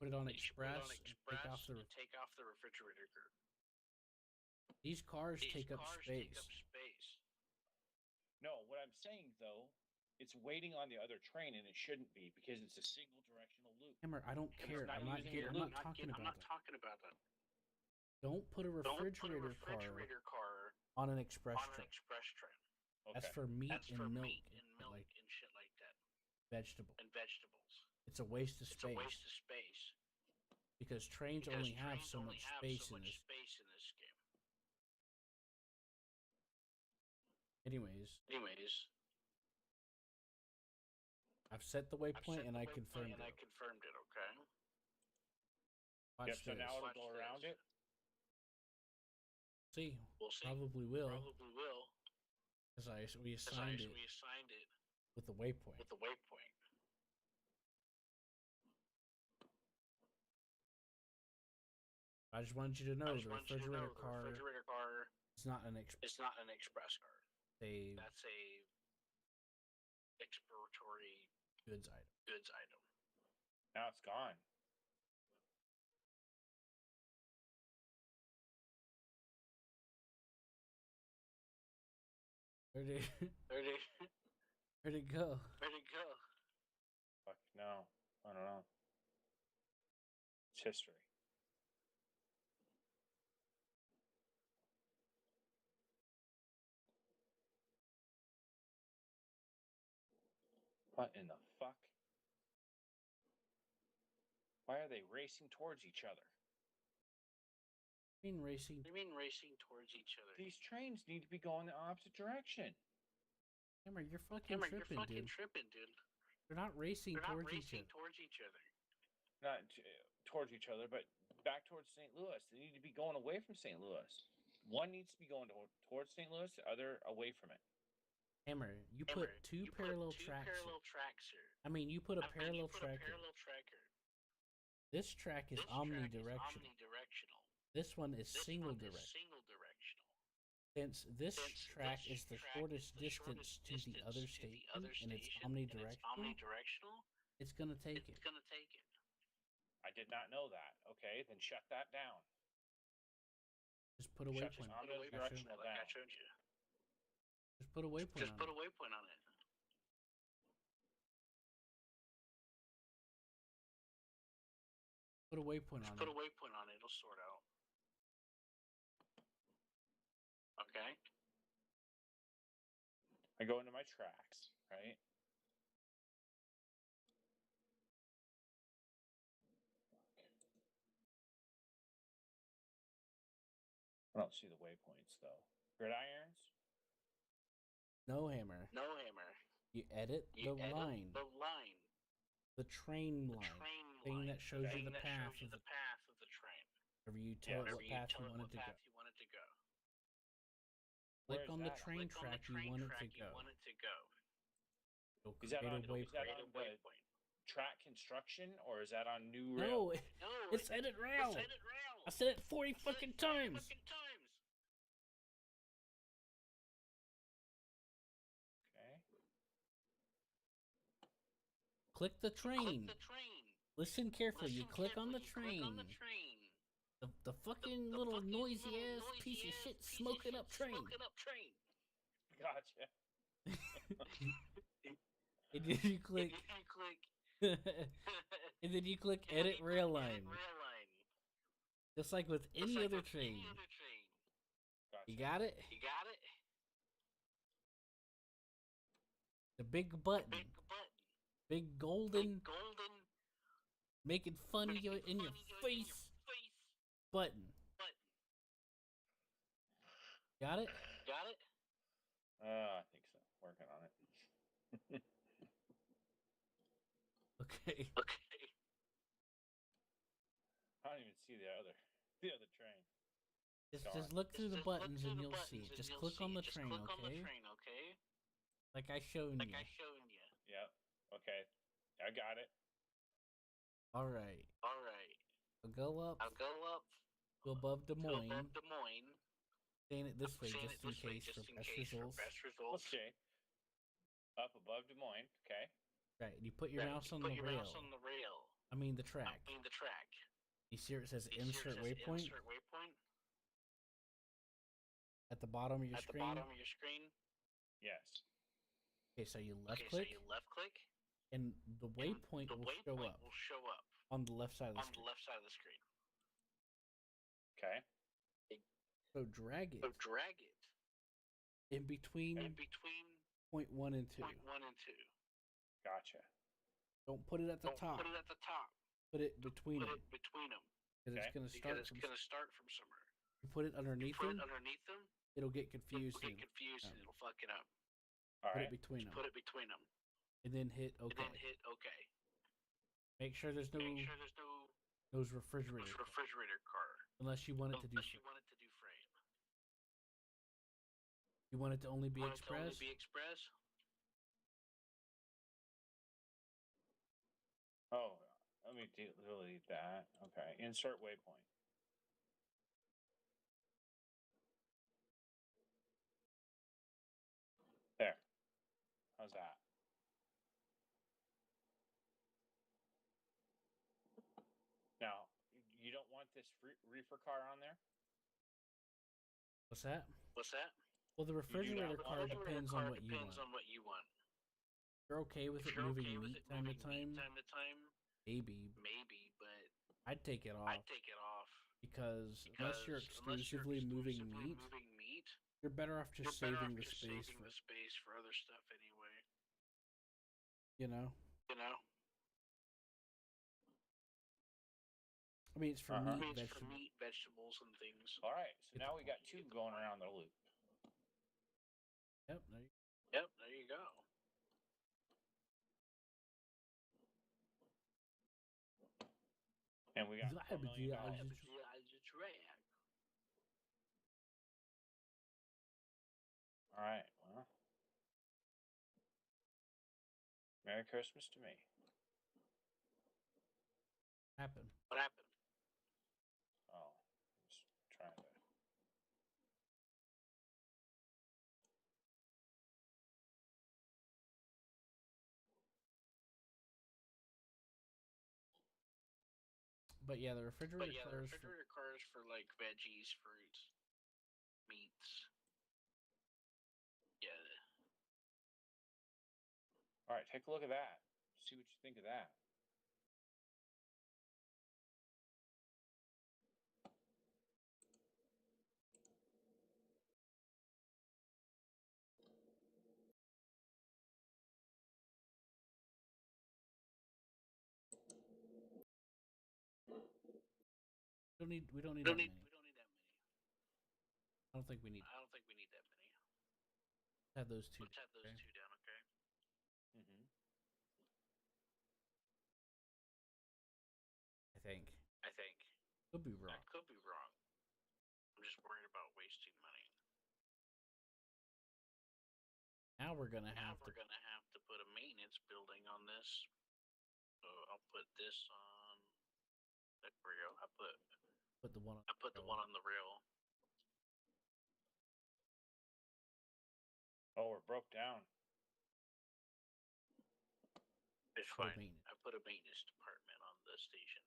Speaker 2: Put it on express. And
Speaker 3: take off the refrigerator car.
Speaker 2: These cars take up space.
Speaker 5: No, what I'm saying though, it's waiting on the other train, and it shouldn't be because it's a single directional loop.
Speaker 2: Hammer, I don't care. I'm not talking about that. Don't put a refrigerator car on an express train.
Speaker 5: Okay.
Speaker 2: That's for meat and milk
Speaker 3: and shit like that.
Speaker 2: Vegetables. It's a waste of space. Because trains only have so much space in this
Speaker 3: game.
Speaker 2: Anyways, I've set the waypoint and I confirmed it.
Speaker 3: Okay.
Speaker 2: Watch
Speaker 5: Yep. So
Speaker 2: this.
Speaker 5: now it'll
Speaker 3: Watch
Speaker 5: go
Speaker 3: this.
Speaker 5: around it.
Speaker 2: See,
Speaker 3: We'll see.
Speaker 2: probably will,
Speaker 3: Probably will.
Speaker 2: because we
Speaker 3: Because
Speaker 2: assigned it
Speaker 3: we assigned it
Speaker 2: with the waypoint.
Speaker 3: with the waypoint.
Speaker 2: I just wanted you to
Speaker 3: I
Speaker 2: know
Speaker 3: just
Speaker 2: the
Speaker 3: want you to
Speaker 2: refrigerator
Speaker 3: know the
Speaker 2: car
Speaker 3: refrigerator car
Speaker 2: is not an
Speaker 3: is not an express car.
Speaker 2: a
Speaker 3: That's a exploratory
Speaker 2: goods item.
Speaker 3: item.
Speaker 5: Now it's gone.
Speaker 2: Where'd it,
Speaker 3: Where'd it,
Speaker 2: where'd it go?
Speaker 3: where'd it go?
Speaker 5: Fuck no. I don't know. It's history. What in the fuck? Why are they racing towards each other?
Speaker 2: Green racing.
Speaker 3: What do you mean racing towards each other?
Speaker 5: These trains need to be going the opposite direction.
Speaker 2: Hammer, you're fucking
Speaker 3: Hammer,
Speaker 2: tripping,
Speaker 3: you're fucking
Speaker 2: dude.
Speaker 3: tripping, dude.
Speaker 2: They're not racing
Speaker 3: They're not
Speaker 2: towards each
Speaker 3: racing
Speaker 2: other.
Speaker 3: towards each other.
Speaker 5: Not towards each other, but back towards St. Louis. They need to be going away from St. Louis. One needs to be going towards St. Louis, the other away from it.
Speaker 2: Hammer, you
Speaker 3: Hammer,
Speaker 2: put two
Speaker 3: you
Speaker 2: parallel
Speaker 3: put two
Speaker 2: tracks.
Speaker 3: parallel tracks here.
Speaker 2: I mean, you put a
Speaker 3: I mean,
Speaker 2: parallel
Speaker 3: you put
Speaker 2: track
Speaker 3: a
Speaker 2: here.
Speaker 3: parallel tracker.
Speaker 2: This track is
Speaker 3: This track is
Speaker 2: omnidirectional.
Speaker 3: omnidirectional.
Speaker 2: This one is
Speaker 3: This
Speaker 2: single
Speaker 3: one is
Speaker 2: directional.
Speaker 3: single directional.
Speaker 2: Since this
Speaker 3: Since
Speaker 2: track
Speaker 3: this
Speaker 2: is the
Speaker 3: track
Speaker 2: shortest
Speaker 3: is the
Speaker 2: distance
Speaker 3: shortest
Speaker 2: to the
Speaker 3: distance
Speaker 2: other
Speaker 3: to the
Speaker 2: station
Speaker 3: other
Speaker 2: and it's
Speaker 3: station, and it's
Speaker 2: omnidirectional,
Speaker 3: omnidirectional,
Speaker 2: it's gonna take
Speaker 3: it's
Speaker 2: it.
Speaker 3: gonna take it.
Speaker 5: I did not know that. Okay, then shut that down.
Speaker 2: Just put a
Speaker 5: Shut
Speaker 2: waypoint.
Speaker 5: this
Speaker 3: Put a waypoint
Speaker 5: omnidirectional
Speaker 3: like I
Speaker 5: down.
Speaker 3: showed you.
Speaker 2: Just put a waypoint
Speaker 3: Just
Speaker 2: on
Speaker 3: put
Speaker 2: it.
Speaker 3: a waypoint on it.
Speaker 2: Put a waypoint
Speaker 3: Just
Speaker 2: on
Speaker 3: put
Speaker 2: it.
Speaker 3: a waypoint on it. It'll sort out. Okay.
Speaker 5: I go into my tracks, right? I don't see the waypoints though. Gridirons?
Speaker 2: No, Hammer.
Speaker 3: No, Hammer.
Speaker 2: You edit
Speaker 3: You
Speaker 2: the
Speaker 3: edit
Speaker 2: line,
Speaker 3: the line,
Speaker 2: the train
Speaker 3: the
Speaker 2: line,
Speaker 3: train
Speaker 2: thing
Speaker 3: line,
Speaker 2: that shows you
Speaker 3: thing
Speaker 2: the
Speaker 3: that
Speaker 2: path
Speaker 3: shows you
Speaker 2: of
Speaker 3: the path of the train.
Speaker 2: wherever you tell it
Speaker 5: Yes.
Speaker 2: what
Speaker 3: Wherever you
Speaker 2: path
Speaker 3: tell
Speaker 2: you
Speaker 3: it
Speaker 2: want
Speaker 3: what
Speaker 2: it to go.
Speaker 3: path you want it to go.
Speaker 5: Where
Speaker 2: Click
Speaker 5: is
Speaker 2: on the
Speaker 5: that on?
Speaker 2: train
Speaker 3: Click on
Speaker 2: track
Speaker 3: the
Speaker 2: you
Speaker 3: train
Speaker 2: want it
Speaker 3: track
Speaker 2: to
Speaker 3: you
Speaker 2: go.
Speaker 3: want it to go.
Speaker 2: You'll
Speaker 5: Is that
Speaker 2: create a
Speaker 5: on- is that
Speaker 2: waypoint.
Speaker 5: on-
Speaker 3: Create a
Speaker 5: the-
Speaker 3: waypoint.
Speaker 5: Track construction, or is that on new rail?
Speaker 2: No,
Speaker 3: No,
Speaker 2: it's edit rail.
Speaker 3: It's edit rail.
Speaker 2: I said it 40 fucking times.
Speaker 3: Fucking times.
Speaker 5: Okay.
Speaker 2: Click the train.
Speaker 3: Click the train.
Speaker 2: Listen carefully. You
Speaker 3: Listen
Speaker 2: click on
Speaker 3: carefully.
Speaker 2: the
Speaker 3: You
Speaker 2: train.
Speaker 3: Click on the train.
Speaker 2: The fucking
Speaker 3: The
Speaker 2: little
Speaker 3: fucking
Speaker 2: noisy
Speaker 3: little
Speaker 2: ass
Speaker 3: noisy
Speaker 2: piece of
Speaker 3: ass
Speaker 2: shit
Speaker 3: piece of
Speaker 2: smoking
Speaker 3: shit
Speaker 2: up train.
Speaker 3: Smoking up train.
Speaker 5: Gotcha.
Speaker 2: And then you click.
Speaker 3: You click.
Speaker 2: And then you click
Speaker 3: and then
Speaker 2: edit
Speaker 3: you
Speaker 2: rail
Speaker 3: click
Speaker 2: line.
Speaker 3: Edit rail line.
Speaker 2: Just like with
Speaker 3: Just
Speaker 2: any
Speaker 3: like
Speaker 2: other
Speaker 3: with
Speaker 2: train.
Speaker 3: Any other train.
Speaker 5: Gotcha.
Speaker 2: You got it?
Speaker 3: You got it.
Speaker 2: The big button.
Speaker 3: Big button.
Speaker 2: Big golden,
Speaker 3: Big golden.
Speaker 2: making fun of you in your face button.
Speaker 3: Button.
Speaker 2: Got it?
Speaker 3: Got it.
Speaker 5: I think so. Working on it.
Speaker 2: Okay.
Speaker 3: Okay.
Speaker 5: I don't even see the other train.
Speaker 2: Just look through the
Speaker 3: Just look
Speaker 2: buttons
Speaker 3: through
Speaker 2: and
Speaker 3: the
Speaker 2: you'll
Speaker 3: buttons
Speaker 2: see it.
Speaker 3: and
Speaker 2: Just
Speaker 3: you'll
Speaker 2: click
Speaker 3: see
Speaker 2: on the
Speaker 3: it. Just
Speaker 2: train,
Speaker 3: click on the
Speaker 2: okay?
Speaker 3: train, okay?
Speaker 2: Like I shown
Speaker 3: Like
Speaker 2: you.
Speaker 3: I shown you.
Speaker 5: Yep. Okay. I got it.
Speaker 2: Alright.
Speaker 3: All right.
Speaker 2: I'll go up
Speaker 3: I'll go up
Speaker 2: to above Des
Speaker 3: to
Speaker 2: Moines.
Speaker 3: above Des Moines.
Speaker 2: Saying it this way
Speaker 3: Saying
Speaker 2: just
Speaker 3: it
Speaker 2: in
Speaker 3: this way,
Speaker 2: case
Speaker 3: just
Speaker 2: for
Speaker 3: in
Speaker 2: best
Speaker 3: case for
Speaker 2: results.
Speaker 3: best results.
Speaker 5: Okay. Up above Des Moines. Okay.
Speaker 2: Right, and you put your
Speaker 3: Right,
Speaker 2: mouse
Speaker 3: you
Speaker 2: on
Speaker 3: put
Speaker 2: the
Speaker 3: your
Speaker 2: rail.
Speaker 3: mouse on the rail.
Speaker 2: I mean the track.
Speaker 3: I mean the track.
Speaker 2: You see where it says
Speaker 3: You see where
Speaker 2: insert
Speaker 3: it says
Speaker 2: waypoint?
Speaker 3: Insert waypoint.
Speaker 2: At the bottom of your
Speaker 3: At
Speaker 2: screen?
Speaker 3: the bottom of your screen.
Speaker 5: Yes.
Speaker 2: Okay, so you left
Speaker 3: Okay,
Speaker 2: click,
Speaker 3: so you left click.
Speaker 2: and the
Speaker 3: and
Speaker 2: waypoint
Speaker 3: the
Speaker 2: will
Speaker 3: waypoint
Speaker 2: show up
Speaker 3: will show up
Speaker 2: on the left side of the
Speaker 3: on the
Speaker 2: screen.
Speaker 3: left side of the screen.
Speaker 5: Okay.
Speaker 2: So drag it
Speaker 3: So drag it
Speaker 2: in between
Speaker 3: in between
Speaker 2: point 1 and 2.
Speaker 3: point 1 and 2.
Speaker 5: Gotcha.
Speaker 2: Don't put it at the
Speaker 3: Don't
Speaker 2: top.
Speaker 3: put it at the top.
Speaker 2: Put it between
Speaker 3: Put
Speaker 2: them.
Speaker 3: it between them.
Speaker 2: Because
Speaker 5: Okay.
Speaker 2: it's going to
Speaker 3: Because
Speaker 2: start
Speaker 3: it's
Speaker 2: from.
Speaker 3: going to start from somewhere.
Speaker 2: You put it
Speaker 3: You
Speaker 2: underneath
Speaker 3: put
Speaker 2: them,
Speaker 3: it underneath them.
Speaker 2: it'll get
Speaker 3: You'll
Speaker 2: confused.
Speaker 3: get
Speaker 2: And
Speaker 3: confused and it'll fuck it up.
Speaker 5: All
Speaker 2: put
Speaker 5: right.
Speaker 2: it between them.
Speaker 3: Put it between them.
Speaker 2: And then hit
Speaker 3: And
Speaker 2: OK.
Speaker 3: then hit OK.
Speaker 2: Make sure there's no
Speaker 3: Make sure there's no
Speaker 2: Those refrigerator cars.
Speaker 3: refrigerator car.
Speaker 2: Unless you want it to do
Speaker 3: Unless you want it to do freight.
Speaker 2: you want it to only be
Speaker 3: Want it to only
Speaker 2: express?
Speaker 3: be express?
Speaker 5: Oh, let me delete that. Okay, insert waypoint. There. How's that? Now, you don't want this reefer car on there?
Speaker 2: What's that?
Speaker 3: What's that?
Speaker 2: Well, the refrigerator
Speaker 3: The
Speaker 2: car
Speaker 3: refrigerator
Speaker 2: depends
Speaker 3: car
Speaker 2: on what you
Speaker 3: depends
Speaker 2: want.
Speaker 3: on what you want.
Speaker 2: If you're okay with
Speaker 3: If
Speaker 2: it
Speaker 3: you're
Speaker 2: moving
Speaker 3: okay with
Speaker 2: meat
Speaker 3: it
Speaker 2: time to
Speaker 3: moving meat
Speaker 2: time,
Speaker 3: time to time,
Speaker 2: maybe.
Speaker 3: but
Speaker 2: I'd take it
Speaker 3: I'd
Speaker 2: off
Speaker 3: take it off
Speaker 2: because unless you're
Speaker 3: unless you're
Speaker 2: exclusively moving
Speaker 3: exclusively
Speaker 2: meat,
Speaker 3: moving meat,
Speaker 2: you're better off
Speaker 3: you're
Speaker 2: just
Speaker 3: better off
Speaker 2: saving the
Speaker 3: just
Speaker 2: space
Speaker 3: saving
Speaker 2: for,
Speaker 3: the space for other stuff anyway.
Speaker 2: you know.
Speaker 3: You know?
Speaker 2: I mean, it's for
Speaker 5: Uh-huh.
Speaker 2: meat,
Speaker 3: It's for
Speaker 2: vegetables.
Speaker 3: meat, vegetables, and things.
Speaker 5: All right, so
Speaker 2: Get
Speaker 5: now
Speaker 2: the
Speaker 5: we got two going around the loop.
Speaker 2: Yep. There you
Speaker 3: Yep, there you go.
Speaker 5: And we got $4 million. All right, well, Merry Christmas to me.
Speaker 2: happen.
Speaker 3: What happened?
Speaker 5: Oh, just trying to.
Speaker 2: But yeah, the refrigerator
Speaker 3: The
Speaker 2: cars.
Speaker 3: refrigerator cars for like veggies, fruits, meats. Yeah.
Speaker 5: All right, take a look at that. See what you think of that.
Speaker 2: We don't need that many.
Speaker 3: We don't need that many.
Speaker 2: I don't think we need.
Speaker 3: I don't think we need that many.
Speaker 2: Have those two.
Speaker 3: Let's have those
Speaker 2: okay?
Speaker 3: two down, okay?
Speaker 5: Mm-hmm.
Speaker 2: I think.
Speaker 3: I think.
Speaker 2: Could be
Speaker 3: I
Speaker 2: wrong.
Speaker 3: could be wrong. I'm just worried about wasting money.
Speaker 2: Now we're gonna
Speaker 3: Now
Speaker 2: have
Speaker 3: we're gonna have to put a maintenance building on this. So I'll put this on. There we go.
Speaker 2: to put the one.
Speaker 3: I put the one on the rail.
Speaker 5: Oh, we're broke down.
Speaker 3: It's
Speaker 2: Put a
Speaker 3: fine.
Speaker 2: maintenance.
Speaker 3: I put a maintenance department on the station.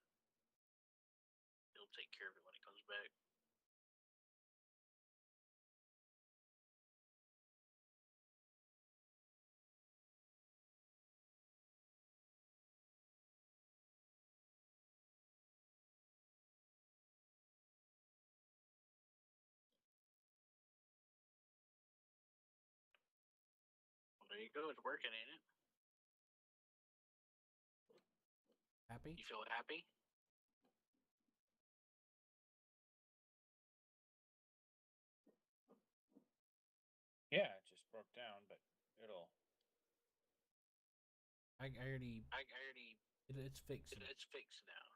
Speaker 3: He'll take care of it when he comes back. Well, there you go. It's working, ain't it?
Speaker 2: Happy?
Speaker 3: You feel happy?
Speaker 5: Yeah, it just broke down, but it'll.
Speaker 2: I already.
Speaker 3: I already.
Speaker 2: It's fixed.
Speaker 3: It's fixed now.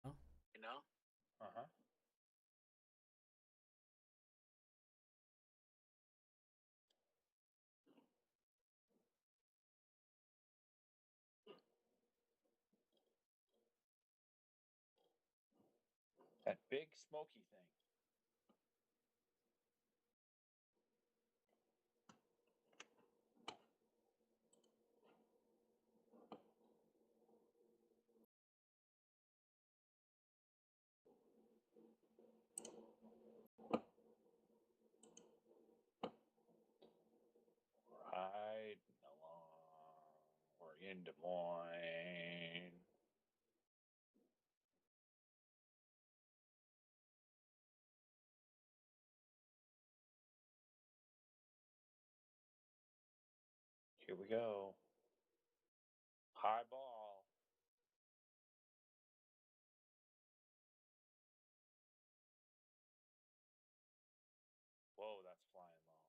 Speaker 2: Huh?
Speaker 3: You know?
Speaker 5: Uh-huh. That big smoky thing. Right along. We're in Des Moines. Here we go. High ball. Whoa, that's flying low.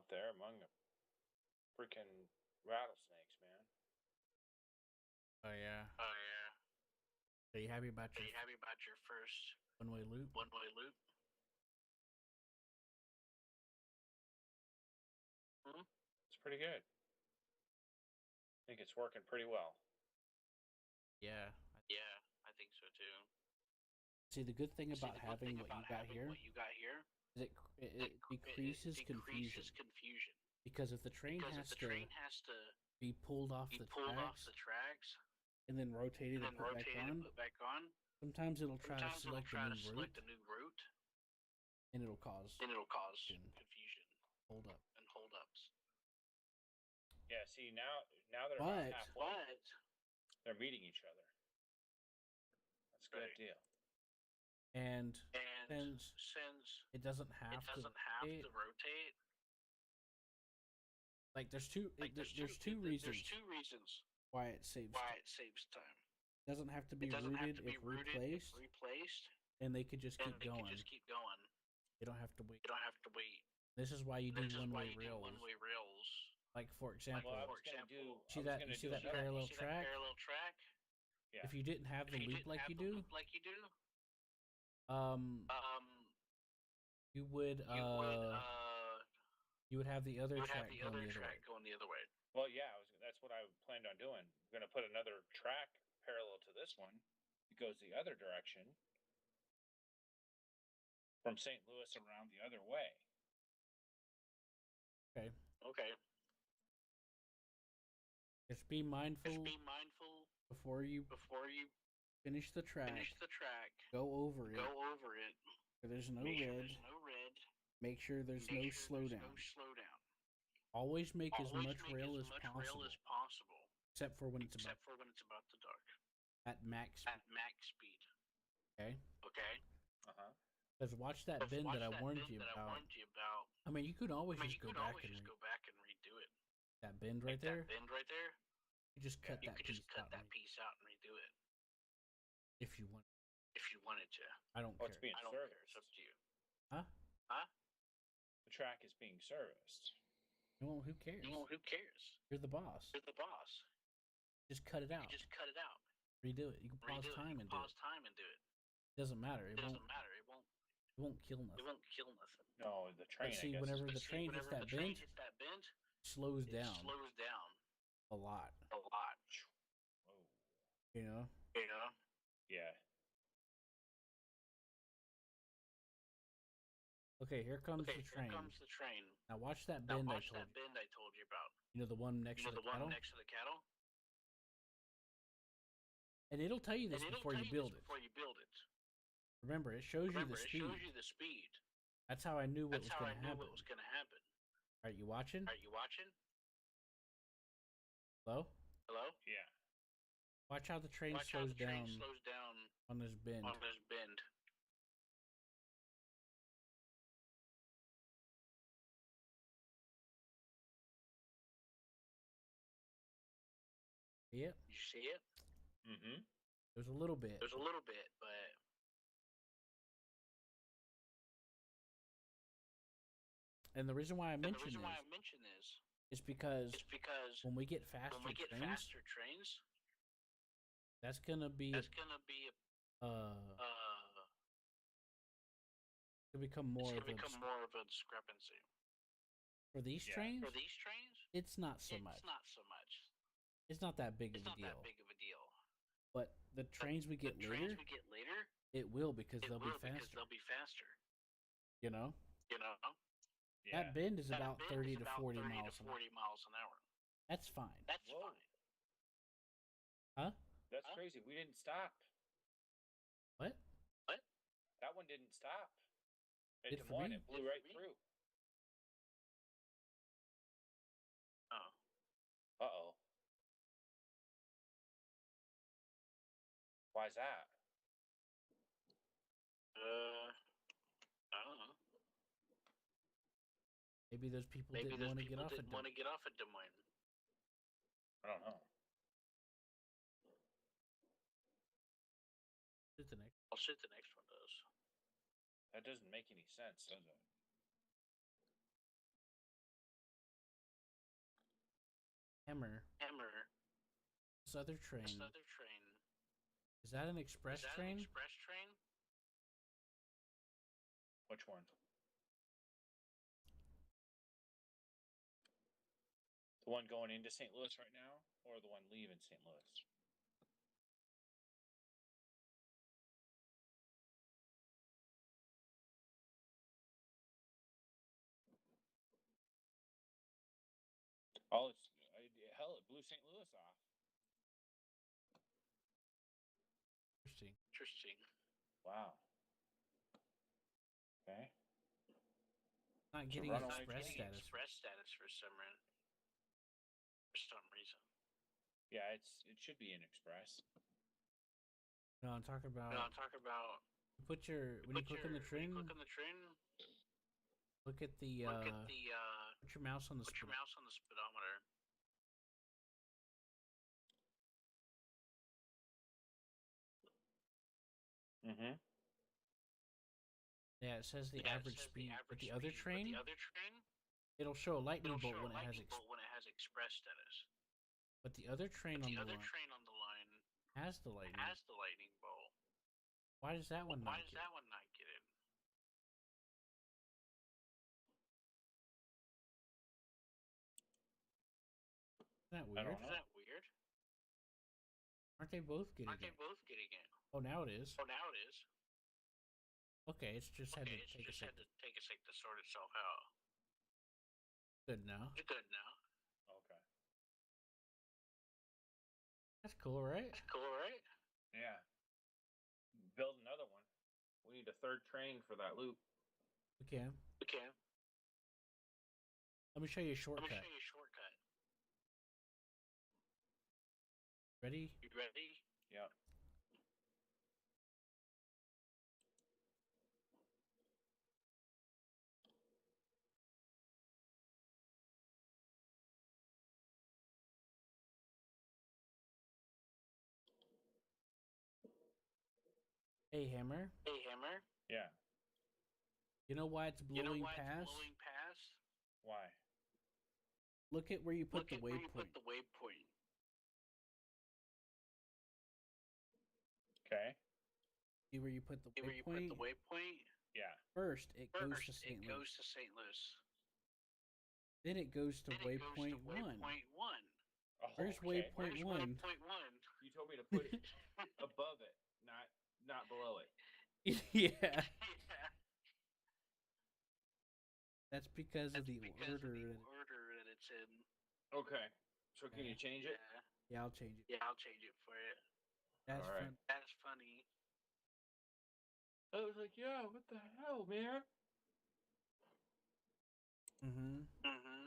Speaker 5: out there among the freaking rattlesnakes, man.
Speaker 2: Oh yeah.
Speaker 3: Oh yeah.
Speaker 2: Are you happy about
Speaker 3: Are
Speaker 2: your
Speaker 3: you happy about your first
Speaker 2: one-way loop?
Speaker 3: one-way loop?
Speaker 5: It's pretty good. I think it's working pretty well.
Speaker 2: Yeah.
Speaker 3: Yeah, I think so too.
Speaker 2: See, the good thing
Speaker 3: See,
Speaker 2: about
Speaker 3: the good
Speaker 2: having
Speaker 3: thing
Speaker 2: what you
Speaker 3: about
Speaker 2: got
Speaker 3: having
Speaker 2: here
Speaker 3: what you got here
Speaker 2: is it decreases
Speaker 3: it
Speaker 2: confusion.
Speaker 3: decreases confusion.
Speaker 2: Because if the train
Speaker 3: Because if
Speaker 2: has
Speaker 3: the
Speaker 2: to
Speaker 3: train has to
Speaker 2: be pulled off
Speaker 3: be
Speaker 2: the
Speaker 3: pulled off
Speaker 2: tracks
Speaker 3: the tracks
Speaker 2: and then rotated
Speaker 3: and
Speaker 2: and
Speaker 3: then
Speaker 2: put back
Speaker 3: rotated and
Speaker 2: on,
Speaker 3: put back on,
Speaker 2: sometimes it'll try to
Speaker 3: sometimes it'll
Speaker 2: select a
Speaker 3: try
Speaker 2: new
Speaker 3: to select
Speaker 2: route
Speaker 3: a new route
Speaker 2: and it'll cause
Speaker 3: and it'll cause
Speaker 2: confusion.
Speaker 3: confusion
Speaker 2: Hold up.
Speaker 3: and holdups.
Speaker 5: Yeah, see, now they're
Speaker 2: But-
Speaker 5: about halfway.
Speaker 3: But
Speaker 5: They're meeting each other. That's a good
Speaker 3: Right.
Speaker 5: deal.
Speaker 2: And
Speaker 3: and
Speaker 2: since
Speaker 3: since
Speaker 2: it doesn't
Speaker 3: it
Speaker 2: have
Speaker 3: doesn't
Speaker 2: to
Speaker 3: have
Speaker 2: rotate,
Speaker 3: to rotate,
Speaker 2: like there's two
Speaker 3: like
Speaker 2: there's two reasons
Speaker 3: there's two reasons
Speaker 2: why it saves
Speaker 3: why
Speaker 2: time.
Speaker 3: it saves time.
Speaker 2: It doesn't have to be
Speaker 3: It doesn't have
Speaker 2: rooted
Speaker 3: to be
Speaker 2: if
Speaker 3: rooted
Speaker 2: replaced,
Speaker 3: if replaced,
Speaker 2: and they could just
Speaker 3: and
Speaker 2: keep
Speaker 3: they
Speaker 2: going.
Speaker 3: can just keep going.
Speaker 2: You don't have to wait.
Speaker 3: You don't have to wait.
Speaker 2: This is why you do
Speaker 3: This is why
Speaker 2: one-way
Speaker 3: you do
Speaker 2: rails.
Speaker 3: one-way rails.
Speaker 2: Like for example,
Speaker 5: Well, I
Speaker 3: for
Speaker 5: was gonna
Speaker 3: example,
Speaker 5: do.
Speaker 2: see
Speaker 5: I was
Speaker 2: that
Speaker 5: gonna
Speaker 2: you see
Speaker 5: do
Speaker 2: that
Speaker 5: another-
Speaker 2: parallel
Speaker 3: you see
Speaker 2: track?
Speaker 3: that parallel track?
Speaker 5: Yeah.
Speaker 2: If you didn't have
Speaker 3: If
Speaker 2: the
Speaker 3: you
Speaker 2: loop
Speaker 3: didn't
Speaker 2: like
Speaker 3: have
Speaker 2: you
Speaker 3: the
Speaker 2: do,
Speaker 3: loop like you do,
Speaker 2: you would you would have the other
Speaker 3: you would
Speaker 2: track
Speaker 3: have the
Speaker 2: going
Speaker 3: other
Speaker 2: the other
Speaker 3: track
Speaker 2: way.
Speaker 3: going the other way.
Speaker 5: Well, yeah, that's what I planned on doing. I'm gonna put another track parallel to this one. It goes the other direction from St. Louis around the other way.
Speaker 2: Okay.
Speaker 3: Okay.
Speaker 2: Just be mindful
Speaker 3: Just be mindful
Speaker 2: before you finish the track.
Speaker 3: finish the track.
Speaker 2: Go over it.
Speaker 3: Go over it.
Speaker 2: There's no
Speaker 3: Make sure
Speaker 2: red.
Speaker 3: there's no red.
Speaker 2: Make sure there's
Speaker 3: Make
Speaker 2: no
Speaker 3: sure
Speaker 2: slowdown.
Speaker 3: there's no slowdown.
Speaker 2: Always make as
Speaker 3: Always
Speaker 2: much
Speaker 3: make
Speaker 2: rail
Speaker 3: as
Speaker 2: as
Speaker 3: much
Speaker 2: possible,
Speaker 3: rail as possible,
Speaker 2: except for when it's about
Speaker 3: except for when it's about to dark.
Speaker 2: at max
Speaker 3: At
Speaker 2: speed.
Speaker 3: max speed.
Speaker 2: Okay.
Speaker 3: Okay.
Speaker 2: Because watch that
Speaker 3: But
Speaker 2: bend
Speaker 3: watch
Speaker 2: that I
Speaker 3: that
Speaker 2: warned
Speaker 3: bend
Speaker 2: you
Speaker 3: that I
Speaker 2: about.
Speaker 3: warned you about.
Speaker 2: I mean, you could always
Speaker 3: I mean,
Speaker 2: just
Speaker 3: you
Speaker 2: go
Speaker 3: could
Speaker 2: back
Speaker 3: always
Speaker 2: and
Speaker 3: just go back and redo it.
Speaker 2: that bend right
Speaker 3: Like
Speaker 2: there.
Speaker 3: that bend right there.
Speaker 2: You just cut
Speaker 3: You
Speaker 2: that
Speaker 3: could
Speaker 2: piece
Speaker 3: just cut
Speaker 2: out
Speaker 3: that
Speaker 2: and
Speaker 3: piece out and redo it
Speaker 2: if you want.
Speaker 3: if you wanted to.
Speaker 2: I don't
Speaker 5: Well, it's
Speaker 2: care.
Speaker 5: being
Speaker 3: I don't care. It's
Speaker 5: serviced.
Speaker 3: up to you.
Speaker 2: Huh?
Speaker 3: Huh?
Speaker 5: The track is being serviced.
Speaker 2: Well, who cares?
Speaker 3: Well, who cares?
Speaker 2: You're the boss.
Speaker 3: You're the boss.
Speaker 2: Just cut it
Speaker 3: You
Speaker 2: out.
Speaker 3: just cut it out.
Speaker 2: Redo it. You can pause
Speaker 3: Redo it.
Speaker 2: time
Speaker 3: You
Speaker 2: and
Speaker 3: can
Speaker 2: do
Speaker 3: pause
Speaker 2: it.
Speaker 3: time and do it.
Speaker 2: Doesn't matter.
Speaker 3: It doesn't matter. It
Speaker 2: won't kill
Speaker 3: It
Speaker 2: nothing.
Speaker 3: won't kill nothing.
Speaker 5: No, the train.
Speaker 2: But see,
Speaker 5: I guess,
Speaker 2: whenever
Speaker 5: is
Speaker 2: the
Speaker 5: just-
Speaker 2: train hits that bend,
Speaker 3: it
Speaker 2: slows down
Speaker 3: slows down
Speaker 2: a lot.
Speaker 3: a lot.
Speaker 5: Whoa.
Speaker 2: You know.
Speaker 3: You know.
Speaker 5: Yeah.
Speaker 2: Okay, here comes
Speaker 3: Okay,
Speaker 2: the train.
Speaker 3: here comes the train.
Speaker 2: Now watch that
Speaker 3: Now
Speaker 2: bend I
Speaker 3: watch
Speaker 2: told
Speaker 3: that
Speaker 2: you.
Speaker 3: bend I told you about.
Speaker 2: You know the one next
Speaker 3: You know
Speaker 2: to the
Speaker 3: the one
Speaker 2: cattle.
Speaker 3: next to the cattle.
Speaker 2: And it'll tell you this
Speaker 3: And it'll
Speaker 2: before
Speaker 3: tell
Speaker 2: you
Speaker 3: you
Speaker 2: build
Speaker 3: this
Speaker 2: it.
Speaker 3: before you build it.
Speaker 2: Remember, it shows
Speaker 3: Remember,
Speaker 2: you the
Speaker 3: it
Speaker 2: speed.
Speaker 3: shows you the speed.
Speaker 2: That's how I knew what
Speaker 3: That's
Speaker 2: was
Speaker 3: how
Speaker 2: going
Speaker 3: I
Speaker 2: to
Speaker 3: knew
Speaker 2: happen.
Speaker 3: what was going to happen.
Speaker 2: Are you watching?
Speaker 3: Are you watching?
Speaker 2: Hello?
Speaker 3: Hello?
Speaker 5: Yeah.
Speaker 2: Watch how the train
Speaker 3: Watch how
Speaker 2: slows
Speaker 3: the train
Speaker 2: down
Speaker 3: slows down
Speaker 2: on this bend.
Speaker 3: on this bend.
Speaker 2: Yep.
Speaker 3: You see it?
Speaker 5: Mm-hmm.
Speaker 2: There's a little bit.
Speaker 3: There's a little bit, but
Speaker 2: And the reason why I
Speaker 3: and the
Speaker 2: mention
Speaker 3: reason why I
Speaker 2: this
Speaker 3: mention this
Speaker 2: is because
Speaker 3: is because
Speaker 2: when we get faster
Speaker 3: when we get
Speaker 2: trains,
Speaker 3: faster trains,
Speaker 2: that's gonna be
Speaker 3: that's gonna be
Speaker 2: gonna become more
Speaker 3: it's
Speaker 2: of
Speaker 3: gonna
Speaker 2: a
Speaker 3: become more of a discrepancy.
Speaker 2: for these
Speaker 5: Yeah.
Speaker 2: trains.
Speaker 3: For these trains,
Speaker 2: It's not so
Speaker 3: it's
Speaker 2: much.
Speaker 3: not so much.
Speaker 2: It's not that big
Speaker 3: It's
Speaker 2: of a
Speaker 3: not
Speaker 2: deal.
Speaker 3: that big of a deal.
Speaker 2: But the trains we get
Speaker 3: the
Speaker 2: later,
Speaker 3: trains we get later,
Speaker 2: it will because
Speaker 3: it
Speaker 2: they'll
Speaker 3: will
Speaker 2: be
Speaker 3: because
Speaker 2: faster.
Speaker 3: they'll be faster.
Speaker 2: You know,
Speaker 3: You know,
Speaker 5: Yeah.
Speaker 2: that bend is
Speaker 3: That
Speaker 2: about
Speaker 3: bend
Speaker 2: 30
Speaker 3: is
Speaker 2: to
Speaker 3: about
Speaker 2: 40
Speaker 3: 30
Speaker 2: miles
Speaker 3: to
Speaker 2: an hour.
Speaker 3: 40 miles an hour.
Speaker 2: That's fine.
Speaker 3: That's
Speaker 5: Whoa.
Speaker 3: fine.
Speaker 2: Huh?
Speaker 5: That's
Speaker 3: Huh?
Speaker 5: crazy. We didn't stop.
Speaker 2: What?
Speaker 3: What?
Speaker 5: That one didn't stop. It
Speaker 2: Did
Speaker 5: did
Speaker 2: for
Speaker 5: one.
Speaker 2: me.
Speaker 5: It blew
Speaker 3: Did for
Speaker 5: right
Speaker 3: me.
Speaker 5: through.
Speaker 3: Oh,
Speaker 5: Uh-oh. Why's that?
Speaker 3: I don't know.
Speaker 2: Maybe those people
Speaker 3: Maybe
Speaker 2: didn't
Speaker 3: those
Speaker 2: want to get
Speaker 3: people
Speaker 2: off
Speaker 3: didn't
Speaker 2: at
Speaker 3: want to get off at Des Moines.
Speaker 5: I don't know.
Speaker 2: the next.
Speaker 3: I'll see what the next one does.
Speaker 5: That doesn't make any sense, does it?
Speaker 2: Hammer.
Speaker 3: Hammer.
Speaker 2: This other train.
Speaker 3: This other train.
Speaker 2: Is that an express
Speaker 3: Is that
Speaker 2: train?
Speaker 3: an express train?
Speaker 5: Which one? The one going into St. Louis right now, or the one leaving St. Louis? Oh, hell, it blew St. Louis off.
Speaker 2: Interesting.
Speaker 3: Interesting.
Speaker 5: Wow. Okay.
Speaker 2: Not
Speaker 5: So
Speaker 2: getting
Speaker 5: runaway
Speaker 2: express
Speaker 5: train.
Speaker 2: status.
Speaker 3: Express status for some reason.
Speaker 5: Yeah, it should be an express.
Speaker 2: No, I'm talking about.
Speaker 3: No, I'm talking about.
Speaker 2: Put your when you click on the train.
Speaker 3: When you click on the train.
Speaker 2: Look at the.
Speaker 3: Look at the.
Speaker 2: Put your mouse on the.
Speaker 3: Put your mouse on the speedometer.
Speaker 5: Mm-hmm.
Speaker 2: Yeah, it says the average speed. But the other train,
Speaker 3: the other train,
Speaker 2: it'll show a lightning
Speaker 3: it'll
Speaker 2: bolt
Speaker 3: show
Speaker 2: when
Speaker 3: a
Speaker 2: it has.
Speaker 3: lightning bolt when it has express status.
Speaker 2: But the other train
Speaker 3: But
Speaker 2: on
Speaker 3: the
Speaker 2: the
Speaker 3: other
Speaker 2: line
Speaker 3: train on the line
Speaker 2: has the lightning.
Speaker 3: has the lightning bolt.
Speaker 2: Why does that one not?
Speaker 3: Why does that one not get it?
Speaker 2: Isn't that
Speaker 5: I
Speaker 2: weird?
Speaker 5: don't know.
Speaker 3: Is that weird?
Speaker 2: Aren't they both getting
Speaker 3: Aren't they
Speaker 2: it?
Speaker 3: both getting it?
Speaker 2: Oh, now it is.
Speaker 3: Oh, now it is.
Speaker 2: Okay, it's just had
Speaker 3: Okay,
Speaker 2: to
Speaker 3: it's
Speaker 2: take a
Speaker 3: just had
Speaker 2: second.
Speaker 3: to take a second to sort itself out.
Speaker 2: Good now.
Speaker 3: It's good now.
Speaker 5: Okay.
Speaker 2: That's cool, right?
Speaker 3: It's cool, right?
Speaker 5: Yeah. Build another one. We need a third train for that loop.
Speaker 2: We can.
Speaker 3: We can.
Speaker 2: Let me show you a
Speaker 3: Let
Speaker 2: shortcut.
Speaker 3: me show you a shortcut.
Speaker 2: Ready?
Speaker 3: You ready?
Speaker 5: Yep.
Speaker 2: Hey, Hammer.
Speaker 3: Hey, Hammer.
Speaker 5: Yeah.
Speaker 2: You know why it's
Speaker 3: You know
Speaker 2: blowing
Speaker 3: why
Speaker 2: past?
Speaker 3: it's blowing past?
Speaker 5: Why?
Speaker 2: Look at where you put
Speaker 3: Look
Speaker 2: the
Speaker 3: at where you
Speaker 2: waypoint.
Speaker 3: put the waypoint.
Speaker 5: Okay.
Speaker 2: See where you put the
Speaker 3: See where you put
Speaker 2: waypoint?
Speaker 3: the waypoint?
Speaker 5: Yeah.
Speaker 2: First, it goes
Speaker 3: First,
Speaker 2: to
Speaker 3: it
Speaker 2: St. Louis.
Speaker 3: goes to St. Louis.
Speaker 2: Then it goes to
Speaker 3: Then it goes
Speaker 2: waypoint
Speaker 3: to
Speaker 2: 1.
Speaker 3: waypoint 1.
Speaker 5: Oh,
Speaker 2: Where's
Speaker 5: okay.
Speaker 2: waypoint
Speaker 3: Where's
Speaker 2: 1?
Speaker 3: waypoint 1?
Speaker 5: You told me to put it above it, not below it.
Speaker 2: Yeah.
Speaker 3: Yeah.
Speaker 2: That's because
Speaker 3: That's
Speaker 2: of the
Speaker 3: because
Speaker 2: order.
Speaker 3: of the order that it's in.
Speaker 5: Okay. So can you change it?
Speaker 3: Yeah.
Speaker 2: Yeah, I'll change it.
Speaker 3: Yeah, I'll change it for you.
Speaker 2: That's
Speaker 5: All right.
Speaker 2: fun.
Speaker 3: That's funny.
Speaker 5: I was like, yeah, what the hell, man?
Speaker 2: Mm-hmm.
Speaker 3: Mm-hmm.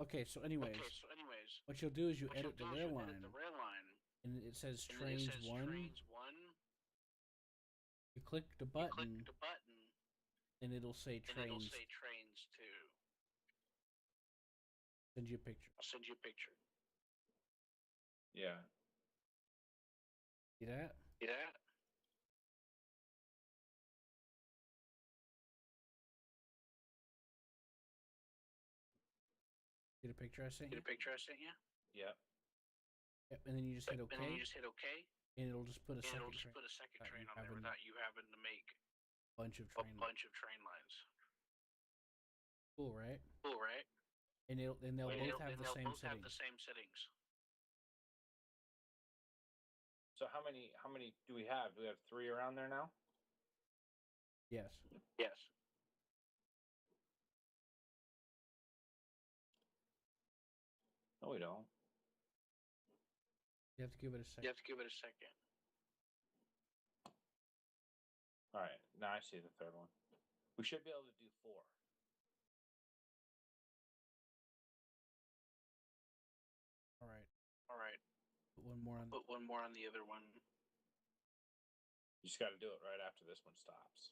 Speaker 2: Okay, so anyways,
Speaker 3: Okay, so anyways,
Speaker 2: what you'll do is you
Speaker 3: what
Speaker 2: edit
Speaker 3: you'll
Speaker 2: the
Speaker 3: do is
Speaker 2: rail
Speaker 3: you
Speaker 2: line,
Speaker 3: edit the rail line.
Speaker 2: and it says
Speaker 3: And then it
Speaker 2: trains
Speaker 3: says
Speaker 2: 1.
Speaker 3: trains 1.
Speaker 2: You click the
Speaker 3: You
Speaker 2: button,
Speaker 3: click the button,
Speaker 2: and it'll say
Speaker 3: and it'll
Speaker 2: trains.
Speaker 3: say trains 2.
Speaker 2: Send you a picture.
Speaker 3: I'll send you a picture.
Speaker 5: Yeah.
Speaker 2: See that?
Speaker 3: See that?
Speaker 2: See the picture I sent
Speaker 3: See
Speaker 2: you?
Speaker 3: the picture I sent you?
Speaker 5: Yep.
Speaker 2: Yep, and then you just hit OK,
Speaker 3: And then you just hit OK,
Speaker 2: and it'll just put a
Speaker 3: and
Speaker 2: second
Speaker 3: it'll just
Speaker 2: train.
Speaker 3: put a second
Speaker 2: without
Speaker 3: train
Speaker 2: you
Speaker 3: on there
Speaker 2: having
Speaker 3: without you having to make
Speaker 2: a bunch of
Speaker 3: a
Speaker 2: train.
Speaker 3: bunch of train lines.
Speaker 2: Cool, right?
Speaker 3: Cool, right?
Speaker 2: And they'll both have the same
Speaker 3: both have
Speaker 2: settings.
Speaker 3: the same settings.
Speaker 5: So how many do we have? Do we have 3 around there now?
Speaker 2: Yes.
Speaker 3: Yes.
Speaker 5: No, we don't.
Speaker 2: You have to give it a second.
Speaker 3: You have to give it a second.
Speaker 5: All right. Now I see the third one. We should be able to do 4.
Speaker 2: All right.
Speaker 3: All right.
Speaker 2: Put one more on.
Speaker 3: Put one more on the other one.
Speaker 5: You just got to do it right after this one stops.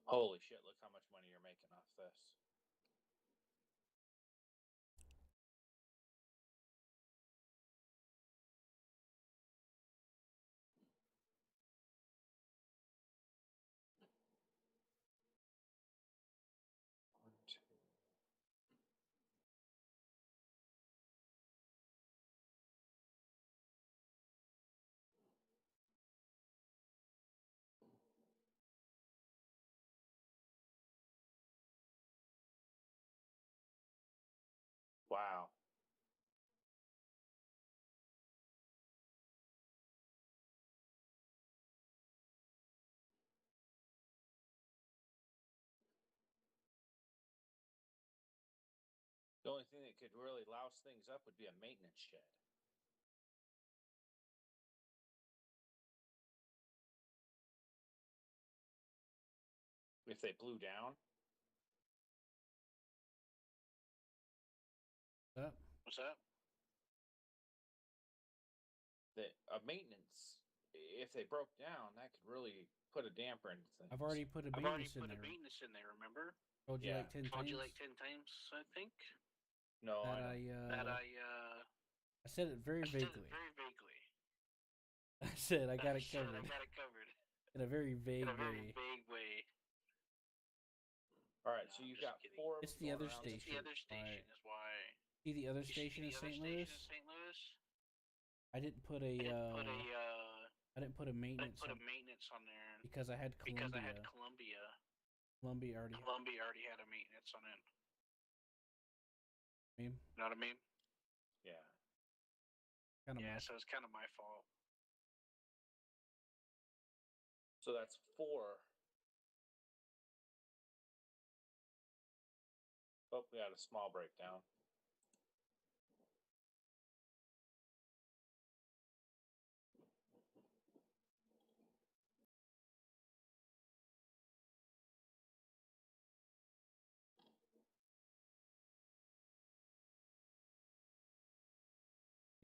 Speaker 5: Holy shit, look how much money you're making off this. Wow. The only thing that could really louse things up would be a maintenance shed. If they blew down. What's that? A maintenance, if they broke down, that could really put a damper into things.
Speaker 2: I've already put a maintenance in there.
Speaker 3: Remember?
Speaker 2: Told you like 10
Speaker 3: Told
Speaker 2: times.
Speaker 3: you like 10 times, I think.
Speaker 5: No,
Speaker 2: that I said it very vaguely. I said I got it covered. In a very vague way.
Speaker 5: All right, so you've got 4 of
Speaker 2: It's
Speaker 5: them
Speaker 2: the other
Speaker 5: around.
Speaker 2: station.
Speaker 3: It's the other station is why.
Speaker 2: See the other station in St. Louis? I didn't put a maintenance
Speaker 3: on there
Speaker 2: because I had Columbia.
Speaker 3: because I had Columbia.
Speaker 2: Columbia already
Speaker 3: had a maintenance on it.
Speaker 2: You
Speaker 3: know what I mean?
Speaker 5: Yeah.
Speaker 3: So it's kind of my fault.
Speaker 5: So that's 4. Oh, we had a small breakdown.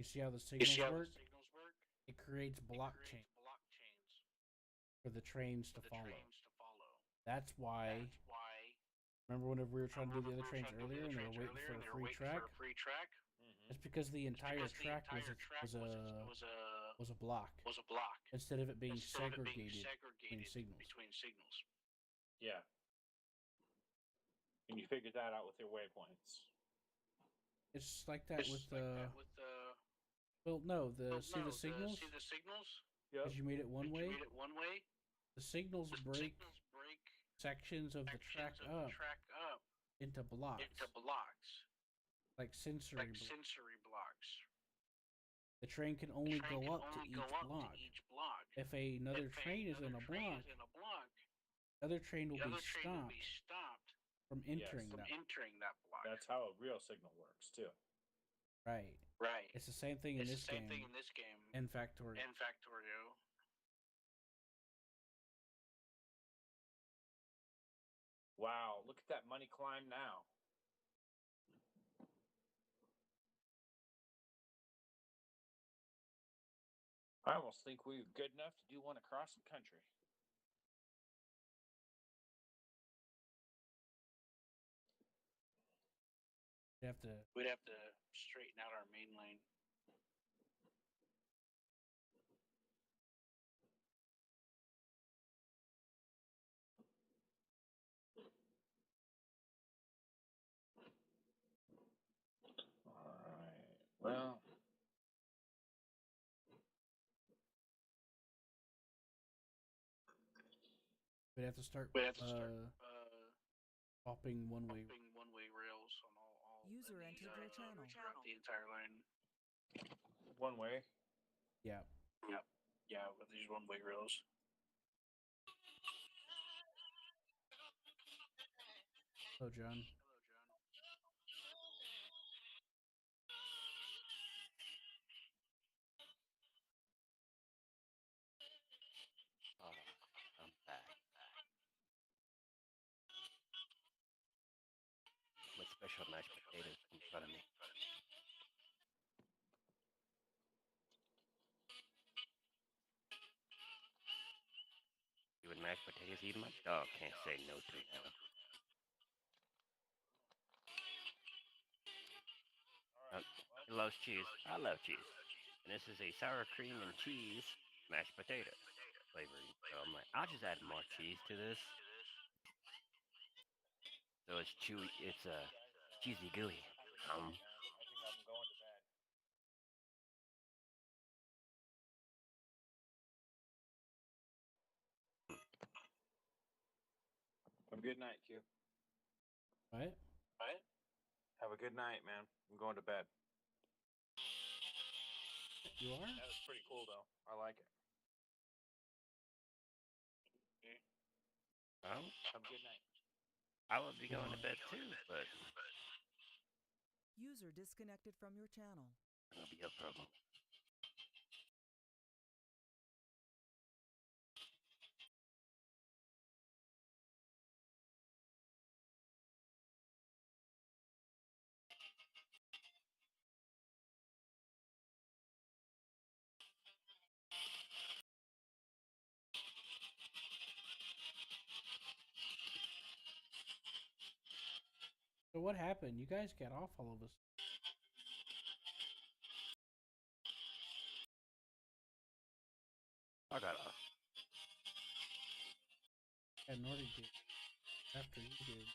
Speaker 2: You see how the signals work? It creates block chains for the trains to follow. That's why. Remember whenever we were trying to do the other trains earlier and they were waiting for a free track? It's because the entire track was a block. Instead of it being segregated between signals.
Speaker 5: Yeah. And you figured that out with your waypoints.
Speaker 2: It's like that with well, no, see the signals?
Speaker 5: Yep.
Speaker 2: As you made it one way, the signals break sections of the track up into blocks. Like sensory blocks. The train can only go up to each block. If another train is in a block, the other train will be stopped from entering that block.
Speaker 5: That's how a real signal works, too.
Speaker 2: Right. It's the same thing in this game. In Factorio.
Speaker 5: Wow, look at that money climb now. I almost think we were good enough to do one across the country.
Speaker 2: We'd
Speaker 3: have to straighten out our main lane.
Speaker 5: All right. Well,
Speaker 2: we'd have to start popping one-way
Speaker 3: rails on all
Speaker 4: User entered your channel.
Speaker 3: Throughout the entire line.
Speaker 5: One way?
Speaker 2: Yeah.
Speaker 3: Yeah, with these one-way rails.
Speaker 2: Hello, John.
Speaker 1: I'm back. With special mashed potatoes in front of me. You would mashed potatoes, even my dog can't say no to now. He loves cheese. I love cheese. And this is a sour cream and cheese mashed potato flavoring. So I'm like, I'll just add more cheese to this. So it's chewy. It's cheesy gooey.
Speaker 5: I think I'm going to bed. Have a good night, Q.
Speaker 2: What?
Speaker 5: Have a good night, man. I'm going to bed.
Speaker 2: You are?
Speaker 5: That was pretty cool, though. I like it.
Speaker 4: Well,
Speaker 5: Have a good night.
Speaker 4: I would be going to bed too, but
Speaker 6: User disconnected from your channel.
Speaker 4: it'll be a problem.
Speaker 2: So what happened? You guys got off all of us.
Speaker 4: I got off.
Speaker 2: And Nordic did after you did.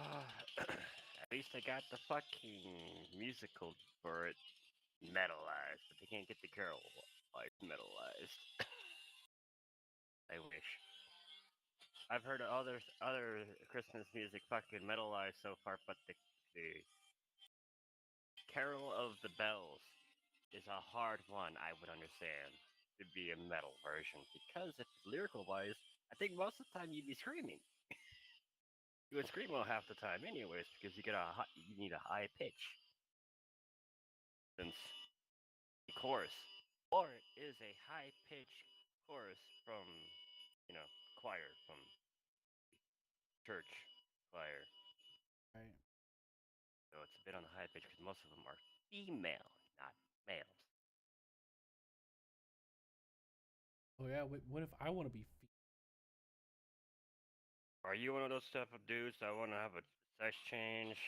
Speaker 4: At least I got the fucking musical for it metalized, but they can't get the girl like metalized. I wish. I've heard other Christmas music fucking metalized so far, but the Carol of the Bells is a hard one. I would understand to be a metal version because if lyrical wise, I think most of the time you'd be screaming. You would scream all half the time, anyways, because you need a high pitch since the chorus, or it is a high pitch chorus from choir from church choir.
Speaker 2: Right.
Speaker 4: So it's a bit on the high pitch because most of them are female, not males.
Speaker 2: Oh yeah. What if I want to be?
Speaker 4: Are you one of those type of dudes that want to have a sex change?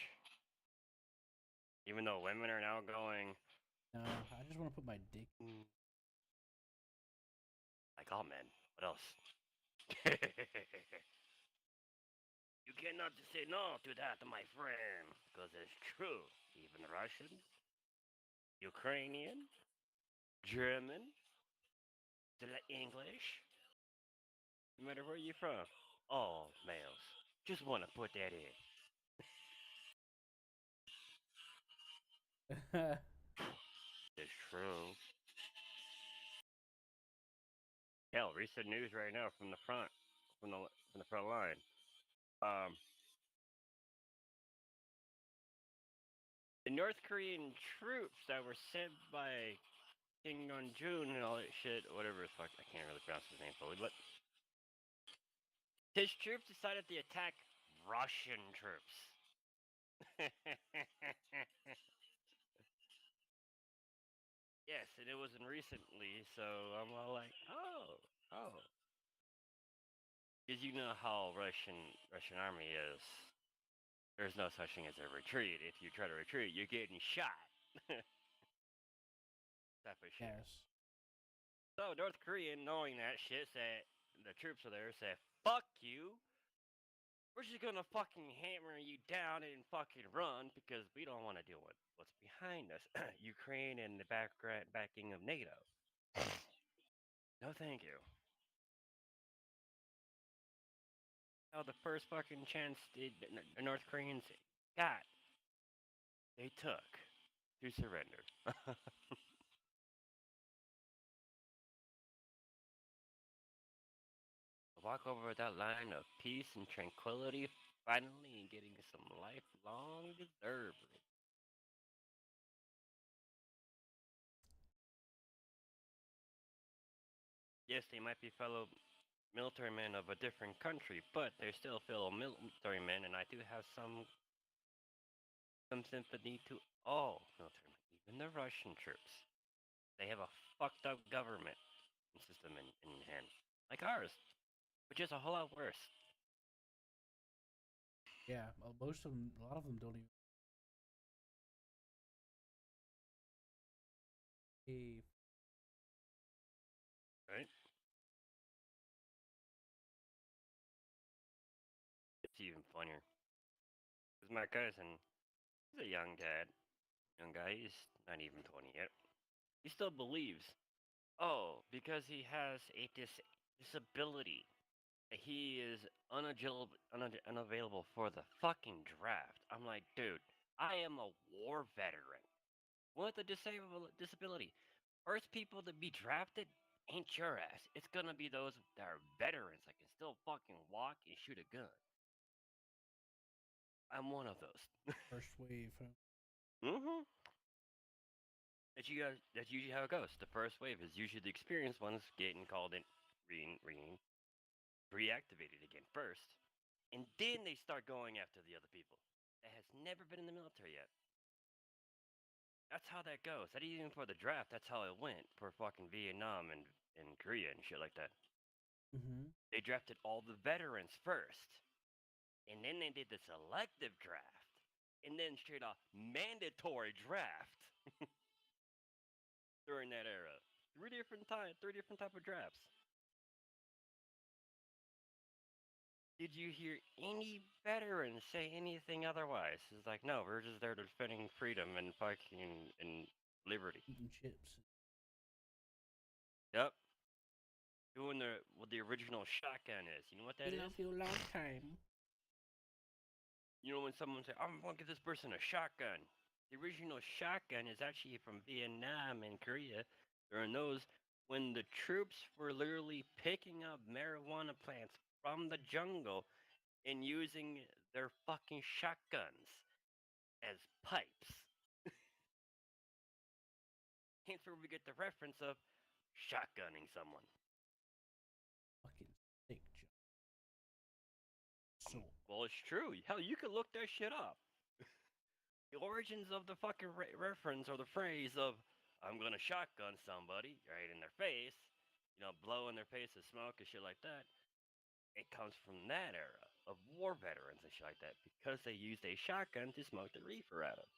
Speaker 4: Even though women are now going,
Speaker 2: No, I just want to put my dick.
Speaker 4: like all men. What else? You cannot say no to that, my friend, because it's true. Even Russian, Ukrainian, German, English, no matter where you're from, all males. Just want to put that in. It's true. Hell, recent news right now from the front, from the front line. The North Korean troops that were sent by Kim Jong Un and all that shit, whatever the fuck, I can't really pronounce his name fully, but his troops decided to attack Russian troops. Yes, and it wasn't recently, so I'm all like, oh. Because you know how Russian army is. There's no such thing as a retreat. If you try to retreat, you're getting shot. Type of shit.
Speaker 2: Yes.
Speaker 4: So North Korea, knowing that shit, said the troops are there, said, "Fuck you. We're just gonna fucking hammer you down and fucking run because we don't want to deal with what's behind us, Ukraine and the backing of NATO. No, thank you." Now the first fucking chance the North Koreans got, they took to surrender. Walk over that line of peace and tranquility, finally getting some lifelong deserved. Yes, they might be fellow military men of a different country, but they're still fellow military men, and I do have some some sympathy to all military, even the Russian troops. They have a fucked up government system in hand, like ours, which is a whole lot worse.
Speaker 2: Yeah, most of them, a lot of them don't even. Hey,
Speaker 4: Right? It's even funnier. Because my cousin, he's a young dad, young guy, he's not even 20 yet. He still believes, oh, because he has a disability, he is unavailable for the fucking draft. I'm like, dude, I am a war veteran with a disability. First people to be drafted ain't your ass. It's gonna be those that are veterans that can still fucking walk and shoot a gun. I'm one of those.
Speaker 2: first wave. Huh?
Speaker 4: Mm-hmm. That's usually how it goes. The first wave is usually the experienced ones getting called in, reactivated again first, and then they start going after the other people that has never been in the military yet. That's how that goes. That even for the draft, that's how it went for fucking Vietnam and Korea and shit like that.
Speaker 2: Mm-hmm.
Speaker 4: They drafted all the veterans first, and then they did the selective draft, and then straight off mandatory draft during that era. Three different type of drafts. Did you hear any veterans say anything otherwise? It's like, no, we're just there defending freedom and fucking and liberty.
Speaker 2: Eating chips.
Speaker 4: Yep. Doing what the original shotgun is. You know what that
Speaker 2: We
Speaker 4: is?
Speaker 2: love you a long time.
Speaker 4: You know when someone say, I'm gonna give this person a shotgun. The original shotgun is actually from Vietnam and Korea. During those when the troops were literally picking up marijuana plants from the jungle and using their fucking shotguns as pipes. Hence where we get the reference of shotgunning someone.
Speaker 2: Fucking steak job. So
Speaker 4: Well, it's true. Hell, you could look that shit up. The origins of the fucking reference or the phrase of "I'm gonna shotgun somebody" right in their face, blow in their face of smoke and shit like that. It comes from that era of war veterans and shit like that because they used a shotgun to smoke the reefer out of.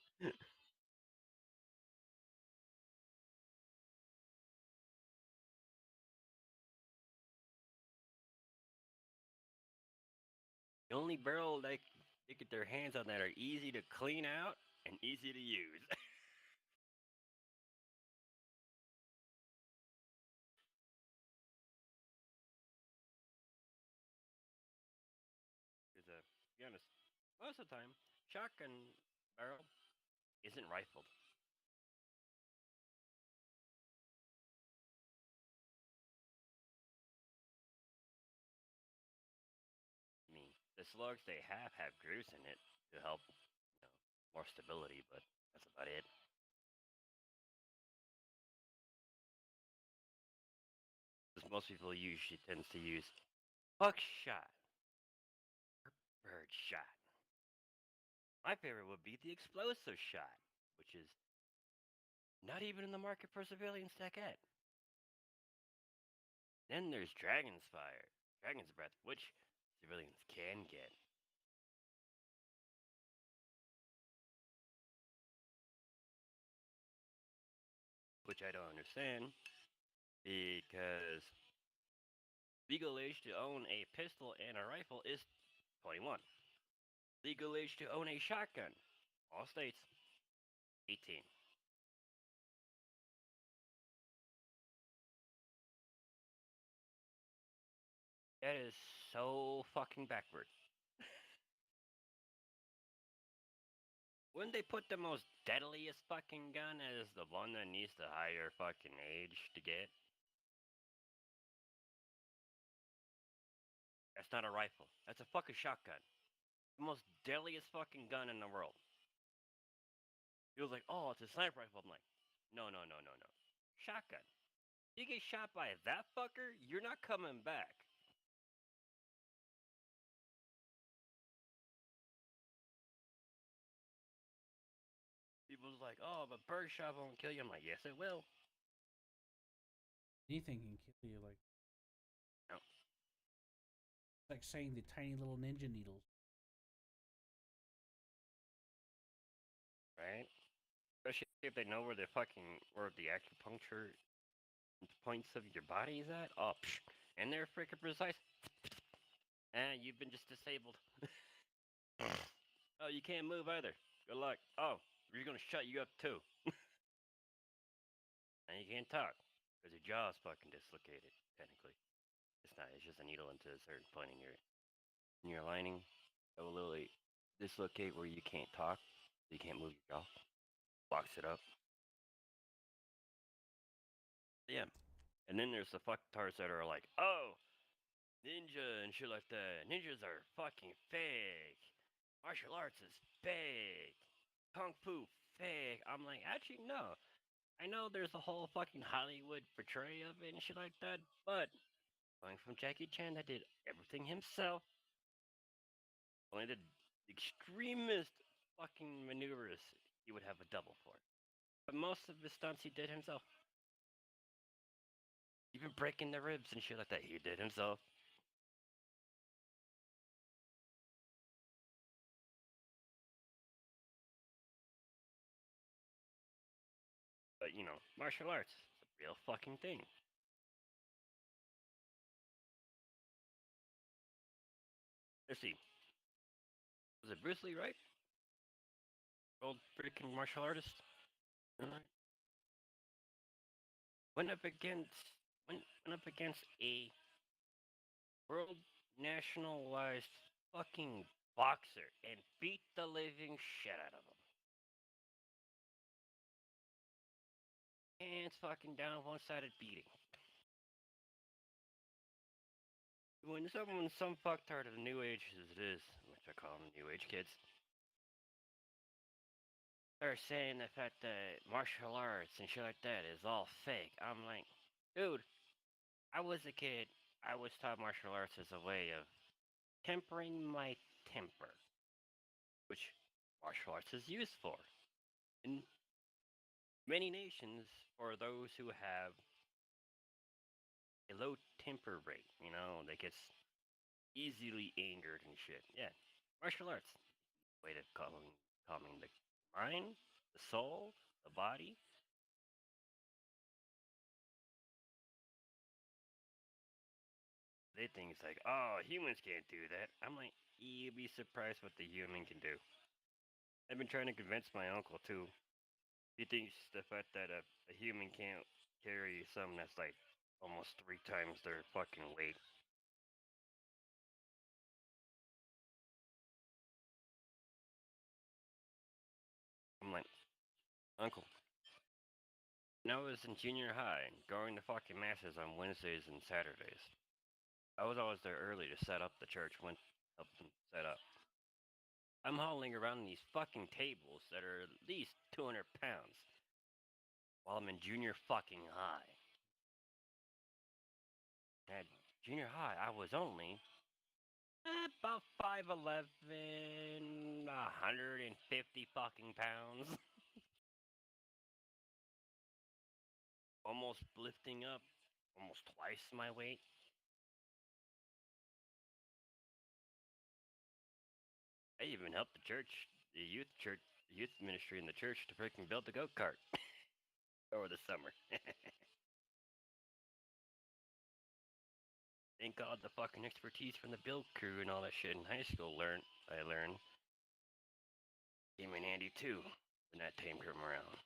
Speaker 4: The only barrel they get their hands on that are easy to clean out and easy to use. Because, to be honest, most of the time, shotgun barrel isn't rifled. I mean, the slugs they have grooves in it to help, more stability, but that's about it. Because most people usually tends to use buckshot or bird shot. My favorite would be the explosive shot, which is not even in the market for civilians to get. Then there's Dragon's Fire, Dragon's Breath, which civilians can get. Which I don't understand because legal age to own a pistol and a rifle is 21. Legal age to own a shotgun, all states, 18. That is so fucking backward. Wouldn't they put the most deadliest fucking gun as the one that needs the higher fucking age to get? That's not a rifle. That's a fucking shotgun. The most deadliest fucking gun in the world. He was like, oh, it's a sniper rifle. I'm like, no, no, no, no, no. Shotgun. You get shot by that fucker, you're not coming back. oh, but bird shot won't kill you. I'm like, yes, it will.
Speaker 2: Anything can kill you. Like
Speaker 4: No.
Speaker 2: it's like saying the tiny little ninja needles.
Speaker 4: Right? Especially if they know where the acupuncture points of your body is at. Oh, psh, and they're freaking precise. And you've been just disabled. Oh, you can't move either. Good luck. Oh, we're gonna shut you up too. And you can't talk because your jaw's fucking dislocated. Technically, it's not. It's just a needle into a certain point in your lining. It will literally dislocate where you can't talk. You can't move your jaw. Box it up. Yeah. And then there's the fucktards that are like, oh, ninja and shit like that. Ninjas are fucking fake. Martial arts is fake. Kung fu fake. I'm like, actually, no. I know there's a whole fucking Hollywood portrayal of it and shit like that, but going from Jackie Chan that did everything himself, only the extremist fucking maneuvers he would have a double for. But most of his stunts he did himself. Even breaking the ribs and shit like that, he did himself. But you know, martial arts is a real fucking thing. Let's see. Was it Bruce Lee, right? Old freaking martial artist. Alright. Went up against a world nationalized fucking boxer and beat the living shit out of him. Hands fucking down, one-sided beating. When some fucktard of the new age as it is, which I call them new age kids, they're saying the fact that martial arts and shit like that is all fake. I'm like, dude, I was a kid. I was taught martial arts as a way of tempering my temper, which martial arts is used for. In many nations, for those who have a low temper rate, you know, that gets easily angered and shit. Yeah, martial arts, way to calming the mind, the soul, the body. They think it's like, oh, humans can't do that. I'm like, you'd be surprised what the human can do. I've been trying to convince my uncle too. He thinks the fact that a human can't carry something that's like almost 3 times their fucking weight. I'm like, Uncle, when I was in junior high, going to fucking masses on Wednesdays and Saturdays, I was always there early to set up the church when help them set up. I'm hauling around these fucking tables that are at least 200 pounds while I'm in junior fucking high. At junior high, I was only about 5'11", 150 fucking pounds. Almost lifting up almost twice my weight. I even helped the youth ministry in the church to freaking build the go-kart over the summer. Thank God the fucking expertise from the build crew and all that shit in high school I learned came in handy too when that time came around.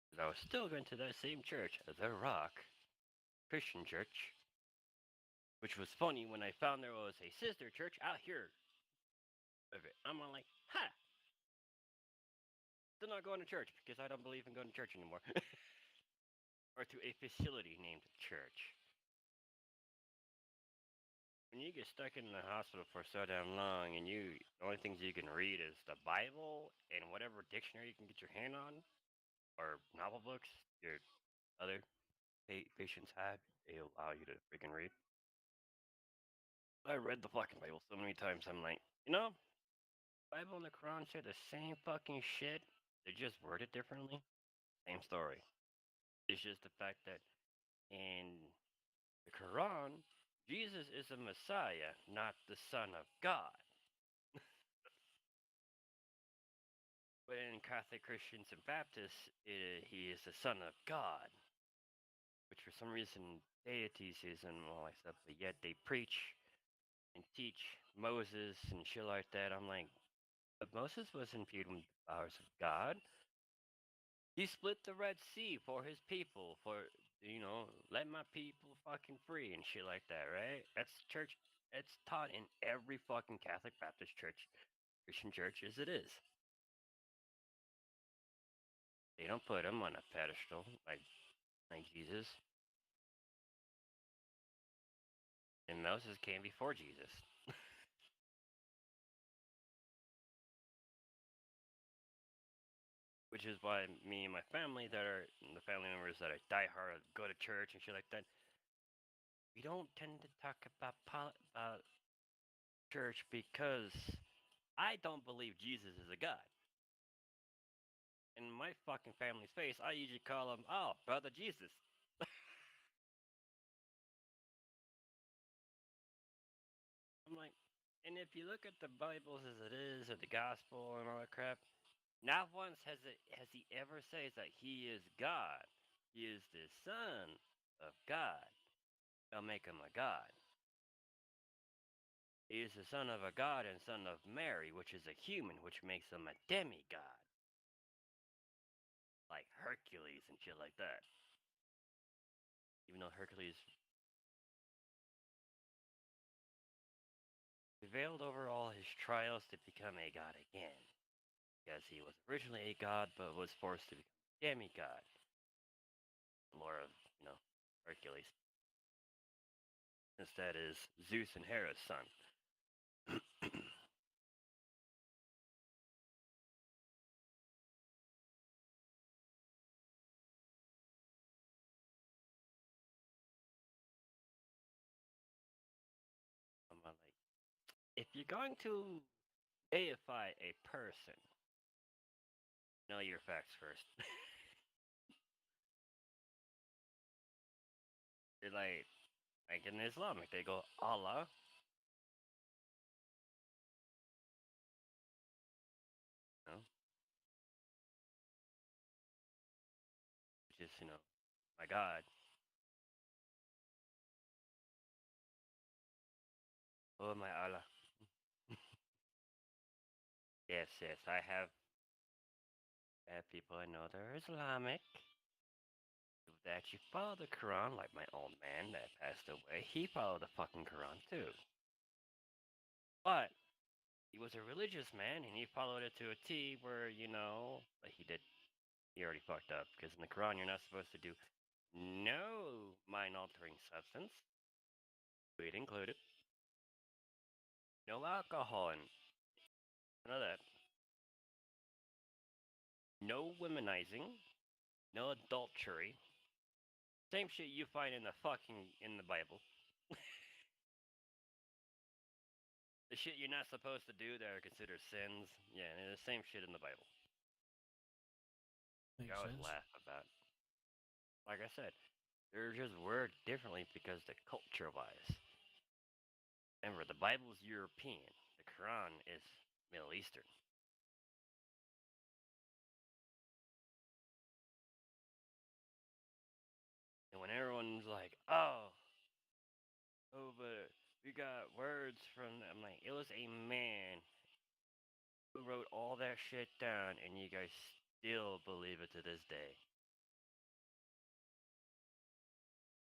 Speaker 4: But I was still going to that same church, The Rock Christian Church, which was funny when I found there was a sister church out here of it. I'm all like, ha! Still not going to church because I don't believe in going to church anymore. Or to a facility named church. When you get stuck in the hospital for so damn long and the only things you can read is the Bible and whatever dictionary you can get your hand on, or novel books your other patients have, they allow you to freaking read. I read the fucking Bible so many times, I'm like, you know, Bible and the Quran say the same fucking shit. They're just worded differently. Same story. It's just the fact that in the Quran, Jesus is a Messiah, not the Son of God. But in Catholic Christians and Baptists, he is the Son of God, which for some reason deities and all that stuff, but yet they preach and teach Moses and shit like that. I'm like, but Moses was imbued with the powers of God. He split the Red Sea for his people, for, let my people fucking free and shit like that, right? That's church. It's taught in every fucking Catholic Baptist church, Christian church as it is. They don't put him on a pedestal like Jesus. And Moses came before Jesus. Which is why me and my family the family members that are diehard, go to church and shit like that, we don't tend to talk about church because I don't believe Jesus is a god. In my fucking family's face, I usually call him, oh, brother Jesus. I'm like, and if you look at the Bibles as it is, or the gospel and all that crap, not once has he ever says that he is God. He is the Son of God. They'll make him a god. He is the son of a god and son of Mary, which is a human, which makes him a demigod. Like Hercules and shit like that. Even though Hercules prevailed over all his trials to become a god again. Because he was originally a god, but was forced to become a demigod. The lore of, Hercules. Instead is Zeus and Hera's son. I'm like, if you're going to deify a person, know your facts first. They're like in Islamic, they go Allah, which is, my God. Oh my Allah. Yes, I have people I know that are Islamic. That actually follow the Quran, like my old man that passed away. He followed the fucking Quran too. But he was a religious man and he followed it to a T where, like he already fucked up because in the Quran you're not supposed to do no mind altering substance, weed included, no alcohol and none of that, no womanizing, no adultery. Same shit you find in the Bible. The shit you're not supposed to do that are considered sins. Yeah, and the same shit in the Bible. I
Speaker 2: Makes
Speaker 4: always
Speaker 2: sense.
Speaker 4: laugh about. Like I said, they're just worded differently because the culture wise. Remember, the Bible is European. The Quran is Middle Eastern. And when everyone's like, oh, but we got words from, I'm like, it was a man who wrote all that shit down, and you guys still believe it to this day.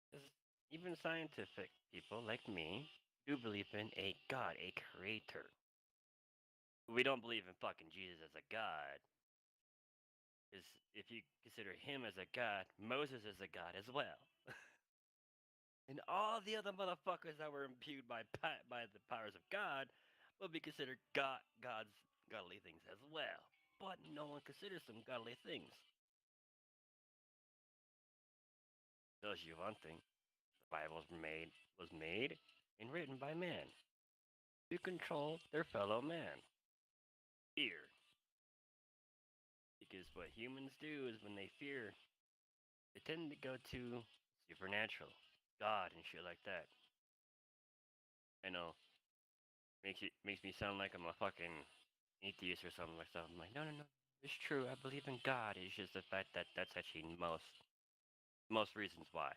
Speaker 4: 'Cause even scientific people like me do believe in a God, a creator. We don't believe in fucking Jesus as a God. Because if you consider him as a God, Moses is a God as well. And all the other motherfuckers that were imbued by the powers of God will be considered God's godly things as well. But no one considers them godly things. Tells you one thing: the Bible was made and written by man to control their fellow man. Here, because what humans do is when they fear, they tend to go to supernatural, God and shit like that. I know, makes me sound like I'm a fucking atheist or something like that. I'm like, no, no, no, it's true. I believe in God. It's just the fact that that's actually most reasons why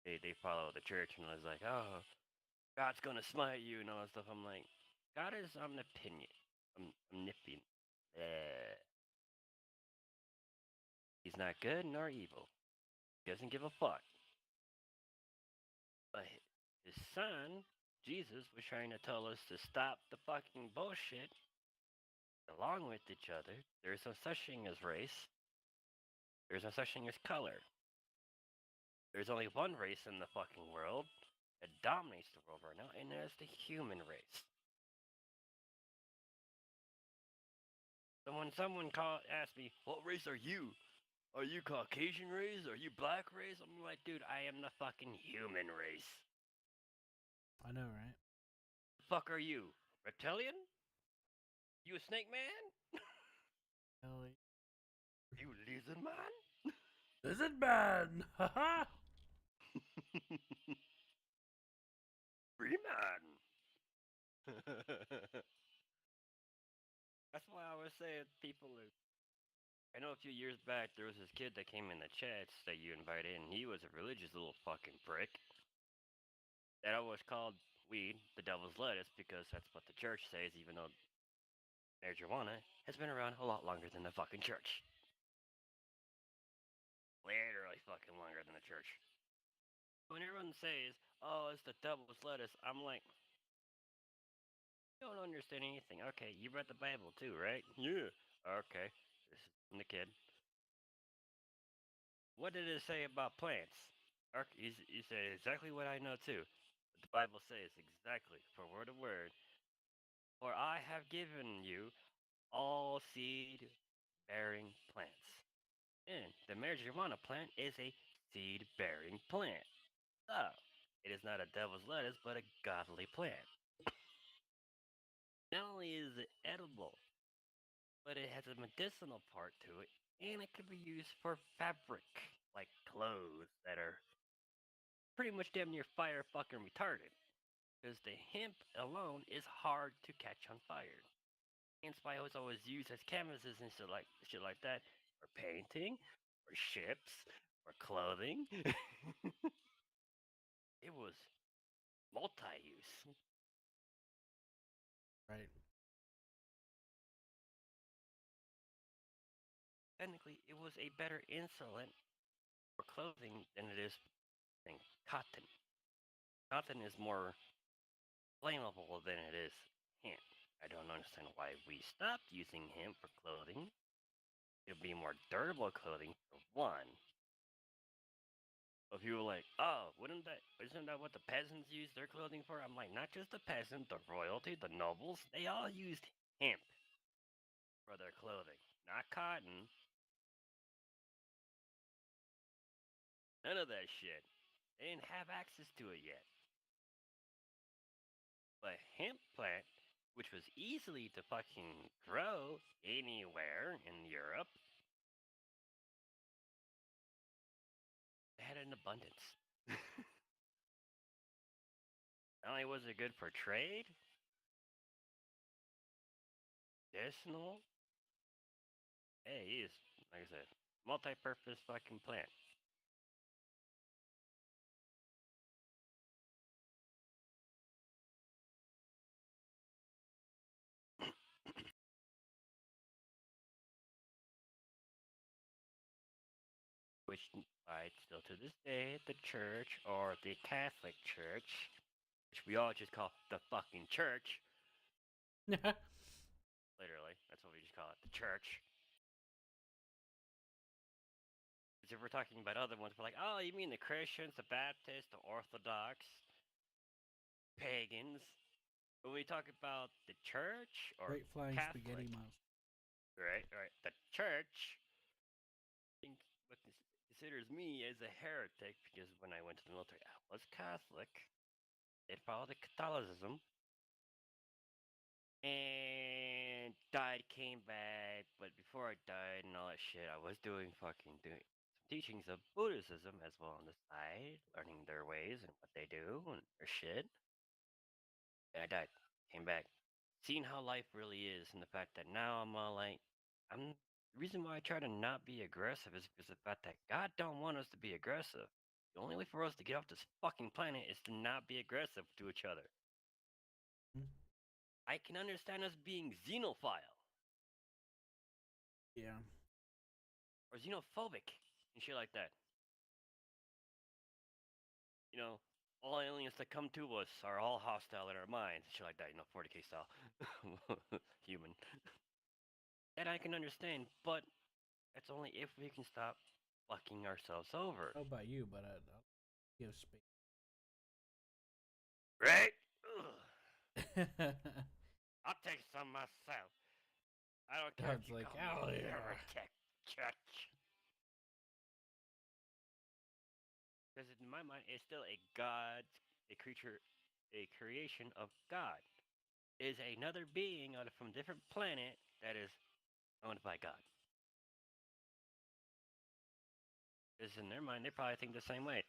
Speaker 4: they follow the church, and I was like, oh, God's gonna smite you and all that stuff. I'm like, God is omnipotent, omnipotent. He's not good nor evil. He doesn't give a fuck. But his son, Jesus, was trying to tell us to stop the fucking bullshit along with each other. There's no such thing as race. There's no such thing as color. There's only one race in the fucking world that dominates the world right now, and that's the human race. So when someone asked me, what race are you? Are you Caucasian race? Are you black race? I'm like, dude, I am the fucking human race.
Speaker 2: I know, right?
Speaker 4: The fuck are you? Reptilian? You a snake man?
Speaker 2: Hell,
Speaker 4: You lizard man?
Speaker 2: lizard man! Haha!
Speaker 4: Free man. That's why I was saying people are. I know a few years back there was this kid that came in the chats that you invited, and he was a religious little fucking prick. That always called weed the devil's lettuce because that's what the church says, even though marijuana has been around a lot longer than the fucking church. Literally fucking longer than the church. When everyone says, oh, it's the devil's lettuce, I'm like, you don't understand anything. Okay, you read the Bible too, right? Yeah. Okay. This is from the kid. What did it say about plants? You said exactly what I know too. The Bible says exactly, for word of word. For I have given you all seed bearing plants. And the marijuana plant is a seed bearing plant. So, it is not a devil's lettuce, but a godly plant. Not only is it edible, but it has a medicinal part to it, and it can be used for fabric, like clothes that are pretty much damn near fire fucking retardant. Because the hemp alone is hard to catch on fire. Hence why it was always used as canvases and shit like that for painting, for ships, for clothing. It was multi-use.
Speaker 2: Right.
Speaker 4: Technically, it was a better insulant for clothing than it is than cotton. Cotton is more flammable than it is hemp. I don't understand why we stopped using hemp for clothing. It would be more durable clothing for one. If you were like, oh, isn't that what the peasants used their clothing for? I'm like, not just the peasant, the royalty, the nobles, they all used hemp for their clothing, not cotton. None of that shit. They didn't have access to it yet. But hemp plant, which was easily to fucking grow anywhere in Europe, they had an abundance. Not only was it good for trade, medicinal, hey, he is, like I said, multi-purpose fucking plant. Which I still to this day, the church or the Catholic Church, which we all just call the fucking church. Literally, that's what we just call it, the church. Because if we're talking about other ones, we're like, oh, you mean the Christians, the Baptists, the Orthodox, pagans. When we talk about the church or
Speaker 2: Great flying
Speaker 4: Catholic,
Speaker 2: spaghetti mouse.
Speaker 4: right, the church considers me as a heretic because when I went to the military, I was Catholic. They followed the Catholicism. and died, came back. But before I died and all that shit, I was doing some teachings of Buddhism as well on the side, learning their ways and what they do and their shit. And I died, came back, seeing how life really is, and the fact that now I'm all like, I'm. The reason why I try to not be aggressive is because of the fact that God don't want us to be aggressive. The only way for us to get off this fucking planet is to not be aggressive to each other.
Speaker 2: Hmm.
Speaker 4: I can understand us being xenophile
Speaker 2: Yeah.
Speaker 4: or xenophobic and shit like that. You know, all aliens that come to us are all hostile in our minds, shit like that. 40K style, human. That I can understand, but that's only if we can stop fucking ourselves over,
Speaker 2: I don't know about you, but I'll give space.
Speaker 4: right? Ugh. I'll take some myself. I don't care if
Speaker 2: God's
Speaker 4: you
Speaker 2: like,
Speaker 4: call
Speaker 2: oh
Speaker 4: me a
Speaker 2: yeah.
Speaker 4: heretic, church. Because in my mind, it's still a god, a creature, a creation of God. It is another being from a different planet that is owned by God. Because in their mind, they probably think the same way.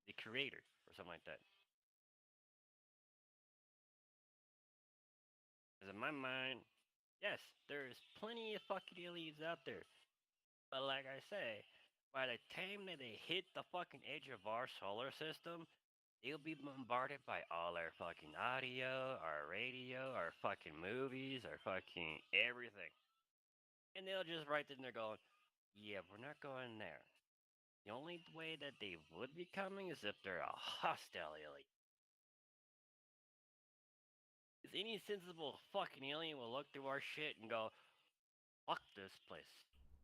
Speaker 4: The creator, or something like that. Because in my mind, yes, there is plenty of fucking aliens out there. But like I say, by the time that they hit the fucking edge of our solar system, they'll be bombarded by all our fucking audio, our radio, our fucking movies, our fucking everything. And they'll just right then they're going, yeah, we're not going there. The only way that they would be coming is if they're a hostile alien. Because any sensible fucking alien will look through our shit and go, fuck this place.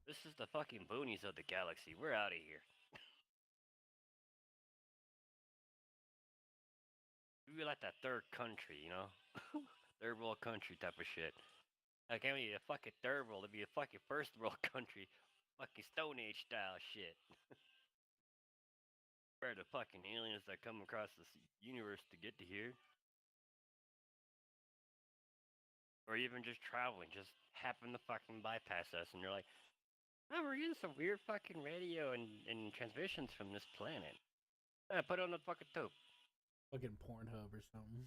Speaker 4: This is the fucking boonies of the galaxy. We're out of here. We like that third country, you know? Third world country type of shit. Like, I mean, a fucking third world, it'd be a fucking first world country. Fucking Stone Age style shit. Where the fucking aliens that come across this universe to get to here. Or even just traveling, just happen to fucking bypass us, and you're like, oh, we're getting some weird fucking radio and transmissions from this planet. Put it on the fucking tube.
Speaker 2: Fucking Pornhub or something.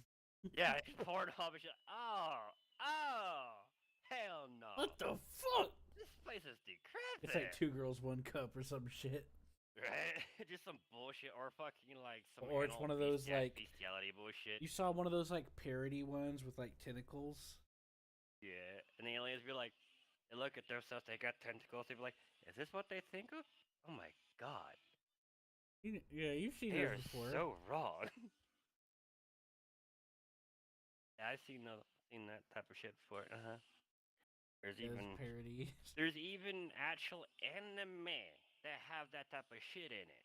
Speaker 4: Yeah, Pornhub and shit. Oh, hell no.
Speaker 2: What the fuck?
Speaker 4: This place is
Speaker 2: It's like
Speaker 4: decrepit.
Speaker 2: 2 girls, 1 cup or some shit.
Speaker 4: Right? Just some bullshit, or fucking like some
Speaker 2: Or it's
Speaker 4: animal
Speaker 2: one of those like
Speaker 4: bestiality bullshit.
Speaker 2: you saw one of those like parody ones with like tentacles.
Speaker 4: Yeah, and the aliens be like, they look at themselves, they got tentacles, they be like, is this what they think of? Oh my god.
Speaker 2: Yeah, you've seen
Speaker 4: They
Speaker 2: those
Speaker 4: are
Speaker 2: before.
Speaker 4: so wrong. Yeah, seen that type of shit before. There's
Speaker 2: Those
Speaker 4: even
Speaker 2: parodies.
Speaker 4: there's even actual anime that have that type of shit in it.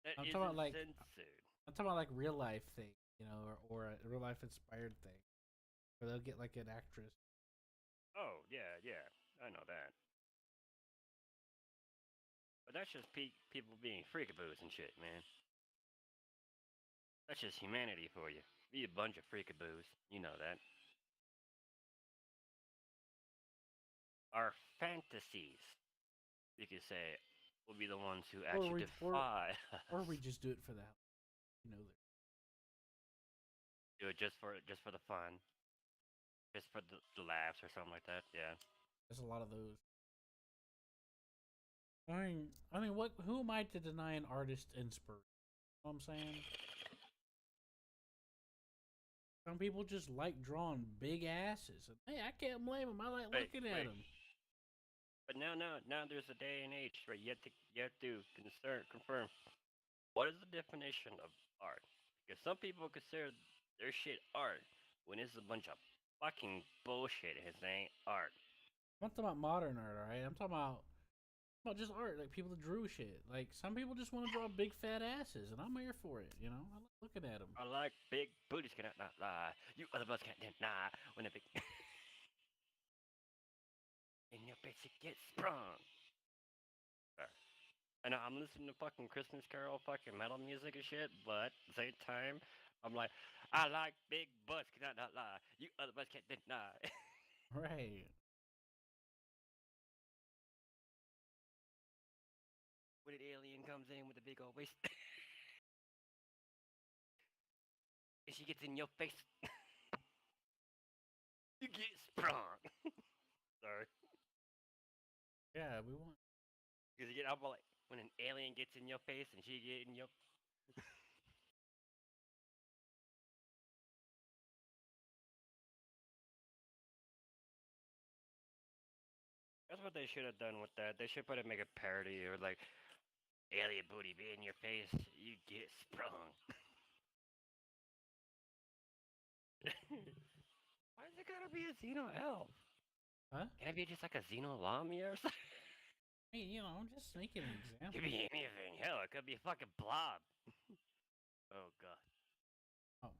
Speaker 4: That
Speaker 2: I'm
Speaker 4: isn't
Speaker 2: talking about like
Speaker 4: censored.
Speaker 2: I'm talking about like real life thing, or a real life inspired thing, where they'll get like an actress.
Speaker 4: Oh yeah, I know that. But that's just people being freakaboos and shit, man. That's just humanity for you. Be a bunch of freakaboos. You know that. Our fantasies, you could say, will be the ones who actually defy
Speaker 2: Or
Speaker 4: us.
Speaker 2: we just do it for the hell, you know.
Speaker 4: Do it just for the fun, just for the laughs or something like that. Yeah.
Speaker 2: There's a lot of those. What? Who am I to deny an artist inspiration? You know what I'm saying? Some people just like drawing big asses, and hey, I can't blame them. I like looking at them.
Speaker 4: But now there's a day and age where you have to confirm what is the definition of art. Because some people consider their shit art when it's a bunch of fucking bullshit. His ain't art.
Speaker 2: I'm not talking about modern art, alright? I'm talking about just art, like people that drew shit. Like some people just want to draw big fat asses, and I'm here for it. I like looking at them.
Speaker 4: I like big booties cannot not lie. You other brothers can't deny when the big and your bitch get sprung. I know I'm listening to fucking Christmas Carol fucking metal music and shit, but at the same time, I'm like, I like big butts, cannot not lie. You other butts can't deny.
Speaker 2: Right.
Speaker 4: When an alien comes in with a big old waist, and she gets in your face, you get sprung. Sorry.
Speaker 2: Yeah, we want.
Speaker 4: Because you get up like when an alien gets in your face and she get in your. That's what they should have done with that. They should put it make a parody or like alien booty be in your face, you get sprung. Why is it gotta be a Xeno elf?
Speaker 2: Huh?
Speaker 4: Can it be just like a Xeno Lamia or something?
Speaker 2: I mean, I'm just making an
Speaker 4: It
Speaker 2: example.
Speaker 4: could be anything. Hell, it could be a fucking blob. Oh god.
Speaker 2: Oh,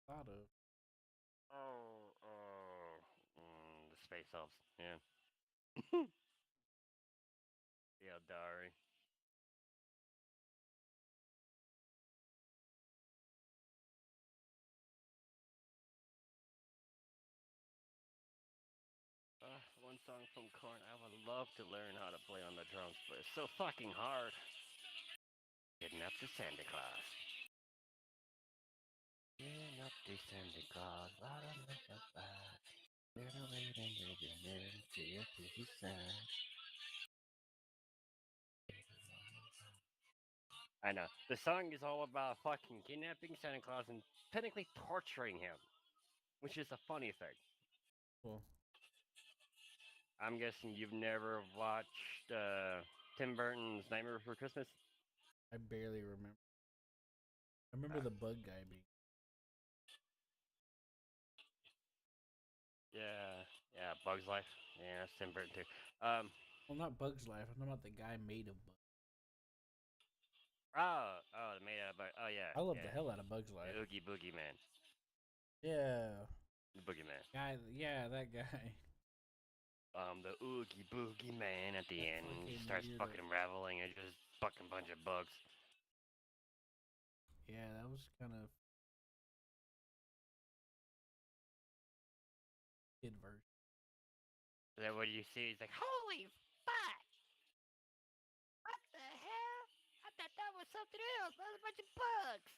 Speaker 2: thought of.
Speaker 4: The space elves. Yeah. Yeah, Dari. One song from Korn. I would love to learn how to play on the drums, but it's so fucking hard. Getting up to Santa Claus. Getting up to Santa Claus. Out of the back. Little waiting, to your pretty side. I know. The song is all about fucking kidnapping Santa Claus and technically torturing him, which is a funny thing.
Speaker 2: Cool.
Speaker 4: I'm guessing you've never watched Tim Burton's Nightmare Before Christmas?
Speaker 2: I barely remember. I remember the bug guy being.
Speaker 4: Yeah, Bug's Life. Yeah, that's Tim Burton too.
Speaker 2: Well, not Bug's Life. I'm talking about the guy made of Bug.
Speaker 4: The made up, oh yeah,
Speaker 2: I love
Speaker 4: yeah.
Speaker 2: the hell out of Bug's Life.
Speaker 4: The Oogie Boogie Man,
Speaker 2: Yeah.
Speaker 4: the Boogeyman.
Speaker 2: Guy. Yeah, that guy.
Speaker 4: The Oogie Boogie Man at the
Speaker 2: That
Speaker 4: end
Speaker 2: fucking
Speaker 4: starts
Speaker 2: weirdo.
Speaker 4: fucking unraveling and just fucking bunch of bugs.
Speaker 2: Yeah, that was kind of kid version.
Speaker 4: Then what do you see? He's like, holy fuck! What the hell? I thought that was something else. That was a bunch of bugs.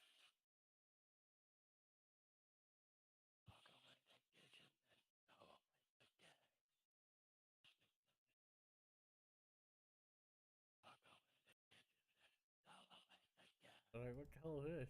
Speaker 2: I'm like, what the hell is this?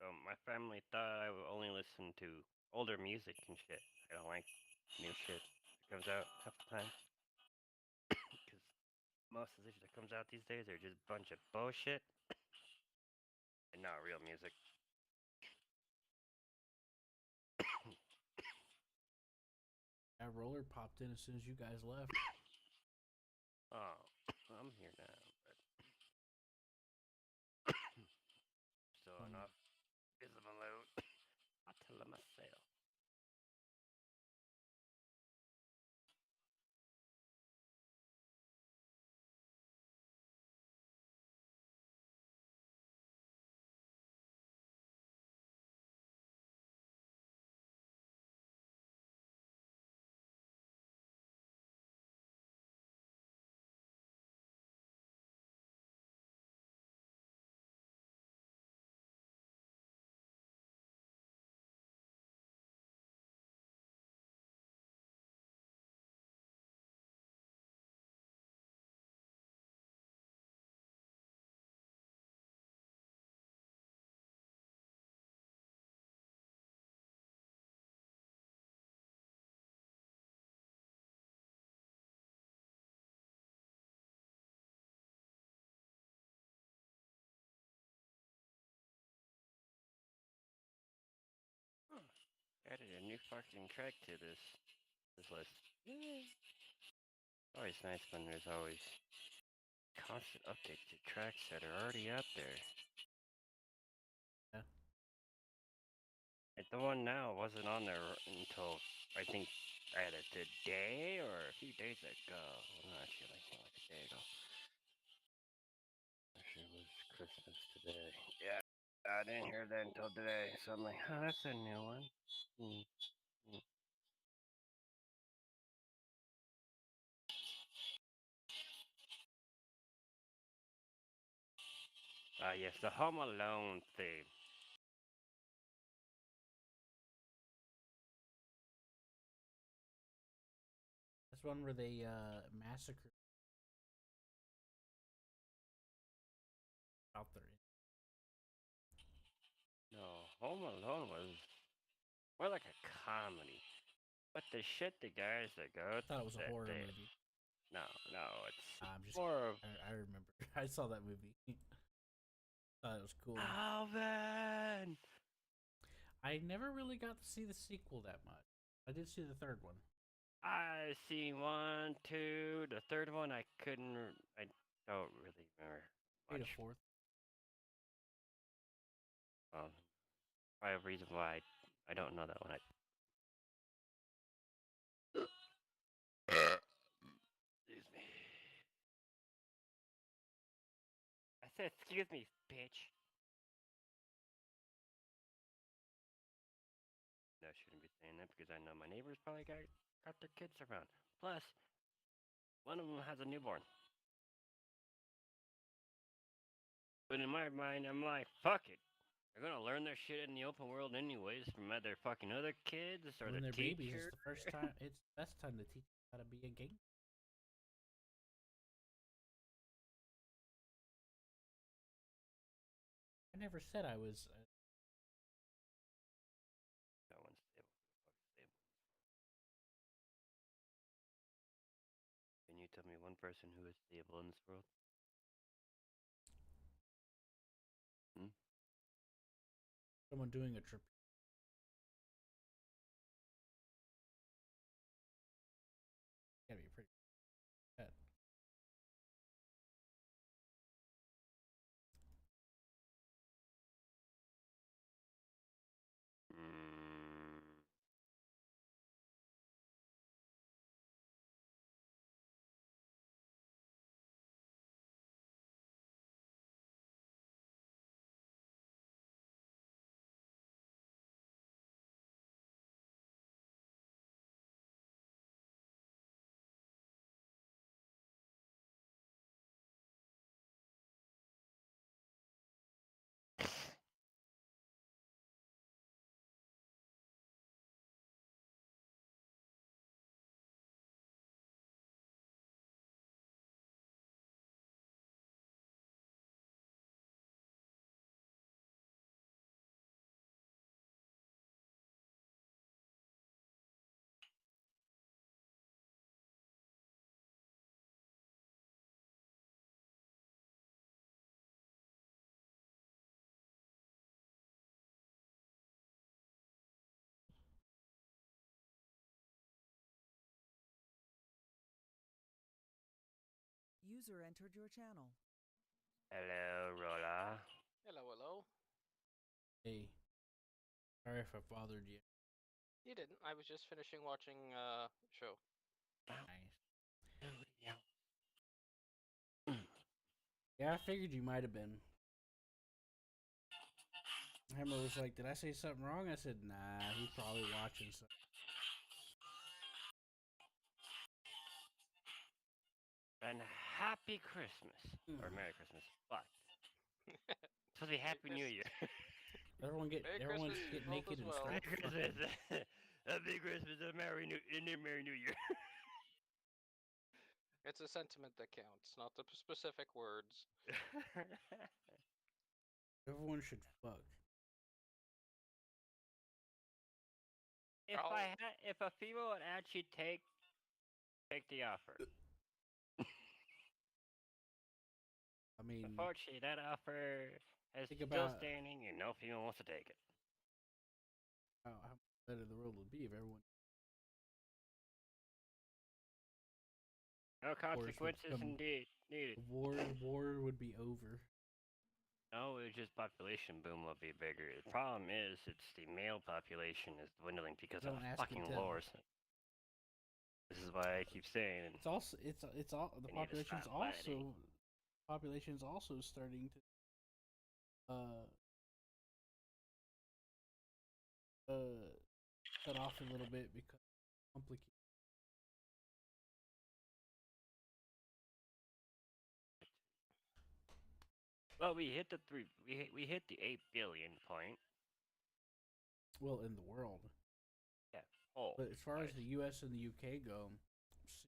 Speaker 4: So my family thought I would only listen to older music and shit. I don't like new shit that comes out half the time. Because most of the shit that comes out these days are just a bunch of bullshit and not real music.
Speaker 2: That roller popped in as soon as you guys left.
Speaker 4: Oh, I'm here now, but still enough visible out. I tell them myself. new fucking track to this list. Always nice when there's always constant updates to tracks that are already out there.
Speaker 2: Yeah.
Speaker 4: Like the one now wasn't on there until I think either today or a few days ago. Well, no, actually, like more like a day ago. Actually, it was Christmas today. Yeah, I didn't hear that until today, so I'm like, oh, that's a new one. Hmm. Yes, the Home Alone theme.
Speaker 2: That's one where they massacre out there.
Speaker 4: No, Home Alone was more like a comedy. But the shit the guys that go
Speaker 2: I thought it was a
Speaker 4: that
Speaker 2: horror
Speaker 4: they
Speaker 2: movie.
Speaker 4: no, it's
Speaker 2: I'm just.
Speaker 4: more of
Speaker 2: I remember. I saw that movie. Thought it was cool.
Speaker 4: Alvin.
Speaker 2: I never really got to see the sequel that much. I did see the third one.
Speaker 4: I see 1, 2. The third one I couldn't. I don't really remember
Speaker 2: Maybe
Speaker 4: much.
Speaker 2: the fourth.
Speaker 4: Probably a reason why I don't know that one. Excuse me. I said, excuse me, bitch. No, I shouldn't be saying that because I know my neighbors probably got their kids around. Plus, one of them has a newborn. But in my mind, I'm like, fuck it. They're gonna learn their shit in the open world anyways from either fucking other kids or
Speaker 2: When
Speaker 4: the
Speaker 2: they're babies,
Speaker 4: teacher.
Speaker 2: it's the first time. It's the best time to teach them how to be a game. I never said I was.
Speaker 4: No one's stable. Fucking stable. Can you tell me one person who is stable in this world? Hmm?
Speaker 2: Someone doing a trip. Gotta be pretty bad.
Speaker 4: Mm,
Speaker 6: User entered your channel.
Speaker 4: hello, Rolla.
Speaker 1: Hello, hello.
Speaker 2: Hey, sorry if I bothered you.
Speaker 1: You didn't. I was just finishing watching show.
Speaker 2: Nice. Yeah, I figured you might have been. Hammer was like, "Did I say something wrong?" I said, "Nah, he's probably watching something."
Speaker 4: And happy Christmas. Or Merry Christmas. Fuck. It's supposed to be Happy New Year.
Speaker 2: Everyone's
Speaker 1: Merry
Speaker 2: everyone's
Speaker 1: Christmas to
Speaker 2: get
Speaker 1: you both
Speaker 2: naked
Speaker 1: as
Speaker 2: and
Speaker 1: well.
Speaker 4: Merry
Speaker 2: start.
Speaker 4: Christmas. Happy Christmas and Merry New Year.
Speaker 1: It's a sentiment that counts, not the specific words.
Speaker 2: Everyone should fuck.
Speaker 4: If a female would actually take the offer.
Speaker 2: I mean,
Speaker 4: Unfortunately, that offer is
Speaker 2: think
Speaker 4: still
Speaker 2: about
Speaker 4: standing, and no female wants to take it.
Speaker 2: how better the world would be if everyone
Speaker 4: No
Speaker 2: wars would
Speaker 4: consequences
Speaker 2: become
Speaker 4: indeed needed.
Speaker 2: war would be over.
Speaker 4: No, it's just population boom will be bigger. The problem is, it's the male population is dwindling because of
Speaker 2: Don't ask and
Speaker 4: fucking
Speaker 2: tell.
Speaker 4: wars. This is why I keep saying
Speaker 2: It's also it's all the
Speaker 4: they need to stop
Speaker 2: population's also starting to uh cut off a little bit because complicated.
Speaker 4: well, we hit the we hit the 8 billion point.
Speaker 2: Well, in the world,
Speaker 4: Yeah. Oh.
Speaker 2: but as far as
Speaker 4: Nice.
Speaker 2: the U.S. and the U.K. go,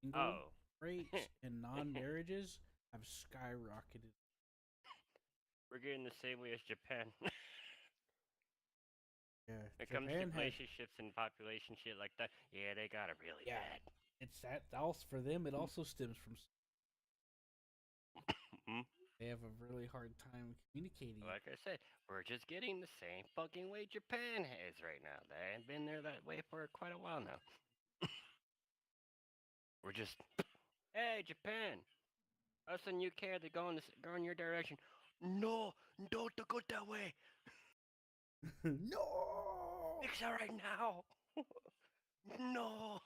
Speaker 2: single
Speaker 4: Oh.
Speaker 2: rates and non-marriages have skyrocketed.
Speaker 4: We're getting the same way as Japan.
Speaker 2: Yeah,
Speaker 4: When it comes to
Speaker 2: Japan had
Speaker 4: relationships and population shit like that, yeah, they got it really bad.
Speaker 2: it's that also for them. It also stems from
Speaker 4: Mhm.
Speaker 2: they have a really hard time communicating.
Speaker 4: Like I said, we're just getting the same fucking way Japan is right now. They ain't been there that way for quite a while now. We're just, hey, Japan, us and UK are go in your direction. No, don't go that way.
Speaker 2: No.
Speaker 4: Fix it right now. No.